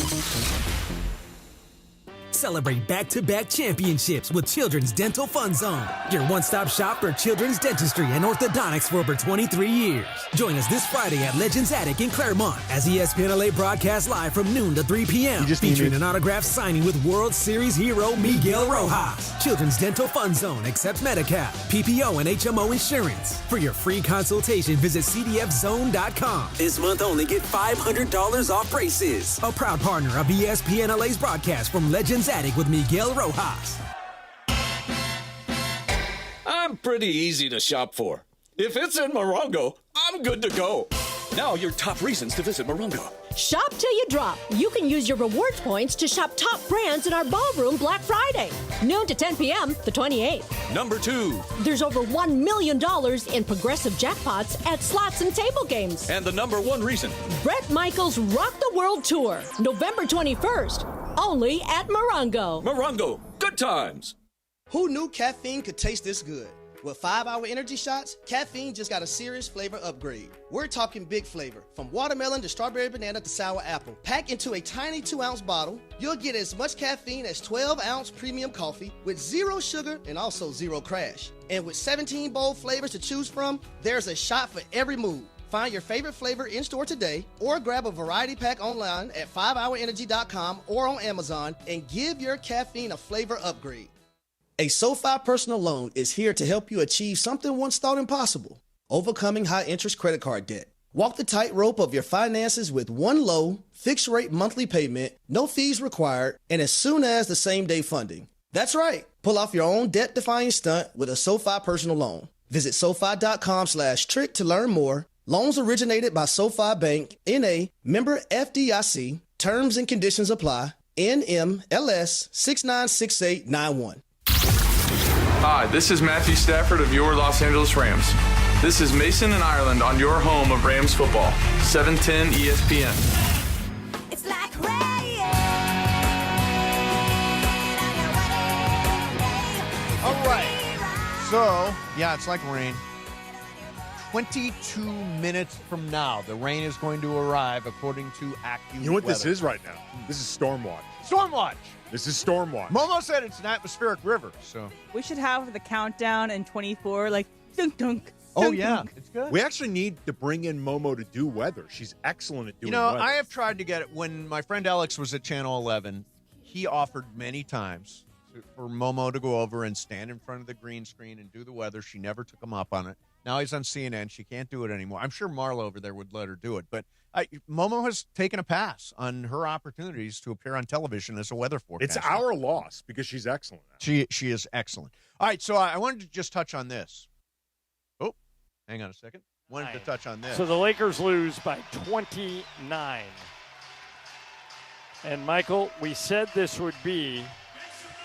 celebrate back-to-back championships with Children's Dental Fun Zone, your one-stop shop for children's dentistry and orthodontics for over 23 years. Join us this Friday at Legends Attic in Claremont as ESPN LA broadcasts live from noon to 3 p.m. featuring an autographed signing with World Series hero Miguel Rojas. Children's Dental Fun Zone accepts Medi-Cal, PPO, and HMO insurance. For your free consultation, visit cdfzone.com. This month only, get $500 off braces. A proud partner of ESPN LA's broadcast from Legends Attic with Miguel Rojas. I'm pretty easy to shop for. If it's in Morongo, I'm good to go. Now your top reasons to visit Morongo. Shop till you drop. You can use your rewards points to shop top brands in our ballroom Black Friday. Noon to 10 p.m. the 28th. Number 2. There's over $1 million in progressive jackpots at slots and table games. And the number 1 reason. Bret Michaels Rock the World Tour. November 21st. Only at Morongo. Morongo. Good times. Who knew caffeine could taste this good? With 5-Hour Energy Shots, caffeine just got a serious flavor upgrade. We're talking big flavor, from watermelon to strawberry banana to sour apple. Packed into a tiny 2-ounce bottle, you'll get as much caffeine as 12-ounce premium coffee with 0 sugar and also 0 crash. And with 17 bold flavors to choose from, there's a shot for every mood. Find your favorite flavor in-store today or grab a variety pack online at 5hourenergy.com or on Amazon and give your caffeine a flavor upgrade. A SoFi personal loan is here to help you achieve something once thought impossible: overcoming high-interest credit card debt. Walk the tightrope of your finances with one low, fixed-rate monthly payment, no fees required, and as soon as the same-day funding. That's right. Pull off your own debt-defying stunt with a SoFi personal loan. Visit SoFi.com/trick to learn more. Loans originated by SoFi Bank, N.A., member FDIC. Terms and conditions apply. NMLS 696891. Hi, this is Matthew Stafford of your Los Angeles Rams. This is Mason in Ireland on your home of Rams football, 710 ESPN. It's like rain. All right. So, yeah, it's like rain. 22 minutes from now, the rain is going to arrive, according to AccuWeather. You know what this is right now? This is Stormwatch. Stormwatch. This is Stormwatch. Momo said it's an atmospheric river, so. We should have the countdown in 24, like, dunk, dunk. Oh, yeah. It's good. We actually need to bring in Momo to do weather. She's excellent at doing weather. I have tried to get it. When my friend Alex was at Channel 11, he offered many times for Momo to go over and stand in front of the green screen and do the weather. She never took him up on it. Now he's on CNN. She can't do it anymore. I'm sure Marla over there would let her do it. But Momo has taken a pass on her opportunities to appear on television as a weather forecaster. It's our loss because she's excellent at it. She is excellent. All right, so I wanted to just touch on this. Oh, hang on a second. Wanted to touch on this. So the Lakers lose by 29. And, Michael, we said this would be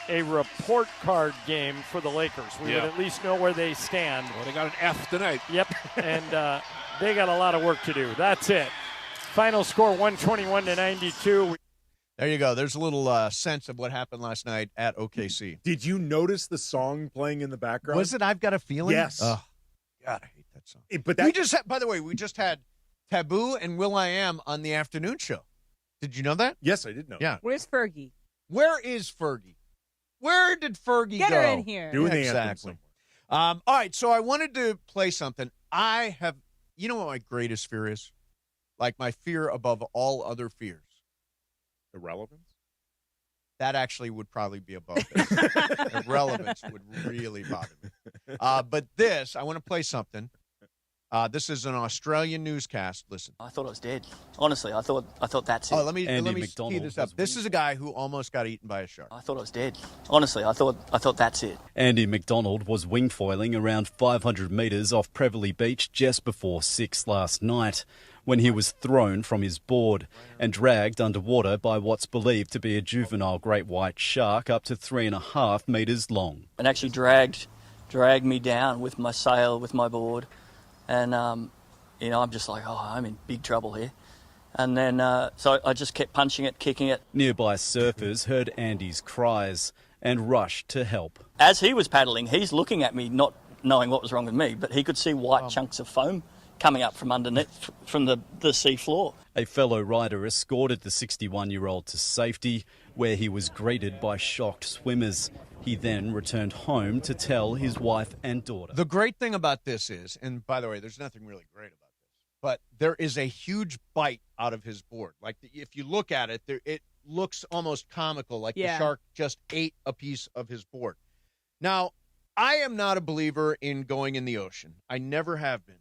a report card game for the Lakers. We would at least know where they stand. Well, they got an F tonight. Yep, and they got a lot of work to do. That's it. Final score, 121-92. There you go. There's a little sense of what happened last night at OKC. Did you notice the song playing in the background? Was it I've Got a Feeling? Yes. Oh, God, I hate that song. But that, we just had, by the way, we just had Taboo and Will.i.am on the afternoon show. Did you know that? Yes, I did know. Yeah. Where's Fergie? Where is Fergie? Where did Fergie Get go? her in here. Doing the anthem exactly. All right, so I wanted to play something. You know what my greatest fear is? Like my fear above all other fears. Irrelevance? That actually would probably be above this. Irrelevance would really bother me. But this, I want to play something. This is an Australian newscast. Listen. I thought I was dead. Honestly, I thought that's it. Oh, let me tee this up. This is a guy who almost got eaten by a shark. I thought I was dead. Honestly, I thought that's it. Andy McDonald was wing foiling around 500 metres off Prevelly Beach just before 6 last night when he was thrown from his board and dragged underwater by what's believed to be a juvenile great white shark up to 3.5 metres long. And actually dragged me down with my sail, with my board. And, I'm just like, I'm in big trouble here. And then, so I just kept punching it, kicking it. Nearby surfers heard Andy's cries and rushed to help. As he was paddling, he's looking at me, not knowing what was wrong with me, but he could see white chunks of foam coming up from underneath, from the sea floor. A fellow rider escorted the 61-year-old to safety, where he was greeted by shocked swimmers. He then returned home to tell his wife and daughter. The great thing about this is, and by the way, there's nothing really great about this, but there is a huge bite out of his board. Like, if you look at it, it looks almost comical, like the shark just ate a piece of his board. Now, I am not a believer in going in the ocean. I never have been.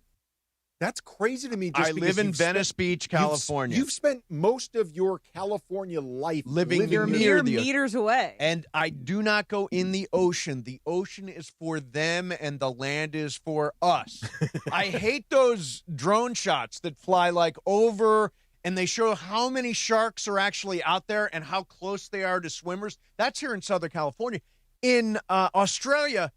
That's crazy to me. I live in Venice Beach, California. You've spent most of your California life living near meters away. And I do not go in the ocean. The ocean is for them and the land is for us. I hate those drone shots that fly like over and they show how many sharks are actually out there and how close they are to swimmers. That's here in Southern California. In Australia,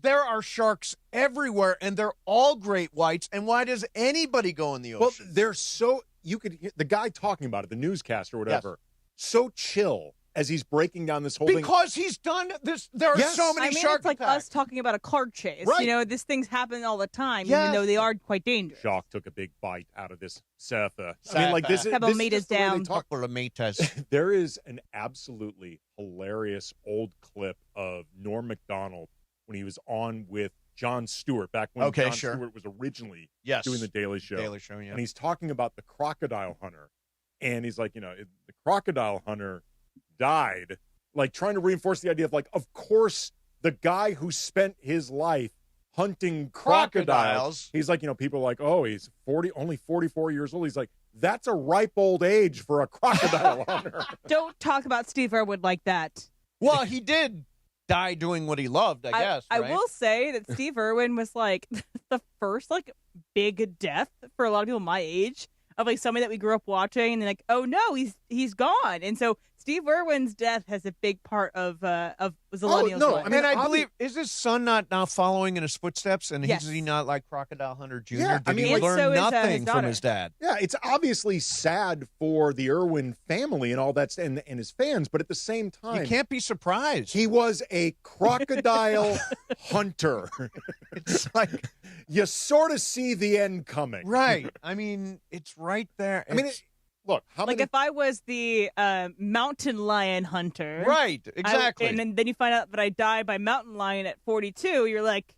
there are sharks everywhere, and they're all great whites. And why does anybody go in the ocean? Well, they're so you could hear the guy talking about it, the newscaster or whatever, so chill as he's breaking down this whole thing. Because he's done this. There are so many shark it's like attacks. us talking about a car chase. Right. You know, these things happen all the time, even though they are quite dangerous. Shark took a big bite out of this surfer. I mean, like this is Couple this meters is just the way they down. talk. Couple of meters. There is an absolutely hilarious old clip of Norm Macdonald when he was on with Jon Stewart back when Jon Stewart was originally doing the Daily Show. And he's talking about the crocodile hunter. And he's like, the crocodile hunter died, like trying to reinforce the idea of like, of course, the guy who spent his life hunting crocodiles. He's like, people are like, oh, he's only 44 years old. He's like, that's a ripe old age for a crocodile hunter. Don't talk about Steve Irwin like that. Well, he did die doing what he loved, I guess. I right? will say that Steve Irwin was like the first like big death for a lot of people my age of like somebody that we grew up watching, and they're like, oh no, he's gone. And so Steve Irwin's death has a big part of Zillennial's life. I mean, I believe, is his son not now following in his footsteps? And is he not like Crocodile Hunter Jr.? Yeah, Did he learn nothing from his dad? Yeah, it's obviously sad for the Irwin family and all that, and his fans, but at the same time, you can't be surprised. He was a crocodile hunter. It's like you sort of see the end coming. Right. I mean, it's right there. Look, if I was the mountain lion hunter. Right, exactly. And then you find out that I died by mountain lion at 42, you're like,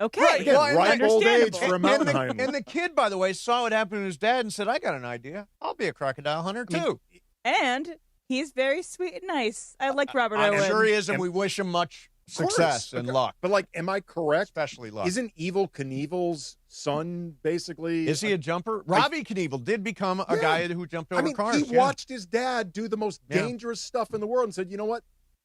okay. Right, ripe old age for a mountain lion. And the kid, by the way, saw what happened to his dad and said, I got an idea. I'll be a crocodile hunter, too. And he's very sweet and nice. I like Robert Irwin. I'm sure he is, and we wish him much success and luck. But, like, am I correct? Especially luck. Isn't Evel Knievel's son basically... Is he a jumper? Robbie Knievel did become a guy who jumped over cars. He watched his dad do the most dangerous stuff in the world and said, you know what?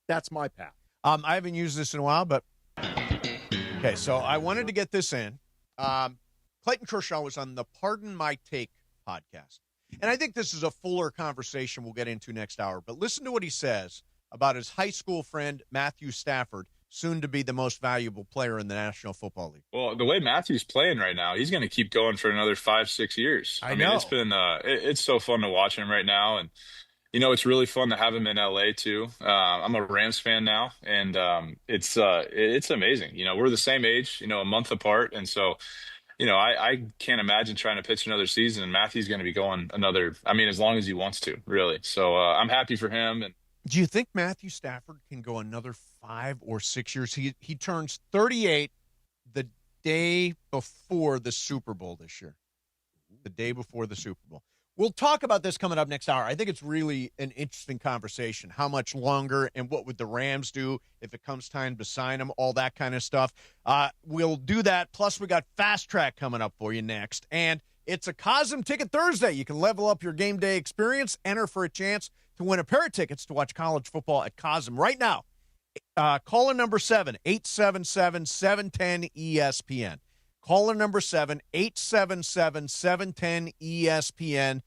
That's my path. I haven't used this in a while, but... Okay, so I wanted to get this in. Clayton Kershaw was on the Pardon My Take podcast. And I think this is a fuller conversation we'll get into next hour. But listen to what he says about his high school friend, Matthew Stafford, soon to be the most valuable player in the National Football League. Well, the way Matthew's playing right now, he's going to keep going for another 5-6 years. I mean, it's been it's so fun to watch him right now, and it's really fun to have him in LA too. I'm a Rams fan now, and it's amazing. We're the same age, a month apart, and so I can't imagine trying to pitch another season. And Matthew's going to be going as long as he wants to, really. So I'm happy for him. And do you think Matthew Stafford can go another 5 or 6 years? He turns 38 the day before the Super Bowl this year. The day before the Super Bowl. We'll talk about this coming up next hour. I think it's really an interesting conversation. How much longer and what would the Rams do if it comes time to sign him, all that kind of stuff. We'll do that. Plus, we got Fast Track coming up for you next. And it's a Cosm Ticket Thursday. You can level up your game day experience, enter for a chance to win a pair of tickets to watch college football at Cosm right now. Caller number 7, 877-710-ESPN. Caller number 7, 877-710-ESPN.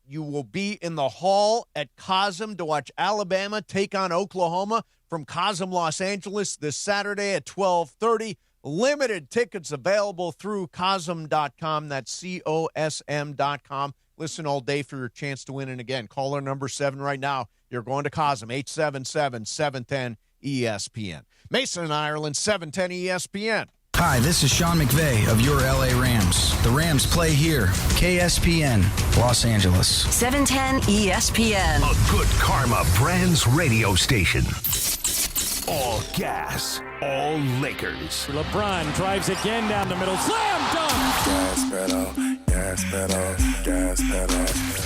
You will be in the hall at Cosm to watch Alabama take on Oklahoma from Cosm, Los Angeles this Saturday at 12:30. Limited tickets available through Cosm.com. That's COSM.com. Listen all day for your chance to win. And again, caller number 7 right now. You're going to Cosm, 877-710-ESPN. Mason in Ireland, 710 ESPN. Hi, this is Sean McVay of your LA Rams. The Rams play here. KSPN, Los Angeles. 710 ESPN. A good karma brands radio station. All gas, all Lakers. LeBron drives again down the middle. Slam dunk! Gas pedal, gas pedal, gas pedal.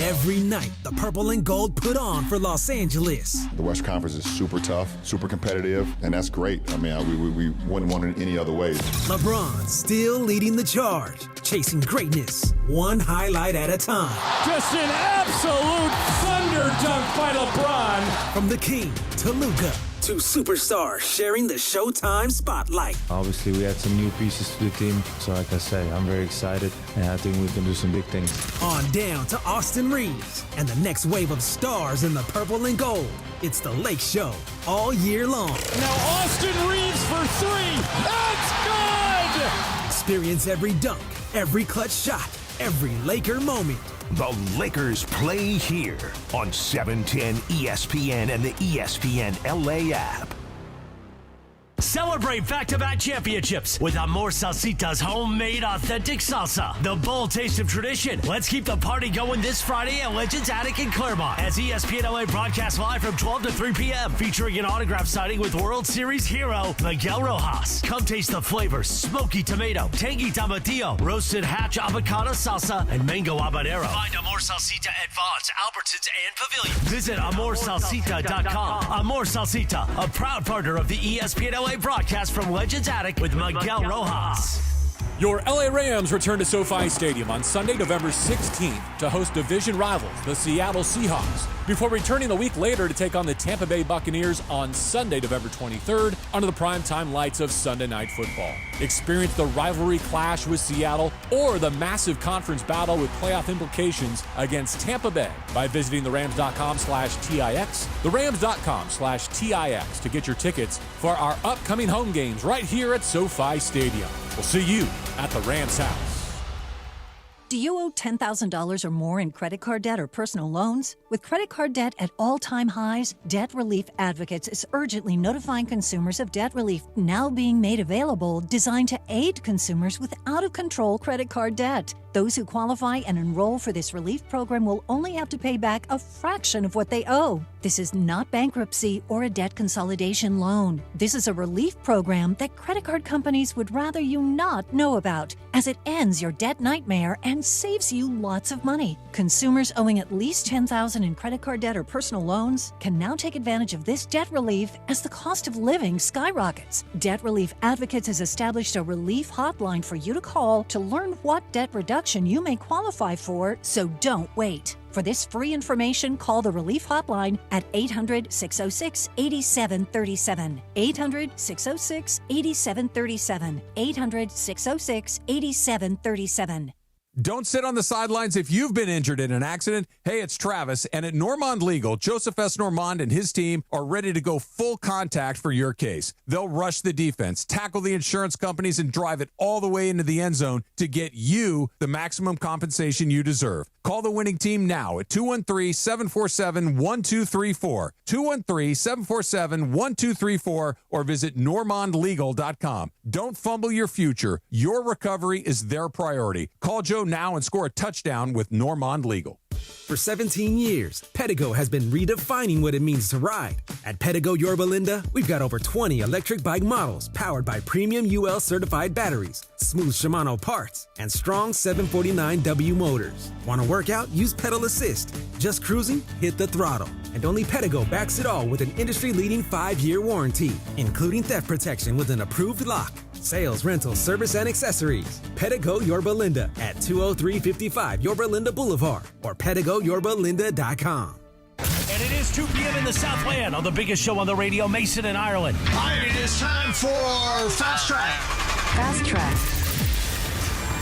Every night, the purple and gold put on for Los Angeles. The West Conference is super tough, super competitive, and that's great. I mean, we wouldn't want it any other way. LeBron still leading the charge, chasing greatness, one highlight at a time. Just an absolute thunder dunk by LeBron. From the king to Luka. Two superstars sharing the Showtime spotlight. Obviously, we had some new pieces to the team. So like I say, I'm very excited, and I think we can do some big things. On down to Austin Reeves and the next wave of stars in the purple and gold. It's the Lake Show all year long. Now Austin Reeves for three. That's good! Experience every dunk, every clutch shot, every Laker moment. The Lakers play here on 710 ESPN and the ESPN LA app. Celebrate back-to-back championships with Amor Salsita's homemade authentic salsa. The bold taste of tradition. Let's keep the party going this Friday at Legends Attic in Claremont as ESPN LA broadcasts live from 12 to 3 p.m. featuring an autograph signing with World Series hero Miguel Rojas. Come taste the flavors: smoky tomato, tangy tomatillo, roasted hatch avocado salsa, and mango habanero. Find Amor Salsita at Vaughn's, Albertsons, and Pavilion. Visit AmorSalsita.com. Amor Salsita, a proud partner of the ESPN LA broadcast from Legends Attic with Miguel Rojas. Your LA Rams return to SoFi Stadium on Sunday, November 16th to host division rivals, the Seattle Seahawks, before returning a week later to take on the Tampa Bay Buccaneers on Sunday, November 23rd, under the primetime lights of Sunday Night Football. Experience the rivalry clash with Seattle or the massive conference battle with playoff implications against Tampa Bay by visiting therams.com/TIX, therams.com/TIX to get your tickets for our upcoming home games right here at SoFi Stadium. We'll see you at the Rams house. Do you owe $10,000 or more in credit card debt or personal loans? With credit card debt at all-time highs, Debt Relief Advocates is urgently notifying consumers of debt relief now being made available, designed to aid consumers with out-of-control credit card debt. Those who qualify and enroll for this relief program will only have to pay back a fraction of what they owe. This is not bankruptcy or a debt consolidation loan. This is a relief program that credit card companies would rather you not know about, as it ends your debt nightmare and saves you lots of money. Consumers owing at least $10,000 in credit card debt or personal loans can now take advantage of this debt relief as the cost of living skyrockets. Debt Relief Advocates has established a relief hotline for you to call to learn what debt reduction you may qualify for, so don't wait. For this free information, call the Relief Hotline at 800-606-8737. 800-606-8737. 800-606-8737. Don't sit on the sidelines if you've been injured in an accident. Hey, it's Travis, and at Normand Legal, Joseph S. Normand and his team are ready to go full contact for your case. They'll rush the defense, tackle the insurance companies, and drive it all the way into the end zone to get you the maximum compensation you deserve. Call the winning team now at 213-747-1234, 213-747-1234, or visit normandlegal.com. Don't fumble your future. Your recovery is their priority. Call Joe now and score a touchdown with Normand Legal. For 17 years, Pedigo has been redefining what it means to ride. At Pedigo Yorba Linda, we've got over 20 electric bike models powered by premium UL certified batteries, smooth Shimano parts, and strong 749W motors. Want to work out? Use pedal assist. Just cruising? Hit the throttle. And only Pedigo backs it all with an industry-leading 5-year warranty, including theft protection with an approved lock. Sales, rental, service, and accessories. Pedigo Yorba Linda at 20355 Yorba Linda Boulevard or PedigoYorbaLinda.com. And it is 2 p.m. in the Southland on the biggest show on the radio, Mason and Ireland. It is time for Fast Track. Fast Track.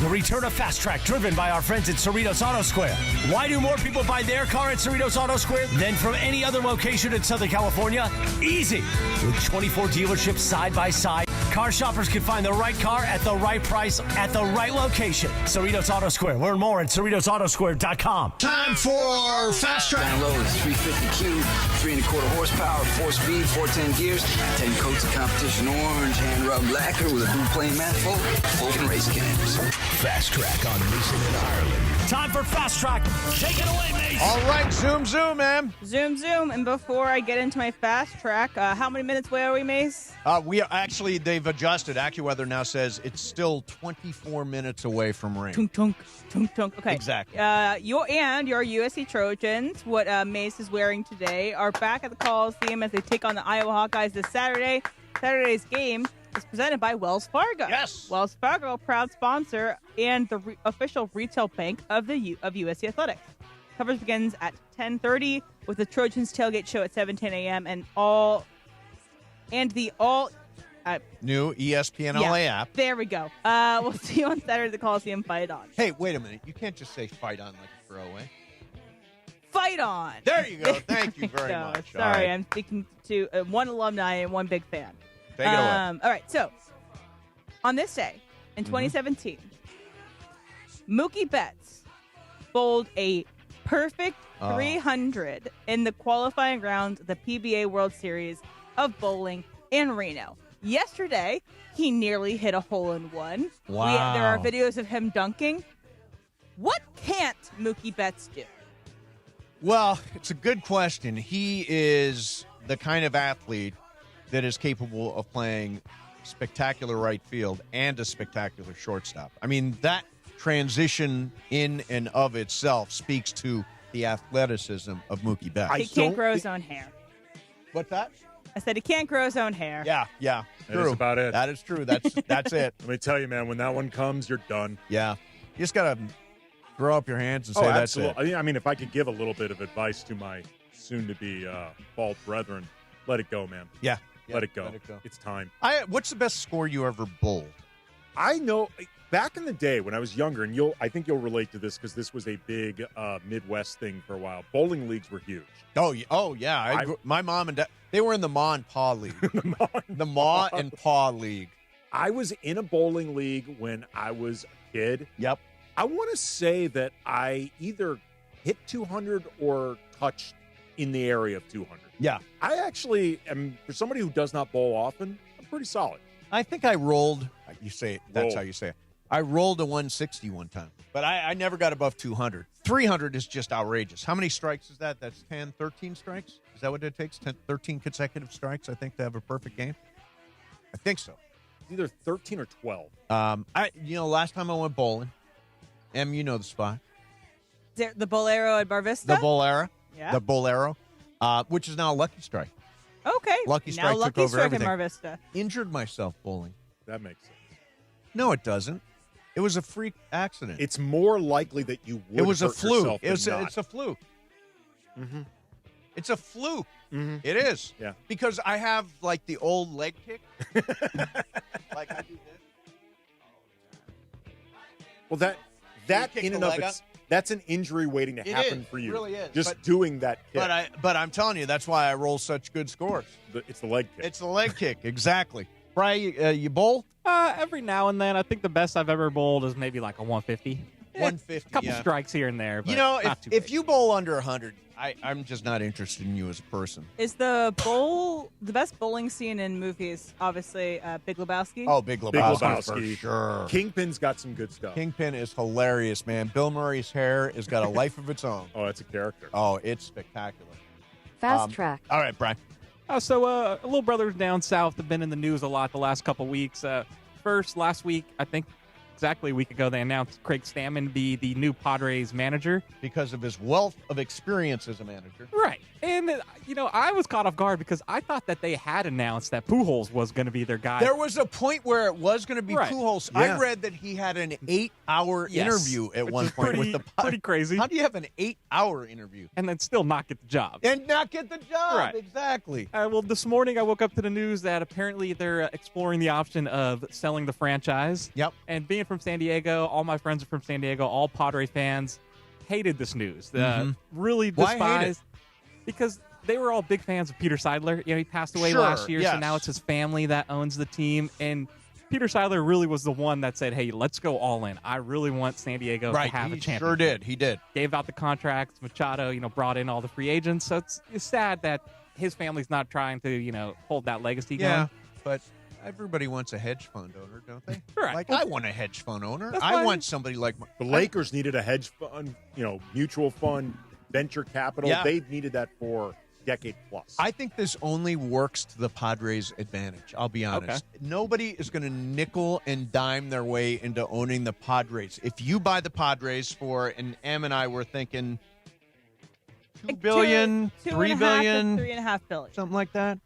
The return of Fast Track, driven by our friends at Cerritos Auto Square. Why do more people buy their car at Cerritos Auto Square than from any other location in Southern California? Easy. With 24 dealerships side by side, car shoppers can find the right car at the right price at the right location. Cerritos Auto Square. Learn more at CerritosAutoSquare.com. Time for Fast Track. Down low is 350Q, 3 1/4 horsepower, 4-speed, 410 gears, 10 coats of competition orange, hand rubbed lacquer with a blue plane manifold, open race cams. Fast Track on Mason and Ireland. Time for Fast Track. Take it away, Mace. All right, zoom, man. Zoom. And before I get into my Fast Track, how many minutes away are we, Mace? They've adjusted. AccuWeather now says it's still 24 minutes away from rain. Tunk. Okay. Exactly. Your USC Trojans, what Mace is wearing today, are back at the Coliseum as they take on the Iowa Hawkeyes this Saturday. Saturday's game is presented by Wells Fargo. Yes. Wells Fargo, proud sponsor and the official retail bank of USC Athletics. Coverage begins at 10:30 with the Trojans tailgate show at 7:10 a.m. and New ESPN LA app. There we go. We'll see you on Saturday at the Coliseum. Fight on. Hey, wait a minute. You can't just say fight on like a throwaway. Fight on. There you go. Thank you very much. Sorry, All right. I'm speaking to one alumni and one big fan. Take it away. All right, so on this day in 2017, Mookie Betts bowled a perfect 300 in the qualifying round of the PBA World Series of bowling in Reno. Yesterday, he nearly hit a hole-in-one. Wow. There are videos of him dunking. What can't Mookie Betts do? Well, it's a good question. He is the kind of athlete that is capable of playing spectacular right field and a spectacular shortstop. I mean, that transition in and of itself speaks to the athleticism of Mookie Betts. He can't grow his own hair. What's that? I said he can't grow his own hair. Yeah. That is about it. That is true. That's it. Let me tell you, man, when that one comes, you're done. Yeah. You just got to throw up your hands and say that's it. I mean, if I could give a little bit of advice to my soon-to-be bald brethren, let it go, man. Yeah. Let it go. It's time. What's the best score you ever bowled? I know back in the day when I was younger, and I think you'll relate to this because this was a big Midwest thing for a while. Bowling leagues were huge. Oh yeah. My mom and dad, they were in the Ma and Pa League. the Ma and Pa League. I was in a bowling league when I was a kid. Yep. I want to say that I either hit 200 or touched in the area of 200. Yeah. I actually am, for somebody who does not bowl often, I'm pretty solid. I think I rolled. You say it. That's how you say it. I rolled a 160 one time, but I never got above 200. 300 is just outrageous. How many strikes is that? That's 10, 13 strikes? Is that what it takes? 13 consecutive strikes, I think, to have a perfect game? I think so. It's either 13 or 12. Last time I went bowling, you know the spot. The Bolero at Bar Vista? The Bolero. Yeah. The Bolero, which is now a Lucky Strike. Okay. Lucky Strike took over everything. At Mar Vista. Injured myself bowling. That makes sense. No, it doesn't. It was a freak accident. It's more likely that you would. It was a hurt fluke. yourself It's a fluke. Mm-hmm. It's a fluke. Mm-hmm. It is. Yeah. Because I have like the old leg kick. Like I do this. Well, that kick in the and of leg itself, up? that's an injury waiting to happen is. for you. It really is. Just doing that kick. But I'm telling you, that's why I roll such good scores. It's the leg kick. It's the leg kick, exactly. Brian, you bowl? Every now and then. I think the best I've ever bowled is maybe like a 150. 150, A couple strikes here and there. But You know, not too if big. you bowl under 100, I'm just not interested in you as a person. Is the best bowling scene in movies, obviously, Big Lebowski? Oh, Big Lebowski, for sure. Kingpin's got some good stuff. Kingpin is hilarious, man. Bill Murray's hair has got a life of its own. Oh, that's a character. Oh, it's spectacular. Fast Track. All right, Brian. Little brothers down south have been in the news a lot the last couple weeks. First, last week, I think exactly a week ago, they announced Craig Stammen be the new Padres manager. Because of his wealth of experience as a manager. Right. And, I was caught off guard because I thought that they had announced that Pujols was going to be their guy. There was a point where it was going to be Right. Pujols. Yeah. I read that he had an 8-hour interview at which one is point with the pretty crazy. How do you have an 8-hour interview? And then still not get the job. And not get the job. Right. Exactly. Well, this morning I woke up to the news that apparently they're exploring the option of selling the franchise. Yep. And being from San Diego, all my friends are from San Diego, all Padre fans, hated this news. Really Why hate despised. it? Because they were all big fans of Peter Seidler. He passed away last year, so now it's his family that owns the team. And Peter Seidler really was the one that said, hey, let's go all in. I really want San Diego to have a championship. Sure did. He did. Gave out the contracts. Machado, brought in all the free agents. So it's sad that his family's not trying to, hold that legacy going. Yeah, but everybody wants a hedge fund owner, don't they? Right. Like, I want a hedge fund owner. That's I fine. want somebody like the Lakers needed a hedge fund, mutual fund, venture capital. Yeah. They needed that for decade plus. I think this only works to the Padres' advantage. I'll be honest. Okay. Nobody is going to nickel and dime their way into owning the Padres. If you buy the Padres for, and Em and I were thinking $2 billion, $3 billion, $3.5 billion, something like that.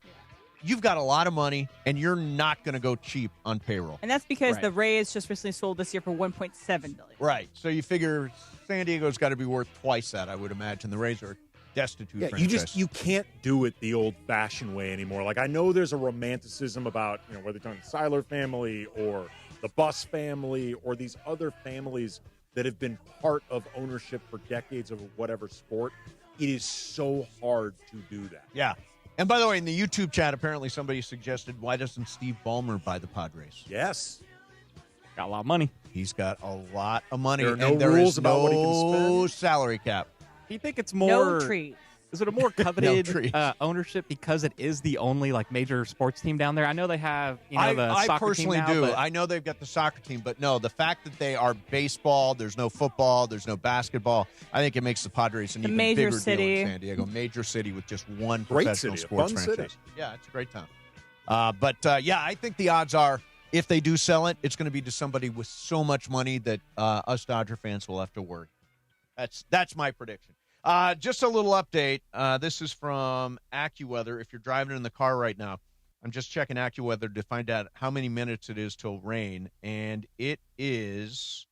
You've got a lot of money, and you're not going to go cheap on payroll. And that's because the Rays just recently sold this year for $1.7 billion. Right. So you figure San Diego's got to be worth twice that, I would imagine. The Rays are destitute franchise. You can't do it the old-fashioned way anymore. Like, I know there's a romanticism about, whether it's on the Seiler family or the Buss family or these other families that have been part of ownership for decades of whatever sport. It is so hard to do that. Yeah. And by the way, in the YouTube chat, apparently somebody suggested, why doesn't Steve Ballmer buy the Padres? Yes. Got a lot of money. He's got a lot of money. There are no and there rules is about what he can spend. Salary cap. Do you think it's more... No trees. Is it a more coveted ownership because it is the only major sports team down there? I know they have the I soccer personally team now, do. but I know they've got the soccer team, but no, the fact that they are baseball, there's no football, there's no basketball, I think it makes the Padres an even major bigger city. deal in San Diego. Major city with just one Great professional city, a sports fun franchise. city. Yeah, it's a great town. I think the odds are if they do sell it, it's going to be to somebody with so much money that us Dodger fans will have to worry. That's my prediction. Just a little update. This is from AccuWeather. If you're driving in the car right now, I'm just checking AccuWeather to find out how many minutes it is till rain, and it is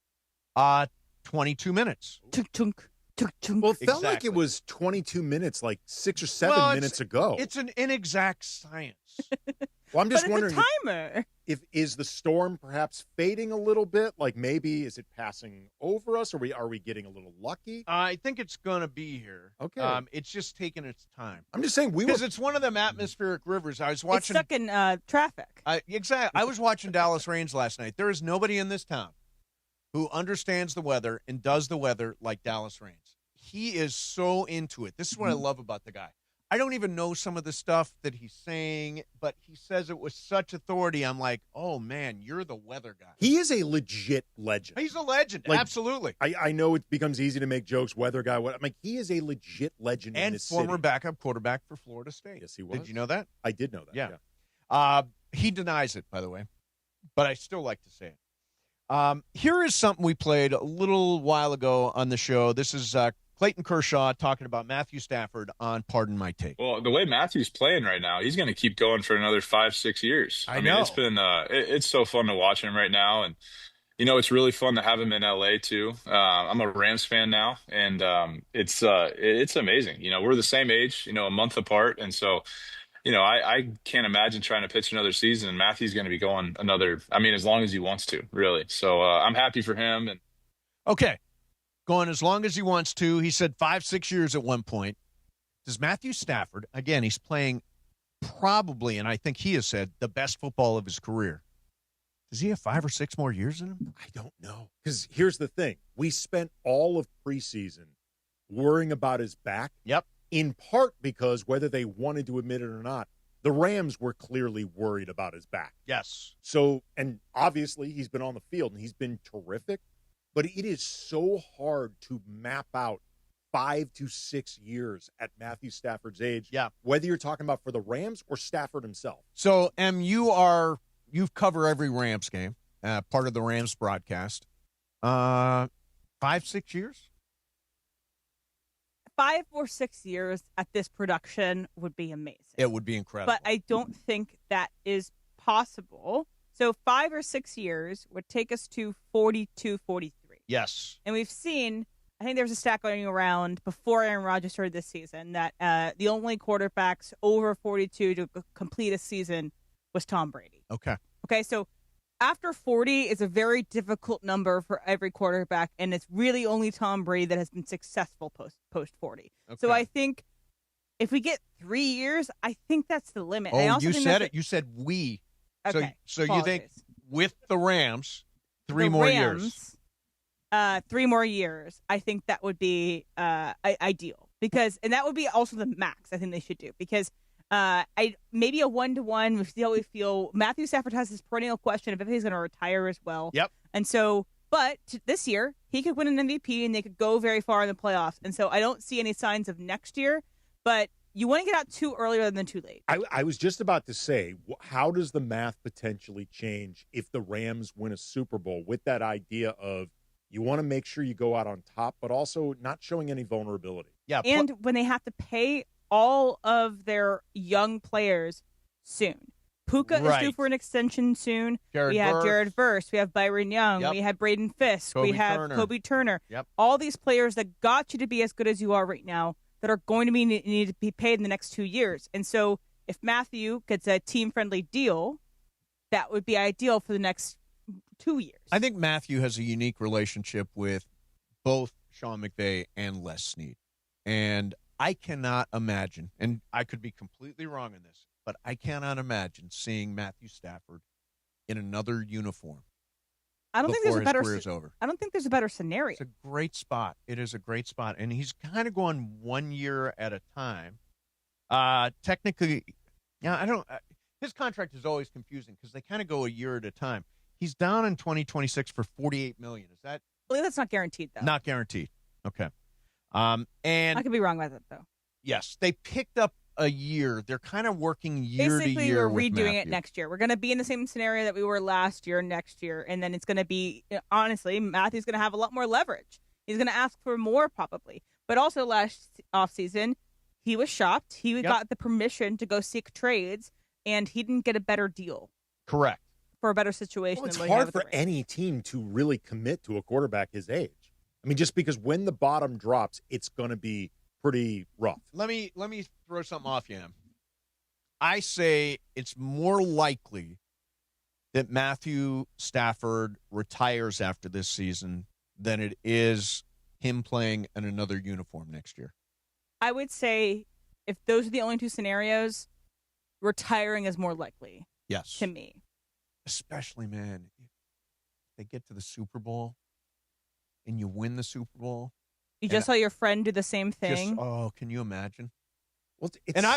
22 minutes. Well, it felt like it was 22 minutes, like 6 or 7 minutes ago. It's an inexact science. Well, I'm just But wondering it's a timer. if is the storm perhaps fading a little bit? Like maybe is it passing over us? Or are we getting a little lucky? I think it's going to be here. Okay. It's just taking its time. I'm just saying because it's one of them atmospheric rivers. I was watching. It's stuck in traffic. Exactly. I was watching Dallas Rains last night. There is nobody in this town who understands the weather and does the weather like Dallas Rains. He is so into it. This is what I love about the guy. I don't even know some of the stuff that he's saying, but he says it with such authority. I'm like, oh, man, you're the weather guy. He is a legit legend. He's a legend. Absolutely. I know it becomes easy to make jokes, weather guy. I'm like, he is a legit legend and in this former city. backup quarterback for Florida State. Yes, he was. Did you know that? I did know that. Yeah. He denies it, by the way, but I still like to say it. Here is something we played a little while ago on the show. This is Clayton Kershaw talking about Matthew Stafford on Pardon My Take. Well, the way Matthew's playing right now, he's going to keep going for another 5-6 years. I mean, it's been it's so fun to watch him right now, and it's really fun to have him in LA too. I'm a Rams fan now, and it's amazing. We're the same age, a month apart, and so I can't imagine trying to pitch another season. And Matthew's going to be going as long as he wants to, really. So I'm happy for him. And okay. Going as long as he wants to. He said 5-6 years at one point. Does Matthew Stafford, again, he's playing probably, and I think he has said, the best football of his career. Does he have 5 or 6 more years in him? I don't know. Because here's the thing. We spent all of preseason worrying about his back. Yep. In part because whether they wanted to admit it or not, the Rams were clearly worried about his back. Yes. So, and obviously he's been on the field and he's been terrific. But it is so hard to map out 5 to 6 years at Matthew Stafford's age. Yeah. Whether you're talking about for the Rams or Stafford himself. So, you've covered every Rams game, part of the Rams broadcast. 5-6 years? 5 or 6 years at this production would be amazing. It would be incredible. But I don't think that is possible. So 5 or 6 years would take us to 42, 43. Yes. And we've seen, I think there was a stat going around before Aaron Rodgers started this season that the only quarterbacks over 42 to complete a season was Tom Brady. Okay. Okay, so after 40 is a very difficult number for every quarterback, and it's really only Tom Brady that has been successful post 40. Okay. So I think if we get 3 years, I think that's the limit. I Oh, also you think said that's it. You said we. Okay, So you think apologies. with the Rams, three The more Rams, years? 3 more years. I think that would be ideal and that would be also the max. I think they should do because maybe a 1-to-1. We see how we feel. Matthew Stafford has this perennial question of if he's going to retire as well. Yep. And so, but this year he could win an MVP and they could go very far in the playoffs. And so I don't see any signs of next year. But you want to get out too earlier than too late. I was just about to say, how does the math potentially change if the Rams win a Super Bowl with that idea of you want to make sure you go out on top, but also not showing any vulnerability? Yeah. And when they have to pay all of their young players soon. Puka is due for an extension soon. We have Jared Verse. We have Byron Young. Yep. We have Braden Fisk. We have Kobe Turner. Yep. All these players that got you to be as good as you are right now that are going to need to be paid in the next 2 years. And so if Matthew gets a team-friendly deal, that would be ideal for the next 2 years. I think Matthew has a unique relationship with both Sean McVay and Les Snead. And I cannot imagine, and I could be completely wrong in this, but I cannot imagine seeing Matthew Stafford in another uniform. I don't think there's a better. Career's over. I don't think there's a better scenario. It's a great spot. It is a great spot, and he's kind of going 1 year at a time. Technically, yeah, I don't. His contract is always confusing because they kind of go a year at a time. He's down in 2026 for $48 million. Is that? I believe that's not guaranteed, though. Not guaranteed. Okay. And I could be wrong about that, though. Yes, they picked up a year. They're kind of working year Basically, to year. we're with redoing Matthew. it next year. We're going to be in the same scenario that we were last year, next year, and then it's going to be, honestly, Matthew's going to have a lot more leverage. He's going to ask for more, probably. But also last offseason, he was shopped. He got the permission to go seek trades, and he didn't get a better deal. Correct. For a better situation. Well, it's than what he had hard with for the Rams. any team to really commit to a quarterback his age. I mean, just because when the bottom drops, it's going to be pretty rough. Let me throw something off you, Em. I say it's more likely that Matthew Stafford retires after this season than it is him playing in another uniform next year. I would say if those are the only two scenarios, retiring is more likely. Yes. To me. Especially, man, if they get to the Super Bowl and you win the Super Bowl. You just saw your friend do the same thing. Can you imagine? Well,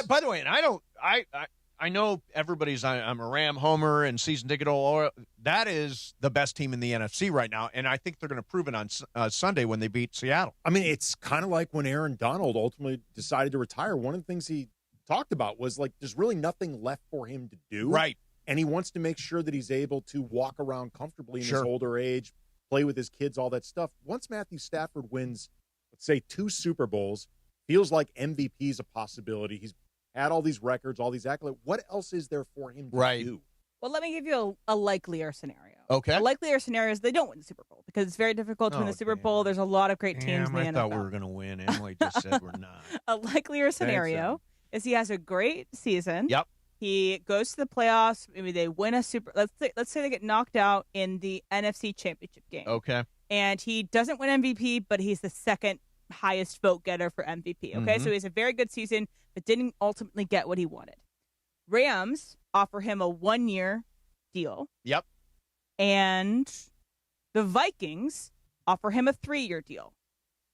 by the way, I know everybody's. I'm a Ram homer and season ticket holder. That is the best team in the NFC right now, and I think they're going to prove it on Sunday when they beat Seattle. I mean, it's kind of like when Aaron Donald ultimately decided to retire. One of the things he talked about was like there's really nothing left for him to do. Right. And he wants to make sure that he's able to walk around comfortably in his Sure. older age, play with his kids, all that stuff. Once Matthew Stafford wins, let's say 2 Super Bowls, feels like MVP is a possibility. He's had all these records, all these accolades. What else is there for him to do? Well, let me give you a likelier scenario. Okay. A likelier scenario is they don't win the Super Bowl because it's very difficult to win the Super Bowl. There's a lot of great teams in the I NFL. thought we were going to win. Emily just said we're not. A likelier scenario is he has a great season. Yep. He goes to the playoffs. Maybe they win a Super. Let's say they get knocked out in the NFC Championship game. Okay. And he doesn't win MVP, but he's the second highest vote getter for MVP. Okay, so he has a very good season, but didn't ultimately get what he wanted. Rams offer him a 1-year deal. Yep. And the Vikings offer him a 3-year deal.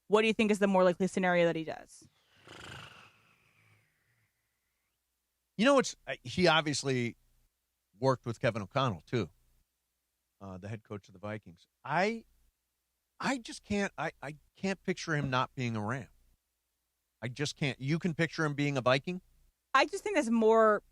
What do you think is the more likely scenario that he does? You know, he obviously worked with Kevin O'Connell too, the head coach of the Vikings. I just can't. I can't picture him not being a Ram. I just can't. You can picture him being a Viking? I just think that's more.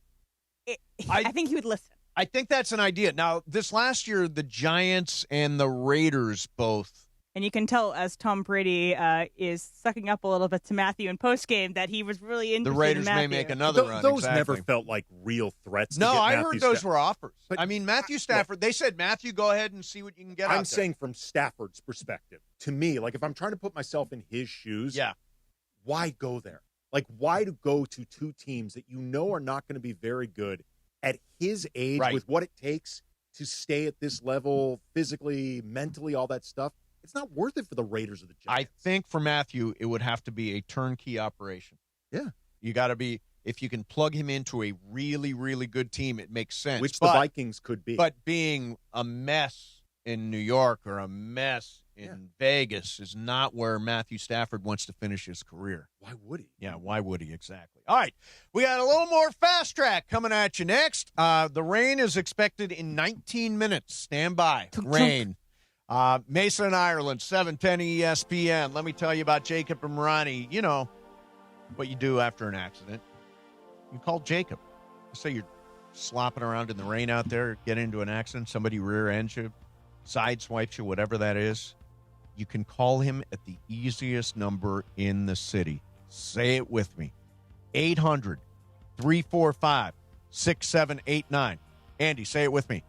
I think he would listen. I think that's an idea. Now, this last year, the Giants and the Raiders both. And you can tell as Tom Brady is sucking up a little bit to Matthew in postgame that he was really interested The Raiders in Matthew. may make another run. Those exactly. never felt like real threats. No, to get I Matthew heard those Stafford. were offers. But I mean, Matthew Stafford, they said, Matthew, go ahead and see what you can get out there. I'm saying from Stafford's perspective, to me, like if I'm trying to put myself in his shoes, why go there? Like, why to go to 2 teams that you know are not going to be very good at his age with what it takes to stay at this level physically, mentally, all that stuff? It's not worth it for the Raiders or the Giants. I think for Matthew, it would have to be a turnkey operation. Yeah. You got to be, if you can plug him into a really, really good team, it makes sense. Which the Vikings could be. But being a mess in New York or a mess in Vegas is not where Matthew Stafford wants to finish his career. Why would he? Yeah, why would he exactly? All right, we got a little more Fast Track coming at you next. The rain is expected in 19 minutes. Stand by. Rain. Mason, Ireland, 710 ESPN. Let me tell you about Jacob and Ronnie. You know what you do after an accident. You call Jacob. Let's say you're slopping around in the rain out there, get into an accident, somebody rear ends you, side swipes you, whatever that is. You can call him at the easiest number in the city. Say it with me. 800-345-6789. Andy, say it with me.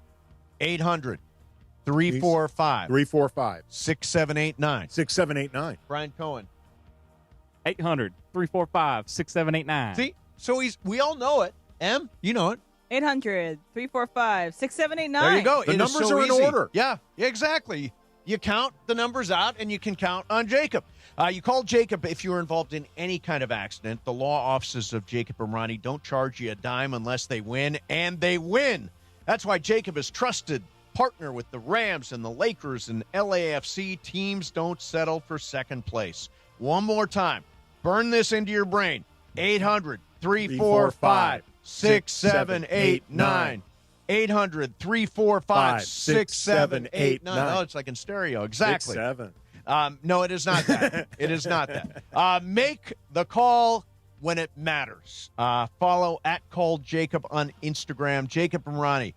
800-345-6789. 6789. Brian Cohen. 800-345-6789. See? So we all know it. Em, you know it. 800-345-6789. There you go. The numbers are in order. Yeah, exactly. You count the numbers out, and you can count on Jacob. You call Jacob if you're involved in any kind of accident. The law offices of Jacob and Ronnie don't charge you a dime unless they win, and they win. That's why Jacob is trusted partner with the Rams and the Lakers and LAFC. Teams don't settle for second place. One more time. Burn this into your brain. 800-345-6789. 800-345-6789. Oh, it's like in stereo. Exactly. 6-7. No, it is not that. It is not that. Make the call when it matters. Follow @CallJacob on Instagram. Jacob and Ronnie.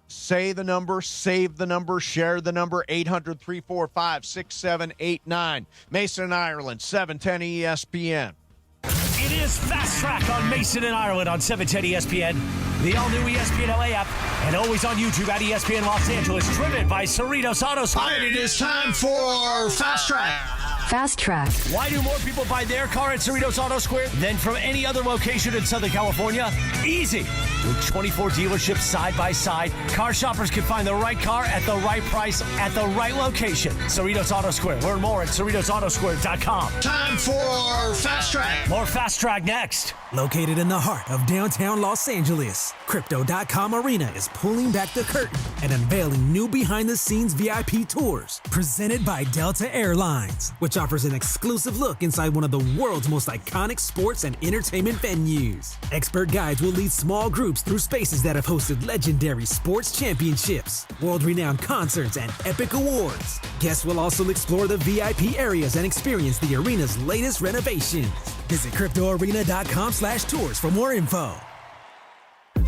Say the number, save the number, share the number. 800-345-6789. Mason and Ireland, 710 ESPN. It is Fast Track on Mason and Ireland on 710 ESPN, the all-new ESPN LA app, and always on YouTube at ESPN Los Angeles, driven by Cerritos Auto Square. And it is time for Fast Track. Fast Track. Why do more people buy their car at Cerritos Auto Square than from any other location in Southern California? Easy. With 24 dealerships side by side, car shoppers can find the right car at the right price at the right location. Cerritos Auto Square. Learn more at CerritosAutoSquare.com. Time for Fast Track. More Fast Track next. Located in the heart of downtown Los Angeles, Crypto.com Arena is pulling back the curtain and unveiling new behind-the-scenes VIP tours presented by Delta Airlines, which offers an exclusive look inside one of the world's most iconic sports and entertainment venues. Expert guides will lead small groups through spaces that have hosted legendary sports championships, world-renowned concerts, and epic awards. Guests will also explore the VIP areas and experience the arena's latest renovations. Visit CryptoArena.com/tours for more info.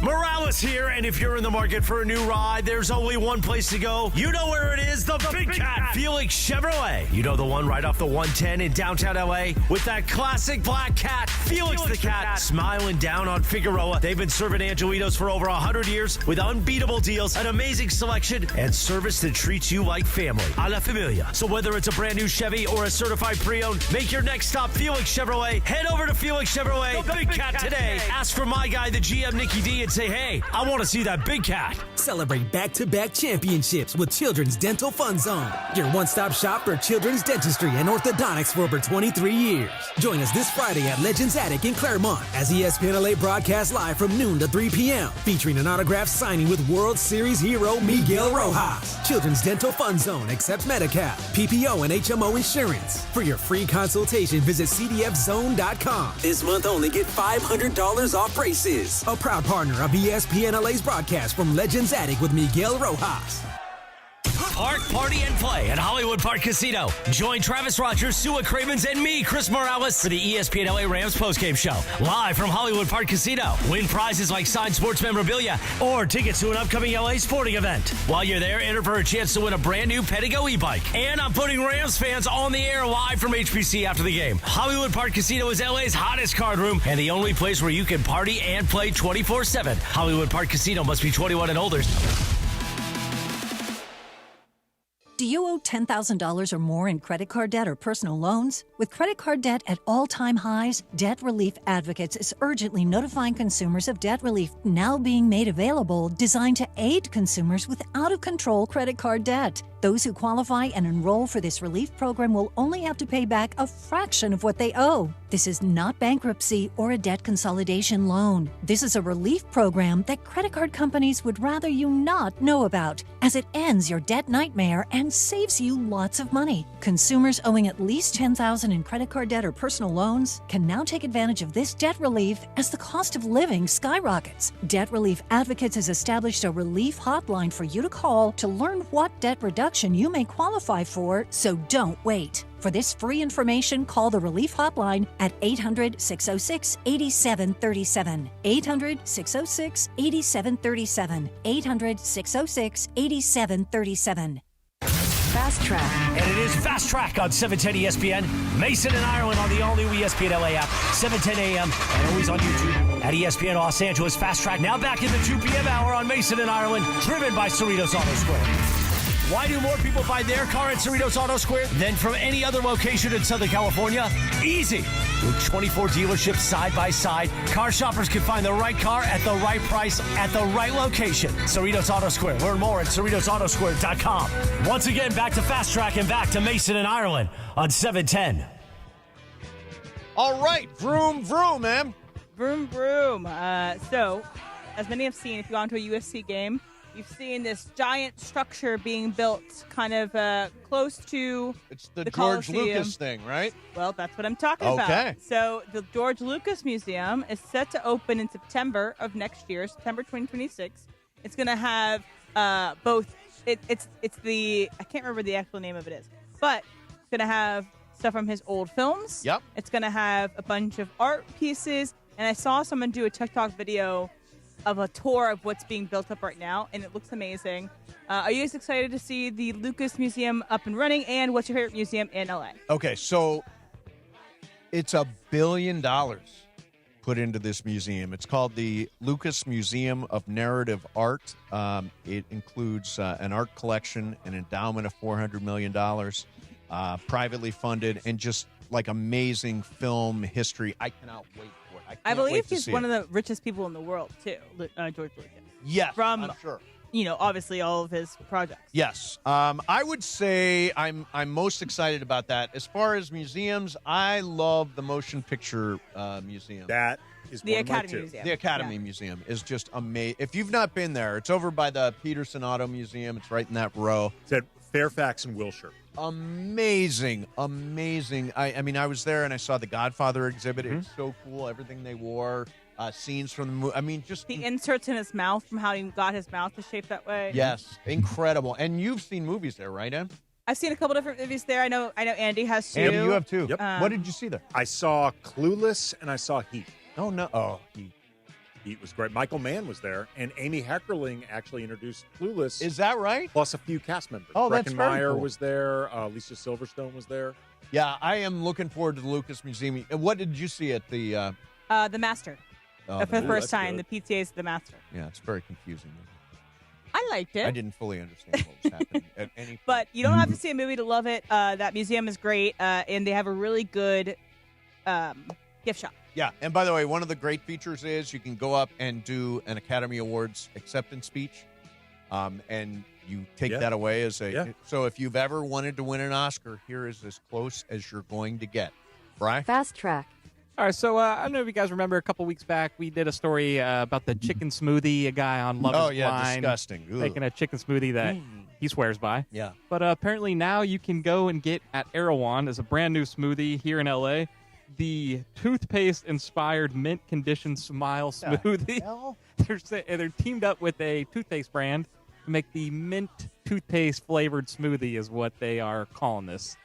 Morales here, and if you're in the market for a new ride, there's only one place to go. You know where it is, the Big Cat Felix Chevrolet. You know the one right off the 110 in downtown LA with that classic black cat, Felix the Cat, smiling down on Figueroa. They've been serving Angelitos for over 100 years with unbeatable deals, an amazing selection, and service that treats you like family. A la familia. So whether it's a brand new Chevy or a certified pre-owned, make your next stop Felix Chevrolet. Head over to Felix Chevrolet, the Big Cat today. Ask for my guy, the GM Nicky D, and say, hey, I want to see that big cat. Celebrate back-to-back championships with Children's Dental Fun Zone, your one-stop shop for children's dentistry and orthodontics for over 23 years. Join us this Friday at Legends Attic in Claremont as ESPN LA broadcasts live from noon to 3 p.m., featuring an autograph signing with World Series hero Miguel Rojas. Children's Dental Fun Zone accepts Medi-Cal, PPO, and HMO insurance. For your free consultation, visit cdfzone.com. This month only, get $500 off braces. A proud partner of ESPN LA's broadcast from Legends Attic with Miguel Rojas. Park, party, and play at Hollywood Park Casino. Join Travis Rogers, Sua Cravens, and me, Chris Morales, for the ESPN LA Rams postgame show. Live from Hollywood Park Casino. Win prizes like signed sports memorabilia or tickets to an upcoming LA sporting event. While you're there, enter for a chance to win a brand new Pedigo e-bike. And I'm putting Rams fans on the air live from HPC after the game. Hollywood Park Casino is LA's hottest card room and the only place where you can party and play 24/7. Hollywood Park Casino must be 21 and older. Do you owe $10,000 or more in credit card debt or personal loans? With credit card debt at all-time highs, Debt Relief Advocates is urgently notifying consumers of debt relief now being made available, designed to aid consumers with out-of-control credit card debt. Those who qualify and enroll for this relief program will only have to pay back a fraction of what they owe. This is not bankruptcy or a debt consolidation loan. This is a relief program that credit card companies would rather you not know about, as it ends your debt nightmare and saves you lots of money. Consumers owing at least $10,000 in credit card debt or personal loans can now take advantage of this debt relief as the cost of living skyrockets. Debt Relief Advocates has established a relief hotline for you to call to learn what debt reduction you may qualify for, so don't wait. For this free information, call the Relief Hotline at 800-606-8737. 800-606-8737. 800-606-8737. Fast Track. And it is Fast Track on 710 ESPN. Mason and Ireland on the all-new ESPN LA app, 7:10 a.m. and always on YouTube at ESPN Los Angeles. Fast Track now back in the 2 p.m. hour on Mason and Ireland, driven by Cerritos Auto Square. Why do more people buy their car at Cerritos Auto Square than from any other location in Southern California? Easy. With 24 dealerships side by side, car shoppers can find the right car at the right price at the right location. Cerritos Auto Square. Learn more at CerritosAutoSquare.com. Once again, back to Fast Track and back to Mason and Ireland on 710. All right, vroom, vroom, man. Vroom, vroom. So, as many have seen, if you've gone to a UFC game, you've seen this giant structure being built kind of close to It's the George Coliseum. Lucas thing, right? Well, that's what I'm talking Okay. about. So the George Lucas Museum is set to open in September of next year, September 2026. It's going to have both. It's the I can't remember the actual name of it is, but it's going to have stuff from his old films. Yep. It's going to have a bunch of art pieces, and I saw someone do a TikTok video of a tour of what's being built up right now, and it looks amazing. Are you guys excited to see the Lucas Museum up and running, and what's your favorite museum in LA? Okay, so it's $1 billion put into this museum. It's called the Lucas Museum of Narrative Art. It includes an art collection, an endowment of $400 million, privately funded, and just like amazing film history. I cannot wait for it. I believe he's one of the richest people in the world, too, George Lucas. Yes, From, I'm sure. Obviously all of his projects. Yes. I would say I'm most excited about that. As far as museums, I love the Motion Picture Museum. That is The one of my Academy two. Museum. The Academy Museum is just amazing. If you've not been there, it's over by the Peterson Auto Museum. It's right in that row. It's at Fairfax and Wilshire. Amazing. I mean, I was there and I saw the Godfather exhibit. It was so cool. Everything they wore, scenes from the movie. I mean, just The inserts in his mouth from how he got his mouth to shape that way. yes, incredible. And you've seen movies there, right, Em? I've seen a couple different movies there. I know Andy has too. Andy, you have too. Yep. What did you see there? I saw Clueless and I saw Heat. Oh no! Oh, Heat was great. Michael Mann was there, and Amy Heckerling actually introduced Clueless. Is that right? Plus a few cast members. Oh, that's very Breckenmeyer cool. was there. Lisa Silverstone was there. Yeah, I am looking forward to the Lucas Museum. What did you see at the? The Master. For the first that's time, good. the PTA's The Master. Yeah, it's very confusing. I liked it. I didn't fully understand what was happening at any point. But you don't have to see a movie to love it. That museum is great, and they have a really good gift shop. Yeah, and by the way, one of the great features is you can go up and do an Academy Awards acceptance speech, and you take that away as a. Yeah. So if you've ever wanted to win an Oscar, here is as close as you're going to get. Brian? Fast Track. All right, so I don't know if you guys remember a couple weeks back, we did a story about the chicken smoothie, a guy on Love is Blind. Disgusting. Ugh. Making a chicken smoothie that he swears by. Yeah. But apparently now you can go and get at Erewhon as a brand new smoothie here in L.A., the toothpaste-inspired mint-conditioned smile smoothie. They're teamed up with a toothpaste brand to make the mint toothpaste-flavored smoothie is what they are calling this.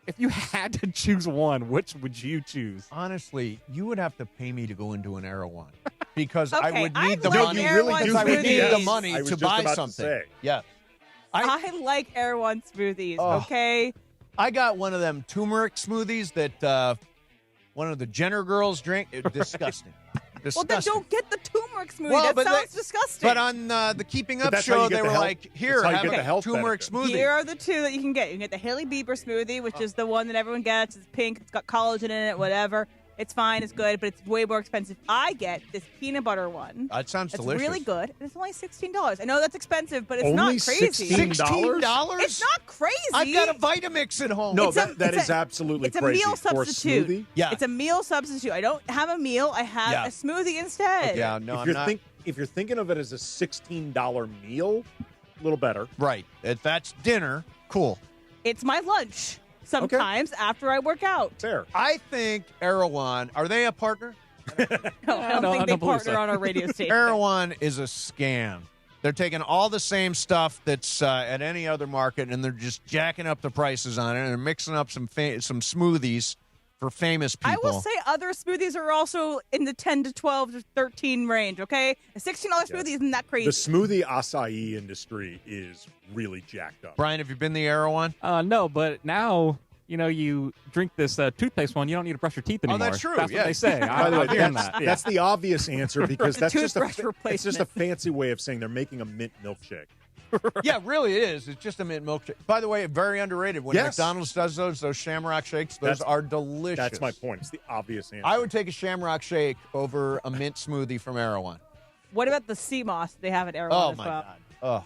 If you had to choose one, which would you choose? Honestly, you would have to pay me to go into an Erewhon because Okay, I would I need the like money. Erewhon Because I would need the smoothies. money I was to just buy about to something. say. Yeah. I like Erewhon smoothies, Oh. okay? I got one of them turmeric smoothies that one of the Jenner girls drink. Disgusting. Well, then Disgusting. don't get the turmeric smoothie. Well, that but sounds disgusting. But on the Keeping But Up that's how show, you get they the were health- like, "Here, that's how you have get a the health turmeric benefit. smoothie." Here are the two that you can get. You can get the Hailey Bieber smoothie, which is the one that everyone gets. It's pink. It's got collagen in it, whatever. It's fine. It's good, but it's way more expensive. I get this peanut butter one. That sounds It's delicious. really good. And it's only $16. I know that's expensive, but it's Only not crazy. $16? It's not crazy. I've got a Vitamix at home. No, that is absolutely it's crazy. a meal For a substitute. smoothie? Yeah. It's a meal substitute. I don't have a meal. I have a smoothie instead. Yeah, no, If you're thinking of it as a $16 meal, a little better. Right. If that's dinner, cool. It's my lunch sometimes after I work out. Fair. I think Erewhon, are they a partner? No, I don't think they partner on our radio station. Erewhon is a scam. They're taking all the same stuff that's at any other market, and they're just jacking up the prices on it, and they're mixing up some smoothies for famous people. I will say other smoothies are also in the 10 to 12 to 13 range, okay? A $16 smoothie isn't that crazy. The smoothie acai industry is really jacked up. Brian, have you been the Erewhon? No, but now, you drink this toothpaste one, you don't need to brush your teeth anymore. Oh, that's true. That's what they say. By the way, I've that. that's the obvious answer because that's just it's just a fancy way of saying they're making a mint milkshake. Yeah, really it is. It's just a mint milkshake. By the way, very underrated. When McDonald's does those Shamrock Shakes, those are delicious. That's my point. It's the obvious answer. I would take a Shamrock Shake over a mint smoothie from Erewhon. What about the sea moss they have at Erewhon as well? God. Oh.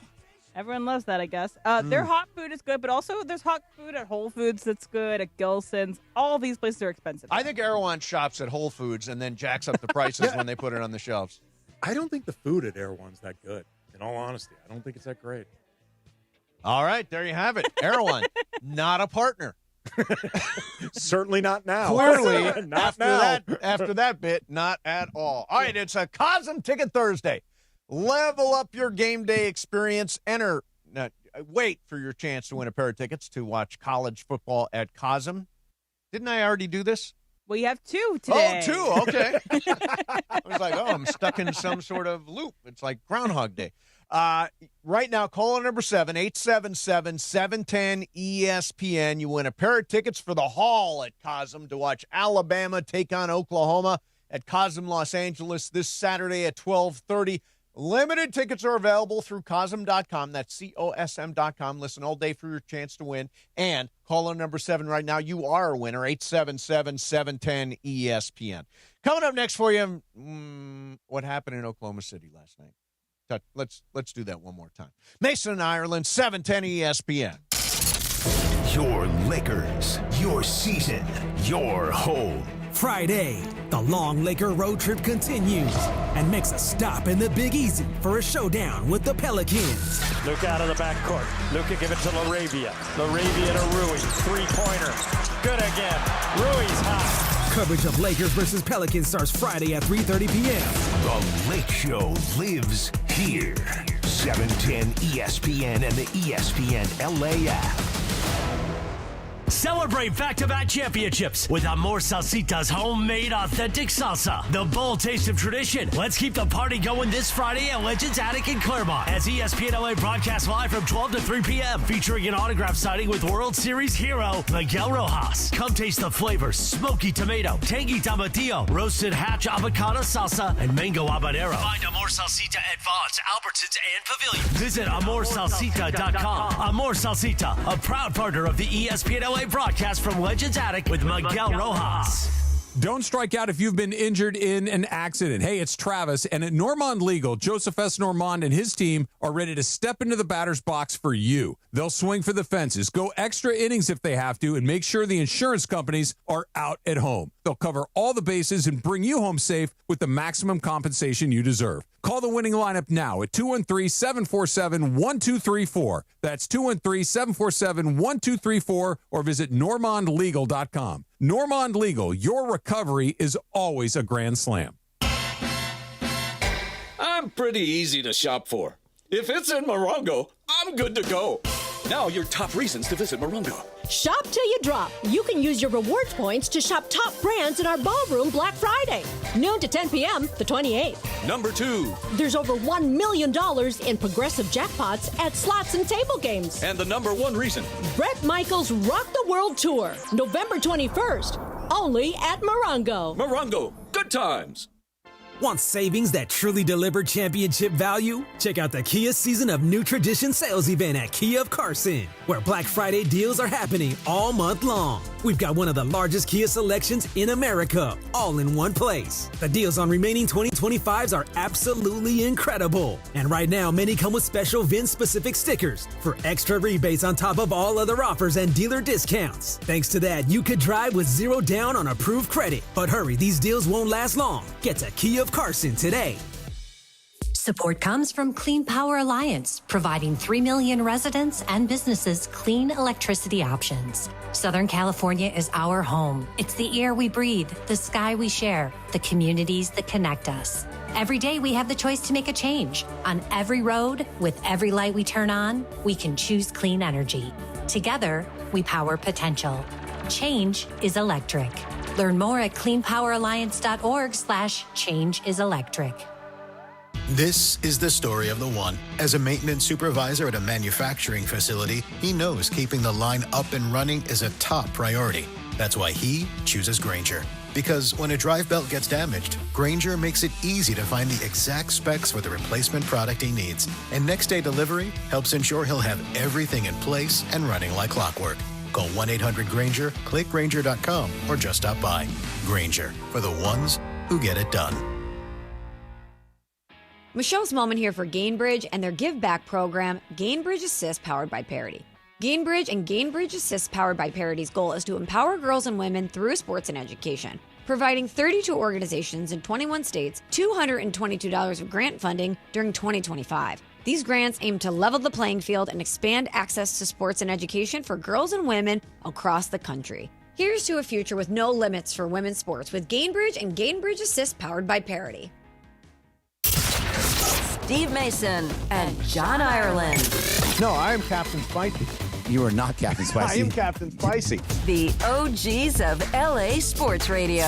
Everyone loves that, I guess. Their hot food is good, but also there's hot food at Whole Foods that's good, at Gilson's. All these places are expensive. I think Erewhon shops at Whole Foods and then jacks up the prices when they put it on the shelves. I don't think the food at Erewhon's that good. In all honesty, I don't think it's that great. All right, there you have it. Erewhon, not a partner. Certainly not now. Clearly, not now. After that bit, not at all. All right, it's a Cosm Ticket Thursday. Level up your game day experience. Wait for your chance to win a pair of tickets to watch college football at Cosm. Didn't I already do this? Well, you have two today. Oh, two. Okay. I was like, I'm stuck in some sort of loop. It's like Groundhog Day. Right now, caller number 7, 877-710-ESPN. You win a pair of tickets for the Hall at Cosm to watch Alabama take on Oklahoma at Cosm Los Angeles this Saturday at 12:30. Limited tickets are available through Cosm.com. That's COSM.com. Listen all day for your chance to win. And caller number 7 right now, you are a winner, 877-710-ESPN. Coming up next for you, what happened in Oklahoma City last night? Let's do that one more time. Mason, Ireland, 710 ESPN. Your Lakers, your season, your home. Friday, the long Laker road trip continues and makes a stop in the Big Easy for a showdown with the Pelicans. Luke out of the backcourt. Luka give it to LaRavia. LaRavia to Rui. Three-pointer. Good again. Rui's hot. Coverage of Lakers versus Pelicans starts Friday at 3:30 p.m. The Lake Show lives here. 710 ESPN and the ESPN LA app. Celebrate back-to-back championships with Amor Salsita's homemade authentic salsa. The bold taste of tradition. Let's keep the party going this Friday at Legends Attic in Claremont as ESPN LA broadcasts live from 12 to 3 p.m. featuring an autograph signing with World Series hero Miguel Rojas. Come taste the flavors: smoky tomato, tangy tomatillo, roasted hatch avocado salsa, and mango habanero. Find Amor Salsita at Vaughn's, Albertsons, and Pavilion. Visit AmorSalsita.com. Amor Salsita, a proud partner of the ESPN LA broadcast from Legends Attic with Miguel Rojas. Don't strike out if you've been injured in an accident. Hey, it's Travis, and at Normand Legal, Joseph S. Normand and his team are ready to step into the batter's box for you. They'll swing for the fences, go extra innings if they have to, and make sure the insurance companies are out at home. They'll cover all the bases and bring you home safe with the maximum compensation you deserve. Call the winning lineup now at 213-747-1234. That's 213-747-1234, or visit normandlegal.com. Normand Legal, your recovery is always a grand slam. I'm pretty easy to shop for. If it's in Morongo, I'm good to go. Now your top reasons to visit Morongo. Shop till you drop. You can use your rewards points to shop top brands in our ballroom Black Friday, noon to 10 p.m. the 28th. Number 2. There's over $1 million in progressive jackpots at slots and table games. And the number 1 reason. Bret Michaels Rock the World Tour, November 21st, only at Morongo. Morongo, good times. Want savings that truly deliver championship value? Check out the Kia Season of New Tradition sales event at Kia of Carson, where Black Friday deals are happening all month long. We've got one of the largest Kia selections in America, all in one place. The deals on remaining 2025s are absolutely incredible. And right now, many come with special VIN-specific stickers for extra rebates on top of all other offers and dealer discounts. Thanks to that, you could drive with 0 down on approved credit. But hurry, these deals won't last long. Get to Kia of Carson today. Support comes from Clean Power Alliance, providing 3 million residents and businesses clean electricity options. Southern California is our home. It's the air we breathe, the sky we share, the communities that connect us. Every day we have the choice to make a change. On every road, with every light we turn on, we can choose clean energy. Together, we power potential. Change is electric. Learn more at cleanpoweralliance.org/changeIsElectric. This is the story of the one. As a maintenance supervisor at a manufacturing facility, he knows keeping the line up and running is a top priority. That's why he chooses Grainger. Because when a drive belt gets damaged, Grainger makes it easy to find the exact specs for the replacement product he needs. And next day delivery helps ensure he'll have everything in place and running like clockwork. Call 1-800-GRAINGER, click Grainger.com, or just stop by. Grainger, for the ones who get it done. Michelle Smallman here for Gainbridge and their Give Back program, Gainbridge Assist, powered by Parity. Gainbridge and Gainbridge Assist, powered by Parity's goal is to empower girls and women through sports and education, providing 32 organizations in 21 states $222 of grant funding during 2025. These grants aim to level the playing field and expand access to sports and education for girls and women across the country. Here's to a future with no limits for women's sports with Gainbridge and Gainbridge Assist, powered by Parity. Steve Mason and John Ireland. No, I am Captain Spicy. You are not Captain Spicy. I am Captain Spicy. The OGs of LA Sports Radio.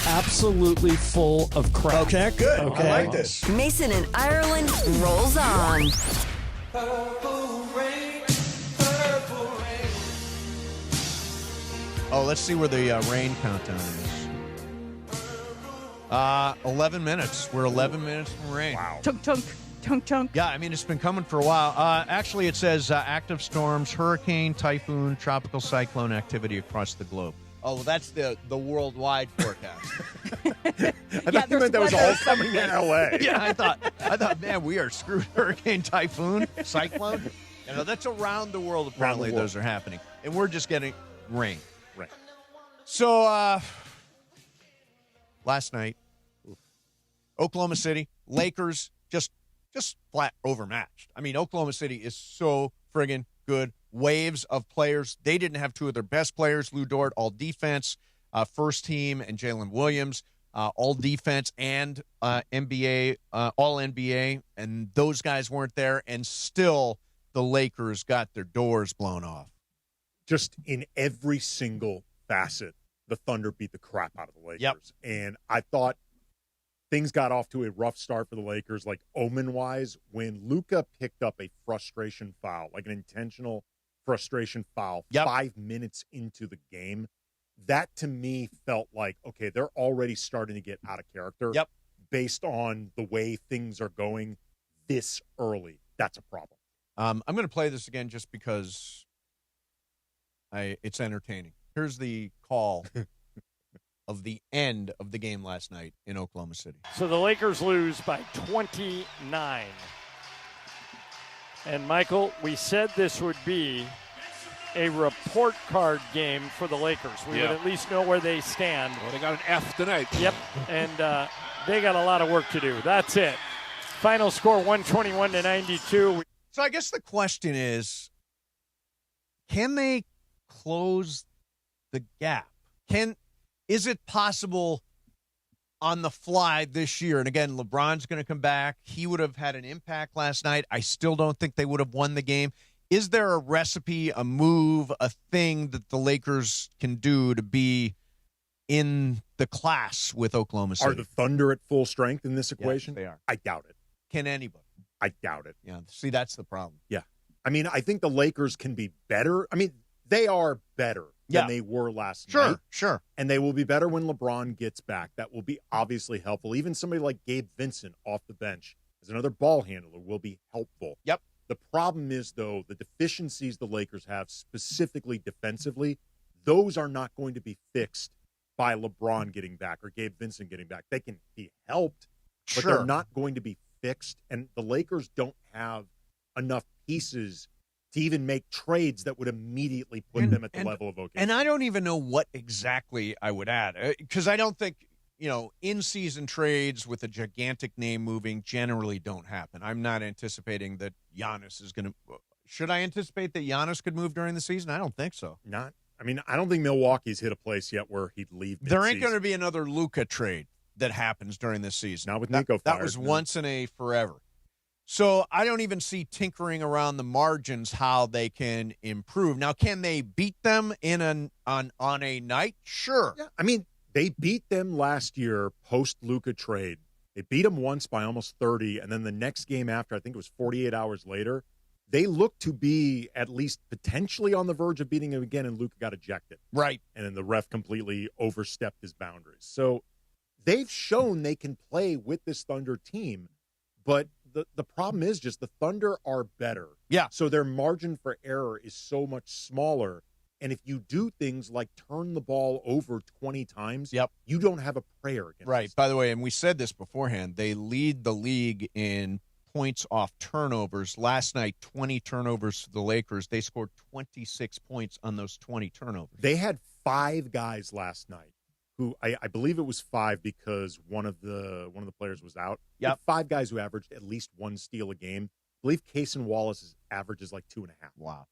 Absolutely full of crap. Okay, good. Okay. I like this. Mason and Ireland rolls on. Oh, let's see where the rain countdown is. 11 minutes. We're 11 minutes from rain. Wow. Chunk, chunk, chunk, chunk. Yeah, I mean, it's been coming for a while. Actually, it says active storms, hurricane, typhoon, tropical cyclone activity across the globe. Oh, well, that's the worldwide forecast. I thought you meant that was all coming to L.A. Yeah, I thought, man, we are screwed. Hurricane, typhoon, cyclone. You know, that's around the world. Apparently, those are happening, and we're just getting rain. Right. So, last night, Oklahoma City, Lakers just flat overmatched. I mean, Oklahoma City is so friggin' good. Waves of players. They didn't have two of their best players, Lou Dort, all defense, first team, and Jalen Williams, all defense and NBA, all NBA, and those guys weren't there, and still the Lakers got their doors blown off. Just in every single facet, the Thunder beat the crap out of the Lakers. Yep. And I thought things got off to a rough start for the Lakers, like omen-wise, when Luka picked up a frustration foul, like an intentional frustration foul, 5 minutes into the game. That, to me, felt like, okay, they're already starting to get out of character based on the way things are going this early. That's a problem. I'm going to play this again just because it's entertaining. Here's the call of the end of the game last night in Oklahoma City. So the Lakers lose by 29. And, Michael, we said this would be a report card game for the Lakers. We would at least know where they stand. Well, they got an F tonight. Yep, and they got a lot of work to do. That's it. Final score, 121-92. So I guess the question is, can they close the gap? Is it possible on the fly this year? And again, LeBron's going to come back. He would have had an impact last night. I still don't think they would have won the game. Is there a recipe, a move, a thing that the Lakers can do to be in the class with Oklahoma City? Are the Thunder at full strength in this equation? Yes, they are. I doubt it. Can anybody? I doubt it. Yeah. See, that's the problem. Yeah. I mean, I think the Lakers can be better. I mean, they are better than they were last night. Sure. And they will be better when LeBron gets back. That will be obviously helpful. Even somebody like Gabe Vincent off the bench as another ball handler will be helpful. Yep. The problem is, though, the deficiencies the Lakers have, specifically defensively, those are not going to be fixed by LeBron getting back or Gabe Vincent getting back. They can be helped, but they're not going to be fixed. And the Lakers don't have enough pieces to even make trades that would immediately put them at the level of OKC. And I don't even know what exactly I would add, because I don't think, in-season trades with a gigantic name moving generally don't happen. I'm not anticipating that Giannis is going to – should I anticipate that Giannis could move during the season? I don't think so. I don't think Milwaukee's hit a place yet where he'd leave mid-season. There ain't going to be another Luka trade that happens during this season. Not with Nico fired. That was once in a forever. So I don't even see tinkering around the margins how they can improve. Now, can they beat them on a night? Sure. Yeah, I mean, they beat them last year post-Luka trade. They beat them once by almost 30, and then the next game after, I think it was 48 hours later, they looked to be at least potentially on the verge of beating him again, and Luka got ejected. Right. And then the ref completely overstepped his boundaries. So they've shown they can play with this Thunder team, but the problem is just the Thunder are better. Yeah. So their margin for error is so much smaller. And if you do things like turn the ball over 20 times, you don't have a prayer against Right. By the way, and we said this beforehand, they lead the league in points off turnovers. Last night, 20 turnovers for the Lakers. They scored 26 points on those 20 turnovers. They had 5 guys last night who I believe it was 5 because one of the players was out. Yep. 5 guys who averaged at least 1 steal a game. I believe Cason Wallace's average is like 2.5. Wow.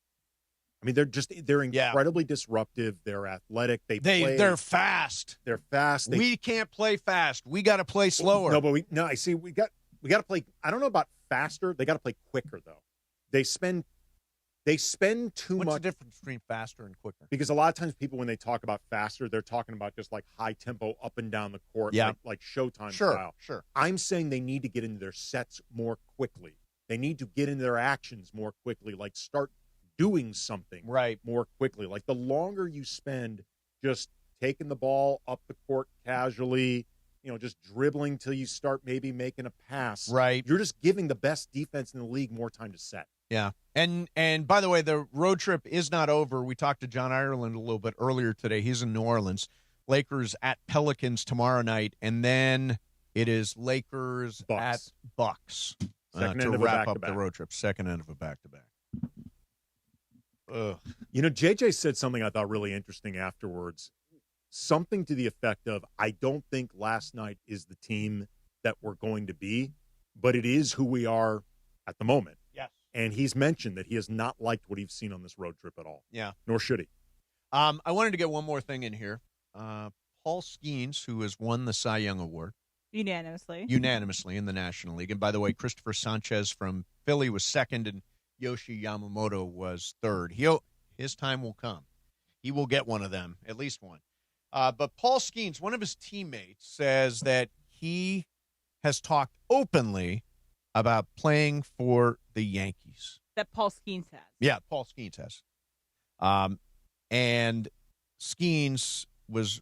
I mean, they're incredibly disruptive. They're athletic. They're fast. They're fast. We can't play fast. We got to play slower. I see. We got to play. I don't know about faster. They got to play quicker though. They spend too much. What's the difference between faster and quicker? Because a lot of times people, when they talk about faster, they're talking about just like high tempo up and down the court, like Showtime style. Sure. I'm saying they need to get into their sets more quickly. They need to get into their actions more quickly. Like start doing something more quickly. Like the longer you spend just taking the ball up the court casually, just dribbling till you start maybe making a pass. Right. You're just giving the best defense in the league more time to set. Yeah. And by the way, the road trip is not over. We talked to John Ireland a little bit earlier today. He's in New Orleans. Lakers at Pelicans tomorrow night, and then it is Lakers at Bucks to wrap up the road trip. Second end of a back-to-back. JJ said something I thought really interesting afterwards. Something to the effect of, I don't think last night is the team that we're going to be, but it is who we are at the moment. Yes. And he's mentioned that he has not liked what he's seen on this road trip at all. Yeah. Nor should he. I wanted to get one more thing in here. Paul Skeens, who has won the Cy Young Award. Unanimously in the National League. And by the way, Christopher Sanchez from Philly was second, and Yoshi Yamamoto was third. His time will come. He will get one of them, at least one. But Paul Skeens, one of his teammates, says that he has talked openly about playing for the Yankees. That Paul Skeens has. Yeah, Paul Skeens has. And Skeens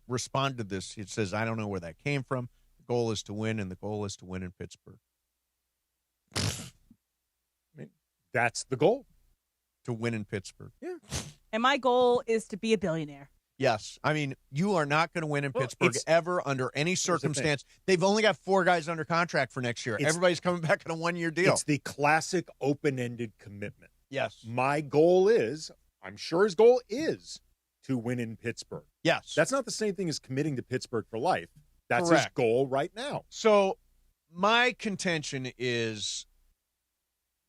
responded to this. He says, I don't know where that came from. The goal is to win, and the goal is to win in Pittsburgh. That's the goal. To win in Pittsburgh. Yeah. And my goal is to be a billionaire. Yes. I mean, you are not going to win in Pittsburgh ever under any circumstance. They've only got 4 guys under contract for next year. Everybody's coming back on a 1-year deal. It's the classic open-ended commitment. Yes. My goal is, I'm sure his goal is, to win in Pittsburgh. Yes. That's not the same thing as committing to Pittsburgh for life. That's Correct. His goal right now. So my contention is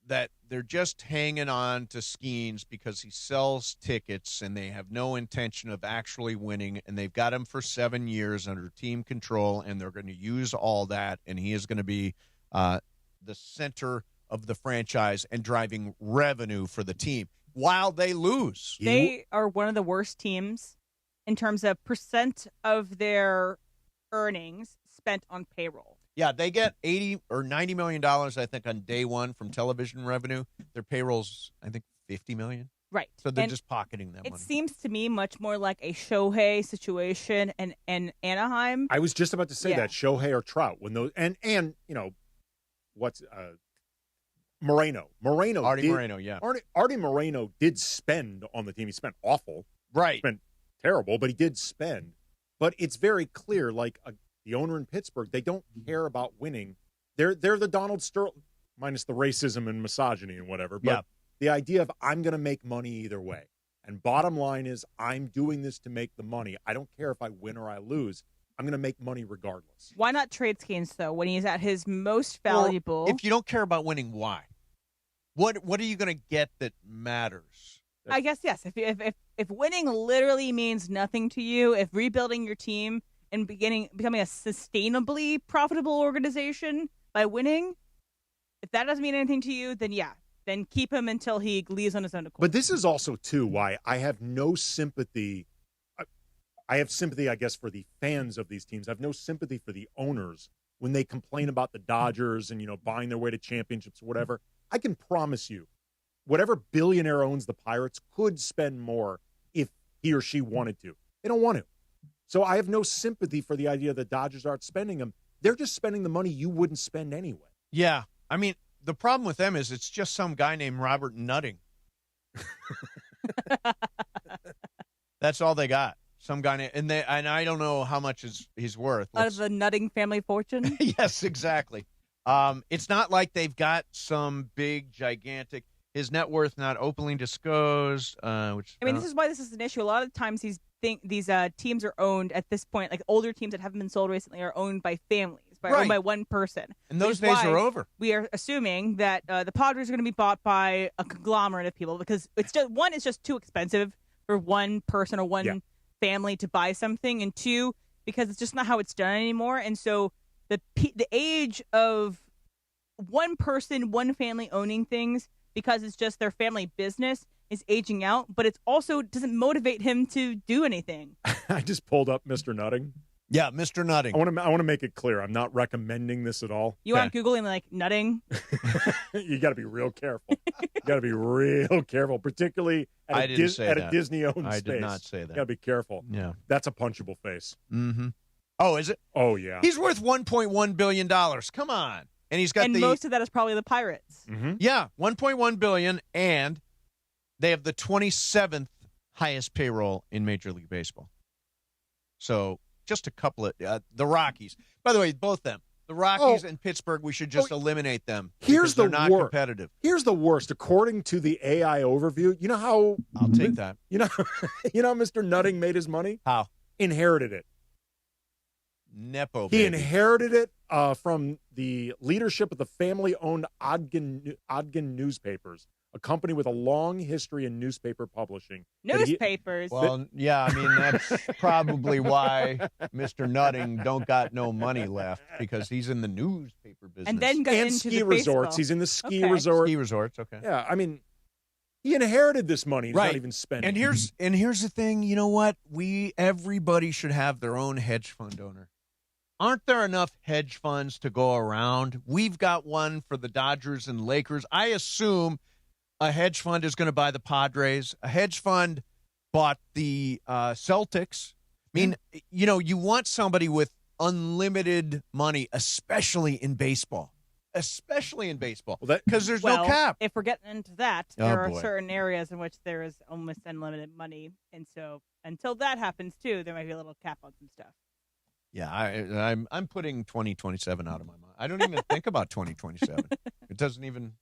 that they're just hanging on to Skeens because he sells tickets and they have no intention of actually winning, and they've got him for 7 years under team control, and they're going to use all that, and he is going to be the center of the franchise and driving revenue for the team while they lose. They are one of the worst teams in terms of percent of their earnings spent on payroll. Yeah, they get $80 or $90 million, I think, on day one from television revenue. Their payroll's, I think, $50 million. Right. So they're just pocketing that money. It seems to me much more like a Shohei situation and Anaheim. I was just about to say that, Shohei or Trout. When those and what's Moreno. Artie Moreno, yeah. Artie Moreno did spend on the team. He spent awful. Right. Spent terrible, but he did spend. But it's very clear, like the owner in Pittsburgh, they don't care about winning. They're the Donald Sterling, minus the racism and misogyny and whatever. But the idea of I'm going to make money either way. And bottom line is I'm doing this to make the money. I don't care if I win or I lose. I'm going to make money regardless. Why not trade Skeens, though, when he's at his most valuable? Well, if you don't care about winning, why? What are you going to get that matters? I guess, yes. If winning literally means nothing to you, if rebuilding your team and becoming a sustainably profitable organization by winning, if that doesn't mean anything to you, then then keep him until he leaves on his own accord. But this is also, too, why I have no sympathy. I have sympathy, I guess, for the fans of these teams. I have no sympathy for the owners when they complain about the Dodgers and, buying their way to championships or whatever. I can promise you, whatever billionaire owns the Pirates could spend more if he or she wanted to. They don't want to. So I have no sympathy for the idea that Dodgers aren't spending them. They're just spending the money you wouldn't spend anyway. Yeah. I mean, the problem with them is it's just some guy named Robert Nutting. That's all they got. Some guy, and I don't know how much he's worth. Out of the Nutting family fortune? Yes, exactly. It's not like they've got some big, gigantic, his net worth not openly disclosed. This is why this is an issue. A lot of times these teams are owned at this point, like older teams that haven't been sold recently are owned by families, owned by one person. And those days are over. We are assuming that the Padres are going to be bought by a conglomerate of people because it's just too expensive for one person or one family to buy something, and two, because it's just not how it's done anymore. And so the age of one person, one family owning things because it's just their family business is aging out, but it's also doesn't motivate him to do anything. I just pulled up Mr. Nutting. Yeah, Mr. Nutting. I want to make it clear. I'm not recommending this at all. You aren't Googling like Nutting? You got to be real careful. You got to be real careful, particularly at a Disney-owned space. I did not say that. You got to be careful. Yeah. That's a punchable face. Mm-hmm. Oh, is it? Oh, yeah. He's worth $1.1 billion. Come on. And he's got most of that is probably the Pirates. Mm-hmm. Yeah, $1.1 billion, and they have the 27th highest payroll in Major League Baseball. So just a couple of the Rockies. By the way, both them. The Rockies and Pittsburgh, we should just eliminate them. Here's the they're not competitive. Here's the worst. According to the AI overview, you know how I'll take that. You know how Mr. Nutting made his money? How? Inherited it. Nepo. He inherited it from the leadership of the family-owned Ogden newspapers, a company with a long history in newspaper publishing. Newspapers? That's probably why Mr. Nutting don't got no money left, because he's in the newspaper business. And then got into ski the resorts. baseball. He's in the ski resort. Ski resorts, okay. Yeah, I mean, he inherited this money. He's not even spending. And here's the thing. You know what? Everybody should have their own hedge fund owner. Aren't there enough hedge funds to go around? We've got one for the Dodgers and Lakers. I assume a hedge fund is going to buy the Padres. A hedge fund bought the Celtics. I mean, you want somebody with unlimited money, especially in baseball. Because there's no cap. If we're getting into that, there are certain areas in which there is almost unlimited money. And so until that happens, too, there might be a little cap on some stuff. Yeah, I'm putting 2027 out of my mind. I don't even think about 2027. It doesn't even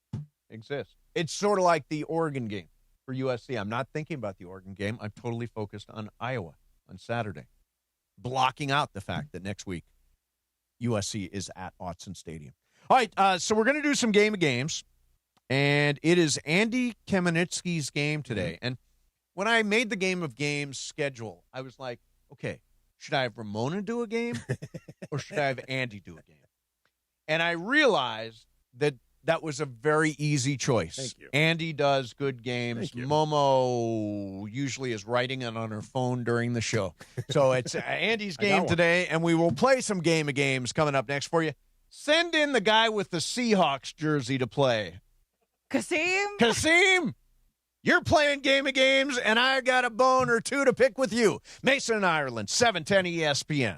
exist. It's sort of like the Oregon game for USC. I'm not thinking about the Oregon game. I'm totally focused on Iowa on Saturday, blocking out the fact that next week USC is at Autzen Stadium. All right, so we're going to do some game of games, and it is Andy Kamenetzky's game today. And when I made the game of games schedule, I was like, okay, should I have Ramona do a game or should I have Andy do a game? And I realized that was a very easy choice. Thank you. Andy does good games. Momo usually is writing it on her phone during the show. So it's Andy's game today, and we will play some game of games coming up next for you. Send in the guy with the Seahawks jersey to play. Kasim! You're playing game of games, and I got a bone or two to pick with you. Mason, Ireland, 710 ESPN.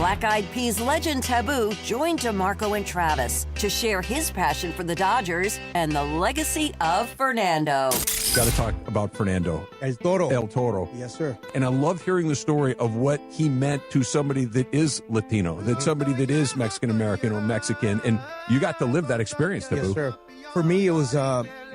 Black Eyed Peas legend Taboo joined DeMarco and Travis to share his passion for the Dodgers and the legacy of Fernando. Got to talk about Fernando. El Toro. El Toro. Yes, sir. And I love hearing the story of what he meant to somebody that is Latino, that somebody that is Mexican-American or Mexican, and you got to live that experience, Taboo. Yes, sir. For me, it was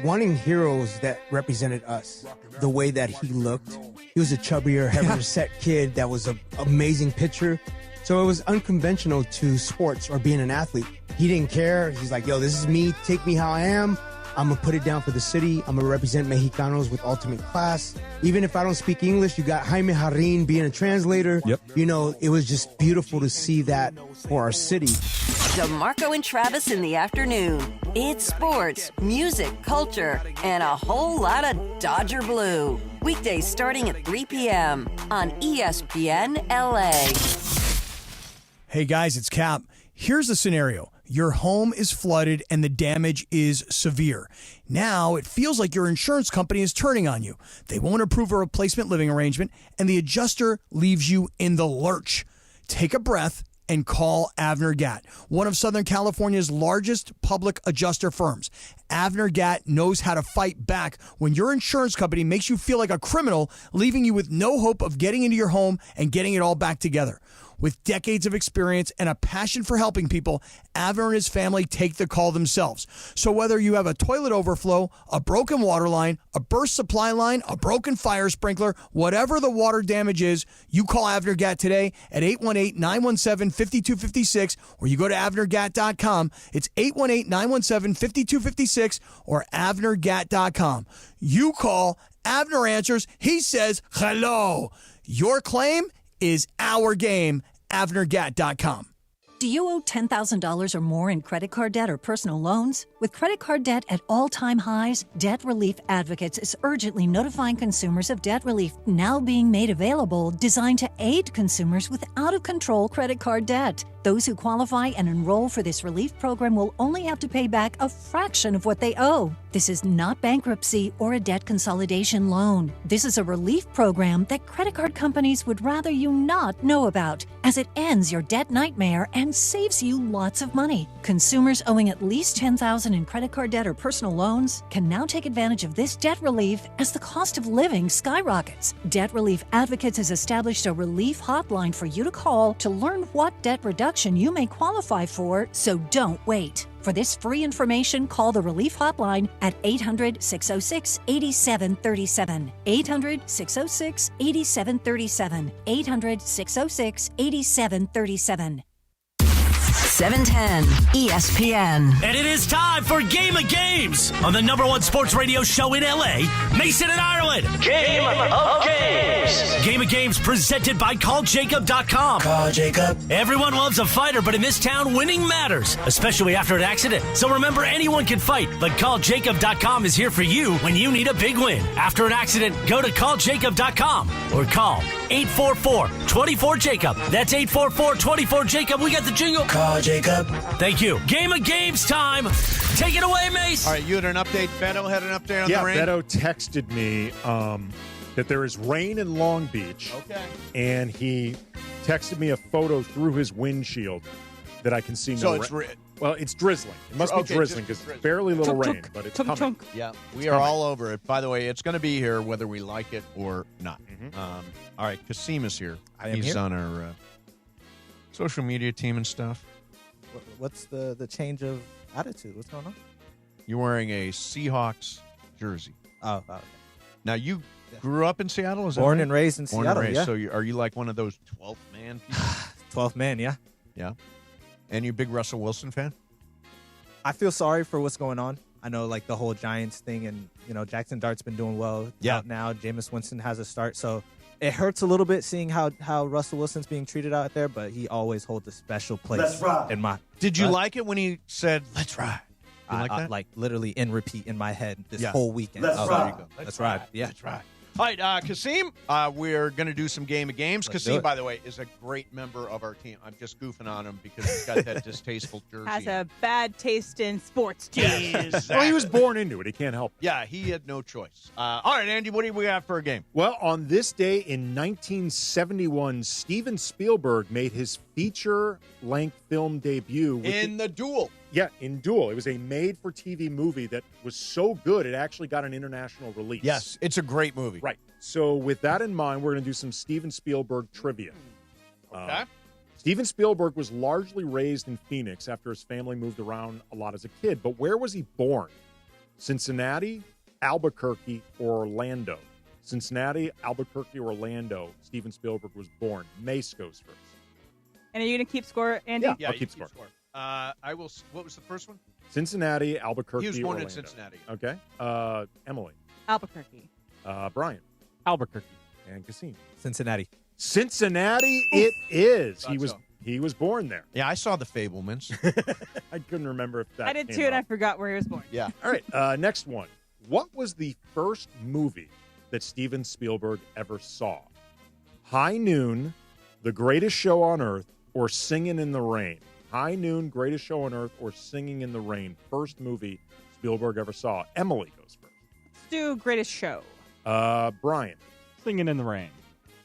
wanting heroes that represented us, the way that he looked. He was a chubbier, heavier-set kid that was an amazing pitcher. So it was unconventional to sports or being an athlete. He didn't care. He's like, yo, this is me. Take me how I am. I'm going to put it down for the city. I'm going to represent Mexicanos with ultimate class. Even if I don't speak English, you got Jaime Jarrin being a translator. Yep. You know, it was just beautiful to see that for our city. DeMarco and Travis in the afternoon. It's sports, music, culture, and a whole lot of Dodger Blue. Weekdays starting at 3 p.m. on ESPN LA. Hey guys, it's Cap. Here's the scenario. Your home is flooded and the damage is severe. Now it feels like your insurance company is turning on you. They won't approve a replacement living arrangement and the adjuster leaves you in the lurch. Take a breath and call Avner Gatt, one of Southern California's largest public adjuster firms. Avner Gatt knows how to fight back when your insurance company makes you feel like a criminal, leaving you with no hope of getting into your home and getting it all back together. With decades of experience and a passion for helping people, Avner and his family take the call themselves. So whether you have a toilet overflow, a broken water line, a burst supply line, a broken fire sprinkler, whatever the water damage is, you call Avner Gatt today at 818-917-5256 or you go to avnergatt.com. It's 818-917-5256 or avnergatt.com. You call, Avner answers, he says hello. Your claim is our game. avnergatt.com. Do you owe $10,000 or more in credit card debt or personal loans? With credit card debt at all-time highs, Debt Relief Advocates is urgently notifying consumers of debt relief now being made available, designed to aid consumers with out-of-control credit card debt. Those who qualify and enroll for this relief program will only have to pay back a fraction of what they owe. This is not bankruptcy or a debt consolidation loan. This is a relief program that credit card companies would rather you not know about, as it ends your debt nightmare and saves you lots of money. Consumers owing at least $10,000 in credit card debt or personal loans can now take advantage of this debt relief as the cost of living skyrockets. Debt Relief Advocates has established a relief hotline for you to call to learn what debt reduction you may qualify for, so don't wait. For this free information, call the Relief Hotline at 800-606-8737. 800-606-8737. 800-606-8737. 710 ESPN. And it is time for Game of Games on the #1 sports radio show in LA, Mason and Ireland. Game of Games. Game of Games presented by CallJacob.com. Call Jacob. Everyone loves a fighter, but in this town, winning matters, especially after an accident. So remember, anyone can fight, but CallJacob.com is here for you when you need a big win. After an accident, go to CallJacob.com or call 844-24-JACOB. That's 844-24-JACOB. We got the jingle. Call Jacob. Thank you. Game of Games time. Take it away, Mace. All right, you had an update. Beto had an update on the rain? Yeah, Beto texted me that there is rain in Long Beach. Okay. And he texted me a photo through his windshield that I can see. So no it's well, it's drizzling. It must be drizzling because it's barely a little rain, but it's coming. Yeah, we are all over it. By the way, it's going to be here whether we like it or not. All right, Kasim is here. He's here. on our social media team and stuff. What's the change of attitude? What's going on? You're wearing a Seahawks jersey. Oh, okay. Now, you grew up in Seattle? Is that Born right? and raised in Born Seattle, and raised. yeah. So are you like one of those 12th man people? 12th man, yeah. Yeah. And you a big Russell Wilson fan? I feel sorry for what's going on. I know, like, the whole Giants thing, and, Jackson Dart's been doing well. Yeah. Out now, Jameis Winston has a start, so it hurts a little bit seeing how Russell Wilson's being treated out there, but he always holds a special place in my. Did you like it when he said, "Let's ride"? You like that? Like literally in repeat in my head this Yeah. whole weekend. Let's ride. There you go. Let's ride. Yeah. Let's ride. All right, Kasim, we're going to do some game of games. Let's do Kasim, it. by the way, is a great member of our team. I'm just goofing on him because he's got that distasteful jersey. Has a bad taste in sports teams. Well, he was born into it. He can't help it. Yeah, he had no choice. All right, Andy, what do we have for a game? Well, on this day in 1971, Steven Spielberg made his feature-length film debut. In The Duel. Yeah, in Duel. It was a made-for-TV movie that was so good it actually got an international release. Yes, it's a great movie. Right. So with that in mind, we're going to do some Steven Spielberg trivia. Okay. Steven Spielberg was largely raised in Phoenix after his family moved around a lot as a kid. But where was he born? Cincinnati, Albuquerque, or Orlando? Cincinnati, Albuquerque, or Orlando, Steven Spielberg was born. Mace goes first. And are you going to keep score, Andy? Yeah, I'll keep score. I will. What was the first one? Cincinnati, Albuquerque, He was born Orlando. in Cincinnati. Okay. Emily. Albuquerque. Brian. Albuquerque. And Kasim. Cincinnati. Cincinnati it is. Thought He was born there. Yeah, I saw The Fablemans. I couldn't remember if that I did came too, and I up. forgot where he was born. Yeah. All right, next one. What was the first movie that Steven Spielberg ever saw? High Noon, The Greatest Show on Earth, or Singing in the Rain? High Noon, Greatest Show on Earth, or Singing in the Rain? First movie Spielberg ever saw. Emily goes first. Let's do Greatest Show. Brian. Singing in the Rain.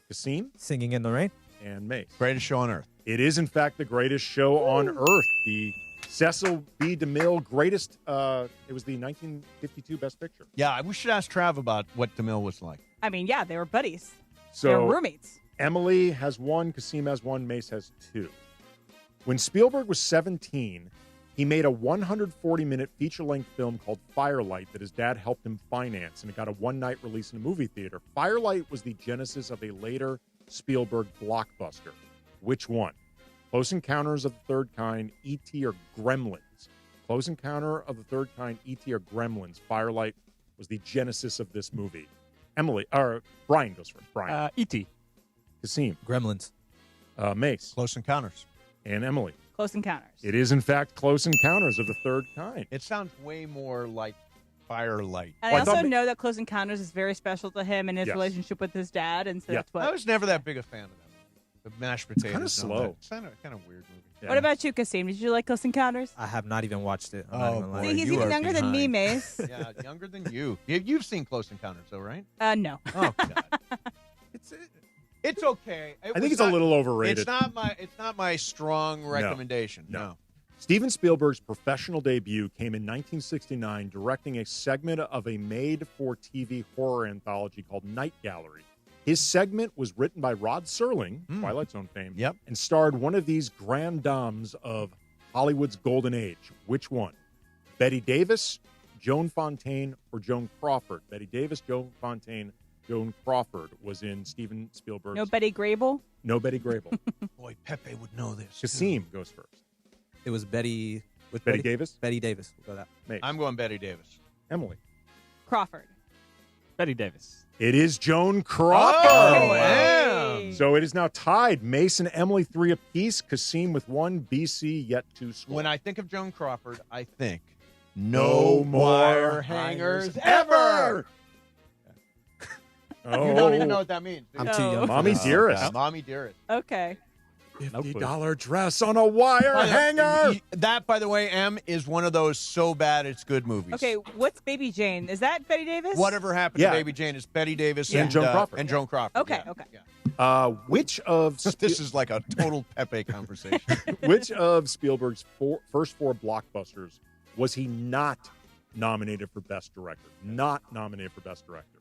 Kasim. Singing in the Rain. And Mace. Greatest Show on Earth. It is, in fact, the greatest show on earth. The Cecil B. DeMille greatest. It was the 1952 Best Picture. Yeah, we should ask Trav about what DeMille was like. I mean, yeah, they were buddies. So they were roommates. Emily has one, Kasim has one, Mace has two. When Spielberg was 17, he made a 140-minute feature-length film called Firelight that his dad helped him finance, and it got a one-night release in a movie theater. Firelight was the genesis of a later Spielberg blockbuster. Which one? Close Encounters of the Third Kind, E.T. or Gremlins? Close Encounter of the Third Kind, E.T. or Gremlins? Firelight was the genesis of this movie. Brian goes first. Brian. E.T. Kasim. Gremlins. Mace. Close Encounters. And Emily. Close Encounters. It is, in fact, Close Encounters of the Third Kind. It sounds way more like Firelight. And I also know that Close Encounters is very special to him and his Yes. relationship with his dad, and so that's what. I was never that big a fan of that movie. The mashed potatoes. kinda slow. It's kind of weird movie. What about you, Kasim? Did you like Close Encounters? I have not even watched it. I'm not even lying. See, he's even younger than me, Mace. Yeah, younger than you. You've seen Close Encounters, though, right? No. Oh God. It's okay. I think it's a little overrated. It's not my strong recommendation. No. Steven Spielberg's professional debut came in 1969, directing a segment of a made-for-TV horror anthology called Night Gallery. His segment was written by Rod Serling, Twilight Zone fame, and starred one of these grand dames of Hollywood's golden age. Which one? Betty Davis, Joan Fontaine, or Joan Crawford? Betty Davis, Joan Fontaine, Joan Crawford was in Steven Spielberg's... No Betty Grable? No Betty Grable. Boy, Pepe would know this. Kasim goes first. It was Betty. With Betty Davis? Betty Davis. We'll go that. Mace. I'm going Betty Davis. Emily. Crawford. Betty Davis. It is Joan Crawford. Oh, wow. So it is now tied. Mace and Emily 3 apiece. Kasim with 1. BC yet to score. When I think of Joan Crawford, I think No more wire hangers ever. Oh. You don't even know what that means. do I'm you? too young. Mommy for that. Dearest. Yeah, Mommy Dearest. Okay. $50 dress on a wire hanger. That, by the way, M, is one of those so bad it's good movies. Okay, what's Baby Jane? Is that Betty Davis? Whatever happened Yeah. to Baby Jane is Betty Davis And Joan Crawford. And Joan Crawford. Okay, yeah. okay. Yeah. Which of This is like a total Pepe conversation. which of Spielberg's first 4 blockbusters was he not nominated for Best Director? Not nominated for Best Director.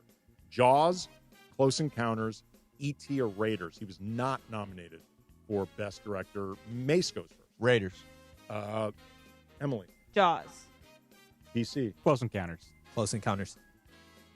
Jaws, Close Encounters, E.T. or Raiders. He was not nominated for Best Director. Mace goes first. Raiders. Emily. Jaws. DC. Close Encounters. Close Encounters.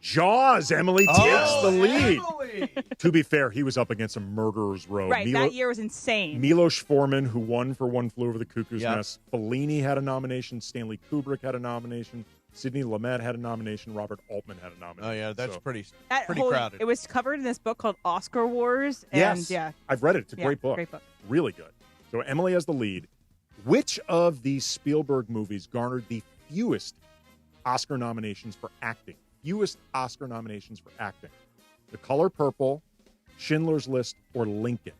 Jaws. Emily takes the lead. Emily! To be fair, he was up against a murderer's row. Right, that year was insane. Milos Forman, who won for One Flew Over the Cuckoo's Yeah. Nest. Fellini had a nomination. Stanley Kubrick had a nomination. Sidney Lumet had a nomination. Robert Altman had a nomination. Oh, yeah, that's So- pretty That crowded. It was covered in this book called Oscar Wars. And Yes. yeah. I've read it. It's a Yeah, great book. great book. Really good. So Emily has the lead. Which of these Spielberg movies garnered the fewest Oscar nominations for acting? Fewest Oscar nominations for acting. The Color Purple, Schindler's List, or Lincoln.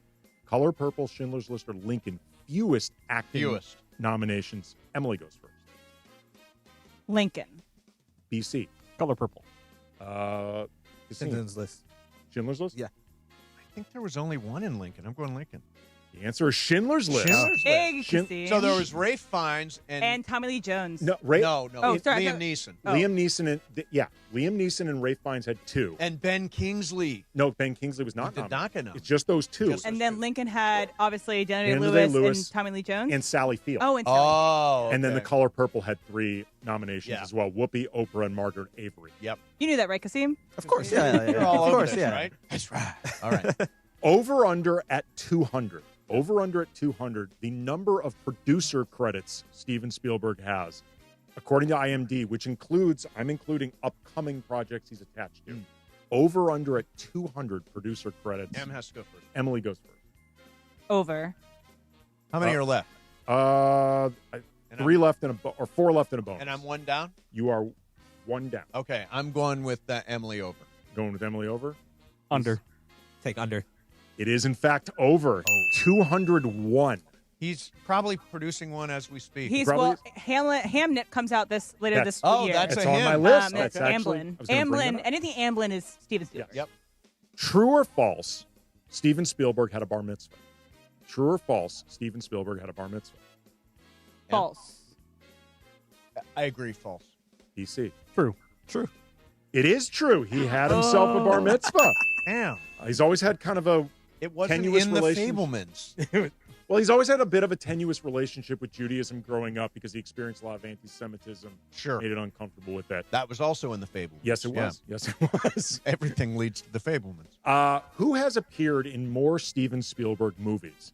Color Purple, Schindler's List, or Lincoln. Fewest acting nominations. Emily goes first. Lincoln. BC. Color Purple. Schindler's List. Schindler's List? Yeah. I think there was only one in Lincoln. I'm going Lincoln. The answer is Schindler's List. Big Casino. So there was Ralph Fiennes and Tommy Lee Jones. No, Oh, sorry, Liam Neeson. Liam Neeson and Liam Neeson and Ralph Fiennes had 2. And Ben Kingsley. No, Ben Kingsley was not Did not get It's just those 2. And then Lincoln had obviously Daniel Daniel Lewis and Tommy Lee Jones and Sally Field. Oh, and Sally. And then The Color Purple had 3 nominations as well. Whoopi, Oprah, and Margaret Avery. Yep. You knew that, right, Kasim? Of course, You're all of over course, this, yeah. right? That's right. All right. Over under at 200. Over under at 200. The number of producer credits Steven Spielberg has, according to IMDb, which includes, I'm including upcoming projects he's attached to. Over under at 200 producer credits. Em has to go first. Emily goes first. Over. How many are left? 3 left and or 4 left and a bonus. And I'm 1 down? You are 1 down. Okay, I'm going with Emily over. Going with Emily over? Under. Take under. It is, in fact, over. 201. He's probably producing one as we speak. He's Hamnet comes out later this year. That's on my list. That's actually, Amblin. Anything Amblin is Steven Spielberg. Yep. True or false? Steven Spielberg had a bar mitzvah. True or false? Steven Spielberg had a bar mitzvah. False. I agree. False. DC. True. It is true. He had himself a bar mitzvah. Damn. He's always had kind of a It wasn't tenuous in the relationship. Fablemans. Well, he's always had a bit of a tenuous relationship with Judaism growing up because he experienced a lot of anti-Semitism. Sure. Made it uncomfortable with that. That was also in the Fablemans. Yes, it was. Yeah. Yes, it was. Everything leads to the Fablemans. Who has appeared in more Steven Spielberg movies?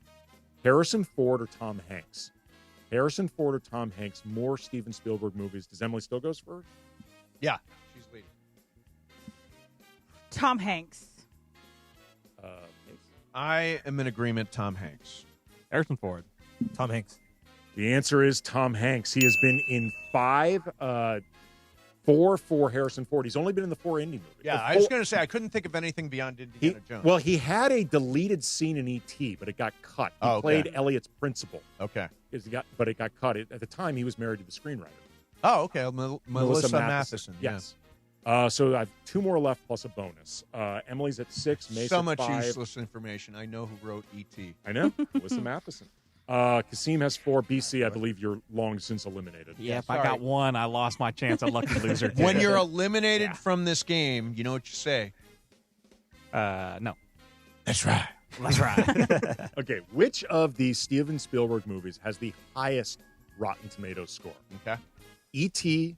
Harrison Ford or Tom Hanks? Harrison Ford or Tom Hanks, more Steven Spielberg movies. Does Emily still goes first? Yeah, she's leading. Tom Hanks. I am in agreement, Tom Hanks. Harrison Ford. Tom Hanks. The answer is Tom Hanks. He has been in 5, 4 for Harrison Ford. He's only been in the 4 indie movies. Yeah, I was going to say, I couldn't think of anything beyond Indiana Jones. Well, he had a deleted scene in E.T., but it got cut. He played Elliot's principal. Okay. But it got cut. At the time, he was married to the screenwriter. Oh, okay. Melissa Matheson. Yes. So I have 2 more left plus a bonus. Emily's at 6. Mace So at much 5. useless information. I know who wrote E.T. I know. Melissa Matheson. Kasim has 4. BC, I believe you're long since eliminated. Yeah, if I got 1, I lost my chance at Lucky Loser. When you're eliminated from this game, you know what you say? No. That's right. That's right. Okay, which of these Steven Spielberg movies has the highest Rotten Tomatoes score? Okay. E.T.,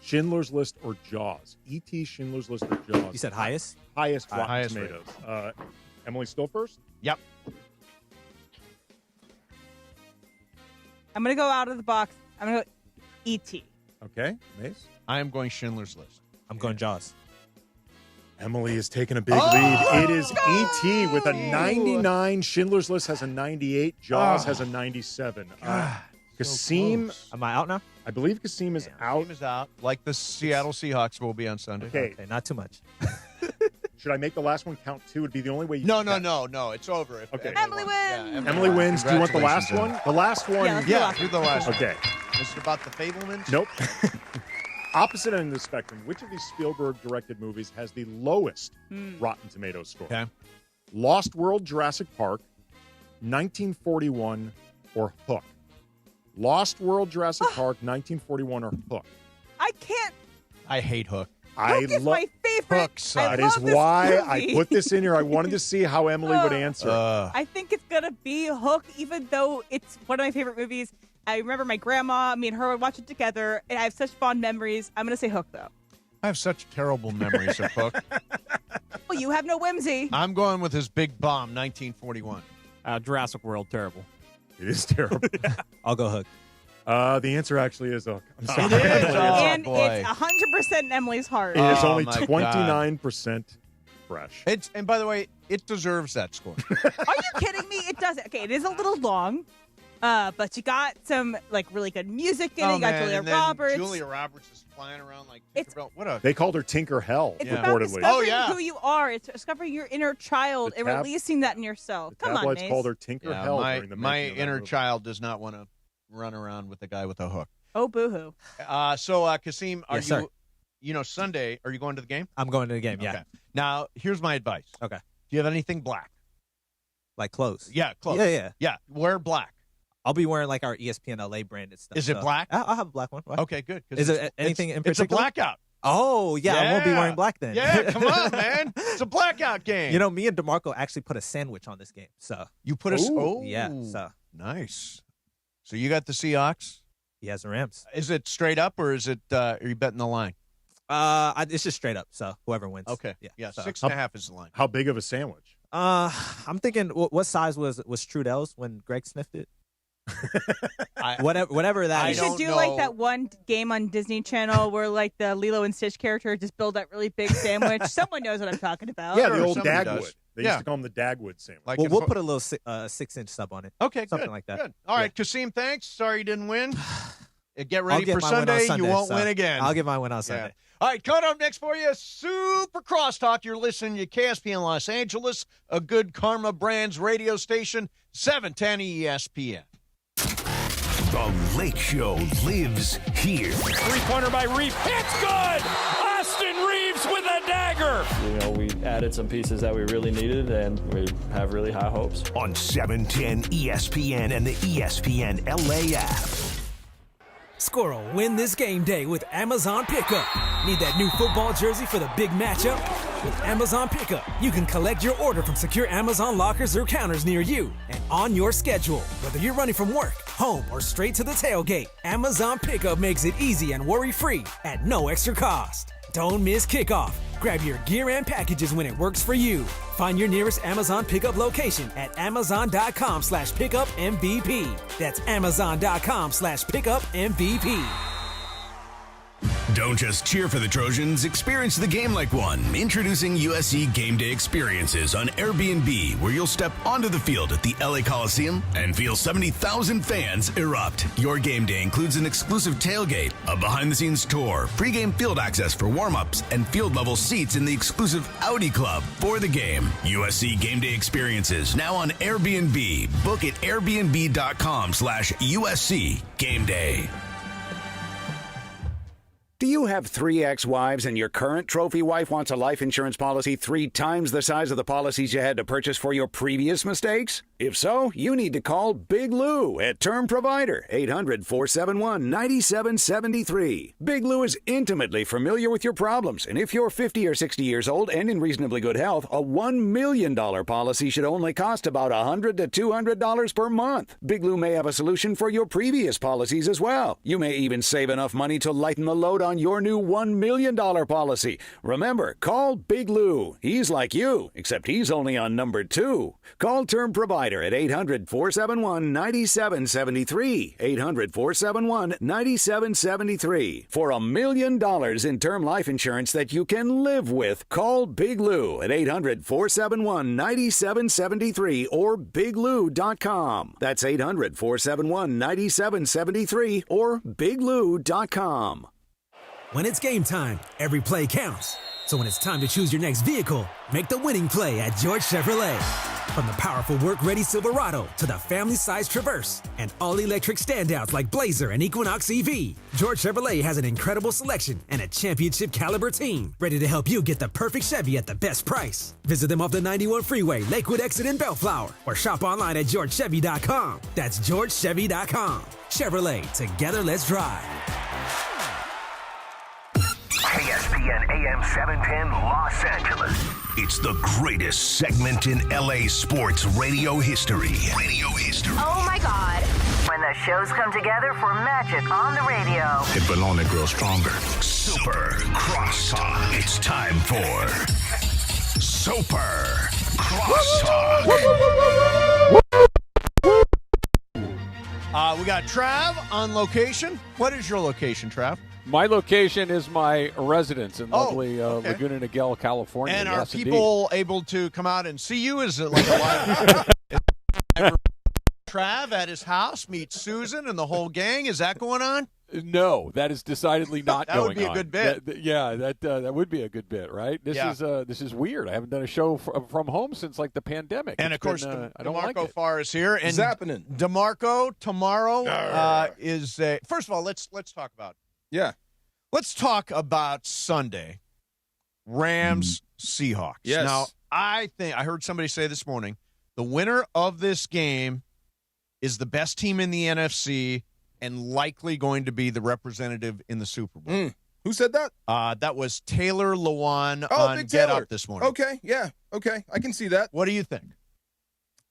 Schindler's List, or Jaws? E.T., Schindler's List, or Jaws? You said highest? Highest Rotten Highest Tomatoes. Emily still first? Yep. I'm going to go out of the box. I'm going to go E.T. Okay, Mace? I am going Schindler's List. I'm going Jaws. Emily is taking a big lead. It is E.T. with a 99. Schindler's List has a 98. Jaws has a 97. Kasim. Am I out now? I believe Kasim is out. Kasim is out. Like the Seattle Seahawks will be on Sunday. Okay, not too much. Should I make the last one count 2? It'd be the only way you No. It's over. Okay. Emily wins. Emily wins. Do you want the last Congratulations, one? The last one. Yeah, do the last one. Okay. Is it about the Fablemans? Nope. Opposite end of the spectrum. Which of these Spielberg-directed movies has the lowest Rotten Tomatoes score? Okay. Lost World, Jurassic Park, 1941, or Hook? Lost World, Jurassic Park, 1941, or Hook? I can't. I hate Hook. Hook is my favorite. Hook sucks. I That is love this why movie. I put this in here. I wanted to see how Emily would answer. I think it's going to be Hook, even though it's one of my favorite movies. I remember my grandma, me and her would watch it together, and I have such fond memories. I'm going to say Hook, though. I have such terrible memories of Hook. Well, you have no whimsy. I'm going with his big bomb, 1941. Jurassic World, terrible. It is terrible. I'll go Hook. The answer actually is Hook. I'm sorry. It is. And boy. it's 100% in Emily's heart. It is Oh, only my God. 29% fresh. And by the way, it deserves that score. Are you kidding me? It doesn't. Okay, it is a little long. But you got some like really good music in it. You got man, Julia and then Roberts. Julia Roberts is flying around like Tinkerbell. What a They called her Tinker Hell, It's about reportedly. discovering who you are. It's discovering your inner child and releasing that in yourself. Come on, Tabloids Mace. called her Tinker Hell during the my making of that inner movie. child does not want to run around with a guy with a hook. Oh, boo-hoo. So, Kasim, are Yes, sir. Sunday, are you going to the game? I'm going to the game, yeah. Okay. Now, here's my advice. Okay. Do you have anything black? Like clothes? Yeah, clothes. Yeah. Wear black. I'll be wearing like our ESPN LA branded stuff. Is it so- black? I'll have a black one. Why? Okay, good. 'Cause Is it's- it anything in It's a particular? blackout. Oh, yeah, I won't be wearing black then. Yeah, come on, man. It's a blackout game. You know, me and DeMarco actually put a sandwich on this game. So You put a... Oh, yeah, so nice. So you got the Seahawks? he has the Rams. Is it straight up or is it, are you betting the line? It's just straight up. So whoever wins. Okay. Yeah. So. 6.5 is the line. How big of a sandwich? I'm thinking, what size was Trudel's when Greg sniffed it? Whatever that You is. should do like that one game on Disney Channel where like the Lilo and Stitch character just build that really big sandwich. Someone knows what I'm talking about. Yeah, the old somebody Dagwood. does. They used to call them the Dagwood sandwich. Like Well, if- we'll put a little 6-inch sub on it. Okay, Something good, like that. Good. All right, Kasim, thanks. Sorry you didn't win. Get I'll ready get for my win on Sunday. Sunday, You won't so win again. I'll get my win on Yeah. Sunday. All right, coming up next for you, Super Crosstalk. You're listening to KSPN Los Angeles, a Good Karma Brands radio station, 710 ESPN. The Lake Show lives here. Three-pointer by Reeves. It's good! Austin Reeves with a dagger! You know, we added some pieces that we really needed, and we have really high hopes. On 710 ESPN and the ESPN LA app. Score a win this game day with Amazon Pickup. Need that new football jersey for the big matchup? With Amazon Pickup, you can collect your order from secure Amazon lockers or counters near you and on your schedule. Whether you're running from work, home, or straight to the tailgate, Amazon Pickup makes it easy and worry-free at no extra cost. Don't miss kickoff. Grab your gear and packages when it works for you. Find your nearest Amazon Pickup location at amazon.com/pickupmvp. That's amazon.com/pickupmvp. Don't just cheer for the Trojans, experience the game like one. Introducing USC Game Day Experiences on Airbnb, where you'll step onto the field at the LA Coliseum and feel 70,000 fans erupt. Your game day includes an exclusive tailgate, a behind-the-scenes tour, pregame field access for warm-ups, and field-level seats in the exclusive Audi Club for the game. USC Game Day Experiences, now on Airbnb. Book at airbnb.com/USC Game Day. Do you have 3 ex-wives and your current trophy wife wants a life insurance policy 3 times the size of the policies you had to purchase for your previous mistakes? If so, you need to call Big Lou at Term Provider, 800-471-9773. Big Lou is intimately familiar with your problems, and if you're 50 or 60 years old and in reasonably good health, a $1 million policy should only cost about $100 to $200 per month. Big Lou may have a solution for your previous policies as well. You may even save enough money to lighten the load on your new $1 million policy. Remember, call Big Lou. He's like you, except he's only on number 2. Call Term Provider at 800-471-9773. 800-471-9773. For $1 million in term life insurance that you can live with, call Big Lou at 800-471-9773 or biglou.com. That's 800-471-9773 or biglou.com. When it's game time, every play counts. So when it's time to choose your next vehicle, make the winning play at George Chevrolet. From the powerful work-ready Silverado to the family-sized Traverse and all-electric standouts like Blazer and Equinox EV, George Chevrolet has an incredible selection and a championship-caliber team ready to help you get the perfect Chevy at the best price. Visit them off the 91 Freeway, Lakewood Exit in Bellflower, or shop online at georgechevy.com. That's georgechevy.com. Chevrolet, together let's drive. KSPN AM 710 Los Angeles. It's the greatest segment in LA sports radio history. Oh my God. When the shows come together for magic on the radio. It will only grow stronger. Super Crosstalk. It's time for Super Crosstalk. We got Trav on location. What is your location, Trav? My location is my residence in lovely okay. Laguna Niguel, California. And are Yes, people able to come out and see you? Is it like a live? Trav at his house, meet Susan and the whole gang. Is that going on? No, that is decidedly not That going would be a on. good bit. That would be a good bit, right? This is weird. I haven't done a show from home since like the pandemic. And It's of course, been, I don't DeMarco like it. Farr is here. And What's happening? DeMarco tomorrow is first of all. Let's talk about. Yeah. Let's talk about Sunday. Rams Seahawks. Yes. Now I heard somebody say this morning the winner of this game is the best team in the NFC and likely going to be the representative in the Super Bowl. Who said that? That was Taylor Lewan on Big Get Taylor. Up this morning. Okay, yeah, okay. I can see that. What do you think?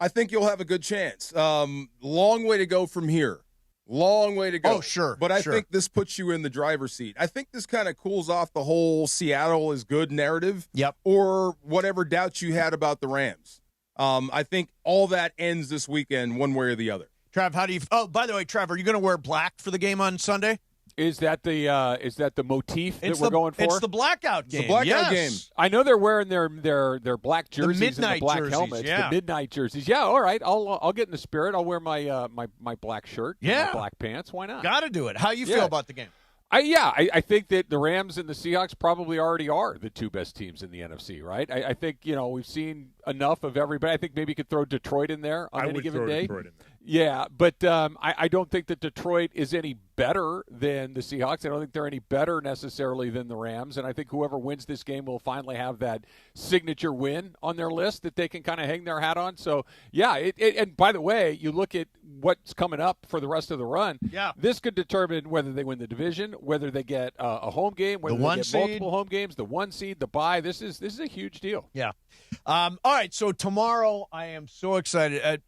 I think you'll have a good chance. Long way to go from here. Long way to go. Oh, sure. But I sure. think this puts you in the driver's seat. I think this kind of cools off the whole Seattle is good narrative. Yep. Or whatever doubts you had about the Rams. I think all that ends this weekend one way or the other. Trav, how do you? Oh, by the way, Trav, are you going to wear black for the game on Sunday? Is that the motif that we're going for? It's the blackout game. It's the blackout game. I know they're wearing their black jerseys midnight and the black jerseys, helmets, yeah. the midnight jerseys. Yeah, all right. I'll get in the spirit. I'll wear my my black shirt, and my black pants. Why not? Got to do it. How you feel about the game? I think that the Rams and the Seahawks probably already are the two best teams in the NFC, right? I think, we've seen enough of everybody. I think maybe you could throw Detroit in there on any given day. Detroit in there. Yeah, but I don't think that Detroit is any better than the Seahawks. I don't think they're any better necessarily than the Rams. And I think whoever wins this game will finally have that signature win on their list that they can kind of hang their hat on. So, yeah, and by the way, you look at what's coming up for the rest of the run. Yeah. This could determine whether they win the division, whether they get a home game, whether they get multiple home games, the 1 seed, the bye. This is a huge deal. Yeah. All right, so tomorrow I am so excited.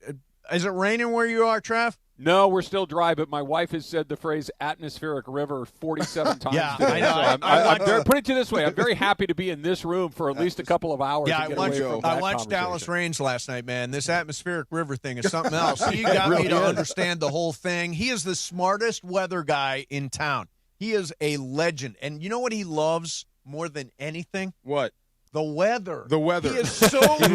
Is it raining where you are, Trav? No, we're still dry, but my wife has said the phrase atmospheric river 47 times Yeah, today. I know. So put it to you this way. I'm very happy to be in this room for at least a couple of hours. Yeah, and get away from I that watched Dallas conversation. Reigns last night, man. This atmospheric river thing is something else. He got me to understand the whole thing. He is the smartest weather guy in town. He is a legend. And you know what he loves more than anything? What? The weather. The weather. He is so into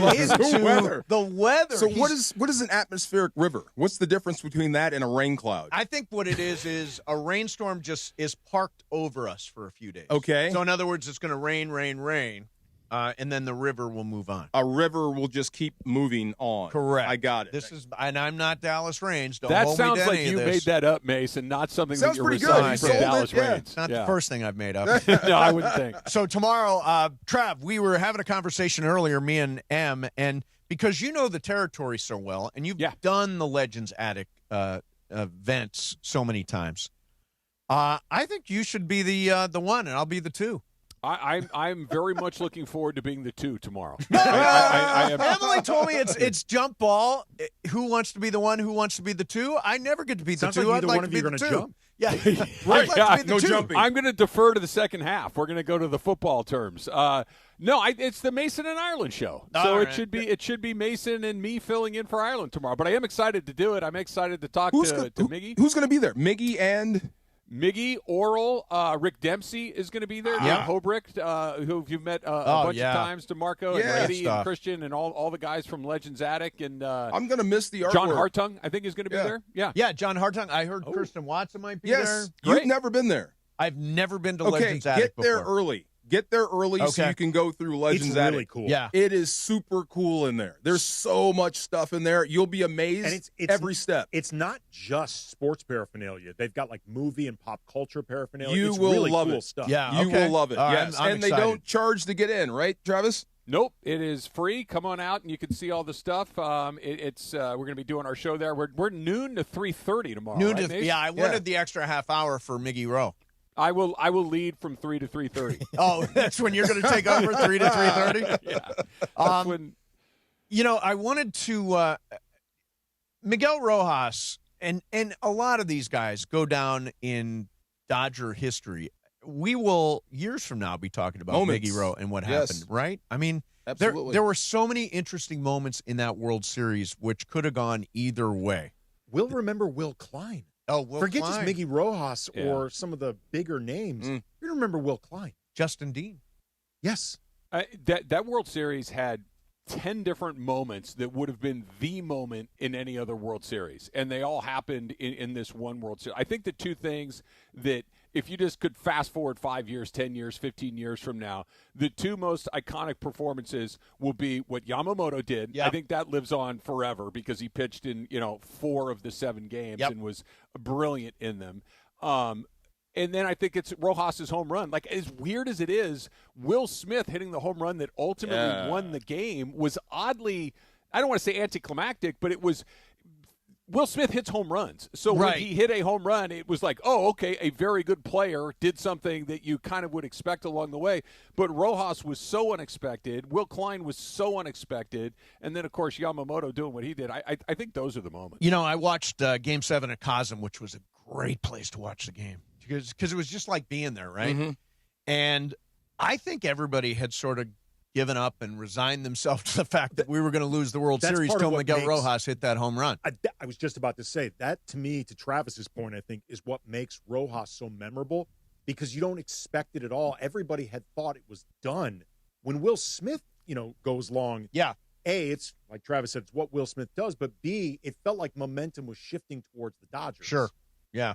the weather. So what is an atmospheric river? What's the difference between that and a rain cloud? I think what it is a rainstorm just is parked over us for a few days. Okay. So in other words, it's going to rain, and then the river will move on. A river will just keep moving on. Correct. I got it. And I'm not Dallas Reigns. Don't That hold me sounds to like any you of made this. that up, Mason, not something Sounds that you're pretty good. reciting You from sold Dallas it, yeah. Reigns. It's not the first thing I've made up. No, I wouldn't think. So tomorrow, Trav, we were having a conversation earlier, me and Em, and because you know the territory so well, and you've done the Legends Attic events so many times, I think you should be the one, and I'll be the two. I'm very much looking forward to being the two tomorrow. Emily told me it's jump ball. Who wants to be the one? Who wants to be the two? I never get to be the Sounds two. like I'd neither like one to of be you are the gonna two. jump. Yeah, Right, I'd like to be the no two. jumping. I'm going to defer to the second half. We're going to go to the football terms. No, it's the Mason and Ireland show. So All it right. should be Mason and me filling in for Ireland tomorrow. But I am excited to do it. I'm excited to talk to Miggy. Who's going to be there? Miggy and Miggy, Oral, Rick Dempsey is going to be there. Yeah. Hobrick, who you've met a bunch of times, DeMarco and Yeah. Eddie and Christian and all the guys from Legends Attic. And I'm going to miss the artwork. John Hartung, I think, is going to be there. Yeah. Yeah, John Hartung. I heard Kirsten Watson might be Yes, there. you've never been there. I've never been to Okay, Legends Attic get there before. early. Get there early so Okay. you can go through Legends It's Attic. really cool. Yeah. It is super cool in there. There's so much stuff in there. You'll be amazed And it's every step. It's not just sports paraphernalia. They've got like movie and pop culture paraphernalia. You it's will really love cool it. stuff. Yeah, You okay. will love it. All right, Yes, I'm and they excited. don't charge to get in, right, Travis? Nope, it is free. Come on out and you can see all the stuff. We're going to be doing our show there. We're noon to 3:30 tomorrow. Noon right, to, Mace? yeah, I wanted the extra half hour for Miggy Rowe. I will lead from 3 to 3:30. Oh, that's when you're going to take over 3 to 3:30? Yeah, that's when. You know, I wanted to Miguel Rojas and a lot of these guys go down in Dodger history. We will years from now be talking about Moments. Miggy Rowe and what Yes. happened, right? I mean, Absolutely. there were so many interesting moments in that World Series which could have gone either way. We'll remember Will Klein. Oh, Will Forget Klein. just Miggy Rojas Yeah. or some of the bigger names. Mm. You remember Will Klein. Justin Dean. Yes. That World Series had 10 different moments that would have been the moment in any other World Series, and they all happened in this one World Series. I think the two things that, if you just could fast forward 5 years, 10 years, 15 years from now, the two most iconic performances will be what Yamamoto did. Yep. I think that lives on forever because he pitched in 4 of the 7 games and was brilliant in them. And then I think it's Rojas's home run. Like, as weird as it is, Will Smith hitting the home run that ultimately won the game was oddly, I don't want to say anticlimactic, but it was, Will Smith hits home runs. So when he hit a home run, it was like, oh, okay, a very good player did something that you kind of would expect along the way. But Rojas was so unexpected. Will Klein was so unexpected. And then, of course, Yamamoto doing what he did. I think those are the moments. I watched Game 7 at Cosm, which was a great place to watch the game. Because it was just like being there, right? Mm-hmm. And I think everybody had sort of given up and resigned themselves to the fact that we were going to lose the World Series till Miguel Rojas hit that home run. I was just about to say, that to me, to Travis's point, I think, is what makes Rojas so memorable, because you don't expect it at all. Everybody had thought it was done. When Will Smith, goes long, A, it's, like Travis said, it's what Will Smith does, but B, it felt like momentum was shifting towards the Dodgers. Sure, yeah.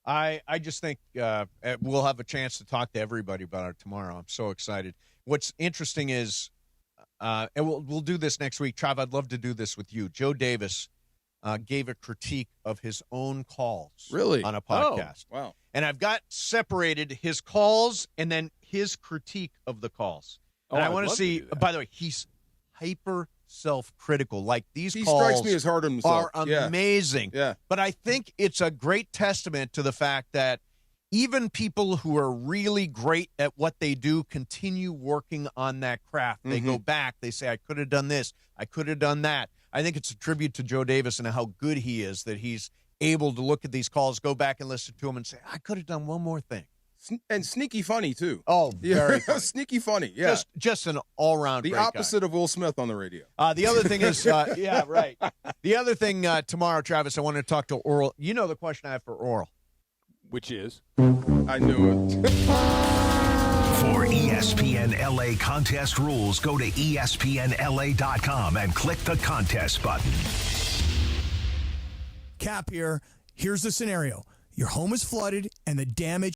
I just think we'll have a chance to talk to everybody about it tomorrow. I'm so excited. What's interesting is, and we'll do this next week. Trav, I'd love to do this with you. Joe Davis gave a critique of his own calls on a podcast. Oh, wow. And I've got separated his calls and then his critique of the calls. And I want to see, by the way, he's hyper self-critical. Like, these calls strikes me as hard on himself. are amazing. Yeah. But I think it's a great testament to the fact that even people who are really great at what they do continue working on that craft. They go back. They say, I could have done this. I could have done that. I think it's a tribute to Joe Davis and how good he is that he's able to look at these calls, go back and listen to them and say, I could have done one more thing. And sneaky funny, too. Oh, very funny. Sneaky funny, yeah. Just an all-round The great opposite guy. of Will Smith on the radio. The other thing is, yeah, right. The other thing tomorrow, Travis, I want to talk to Oral. You know the question I have for Oral. Which is? I knew it. For ESPN LA contest rules, go to ESPNLA.com and click the contest button. Cap here. Here's the scenario. Your home is flooded and the damage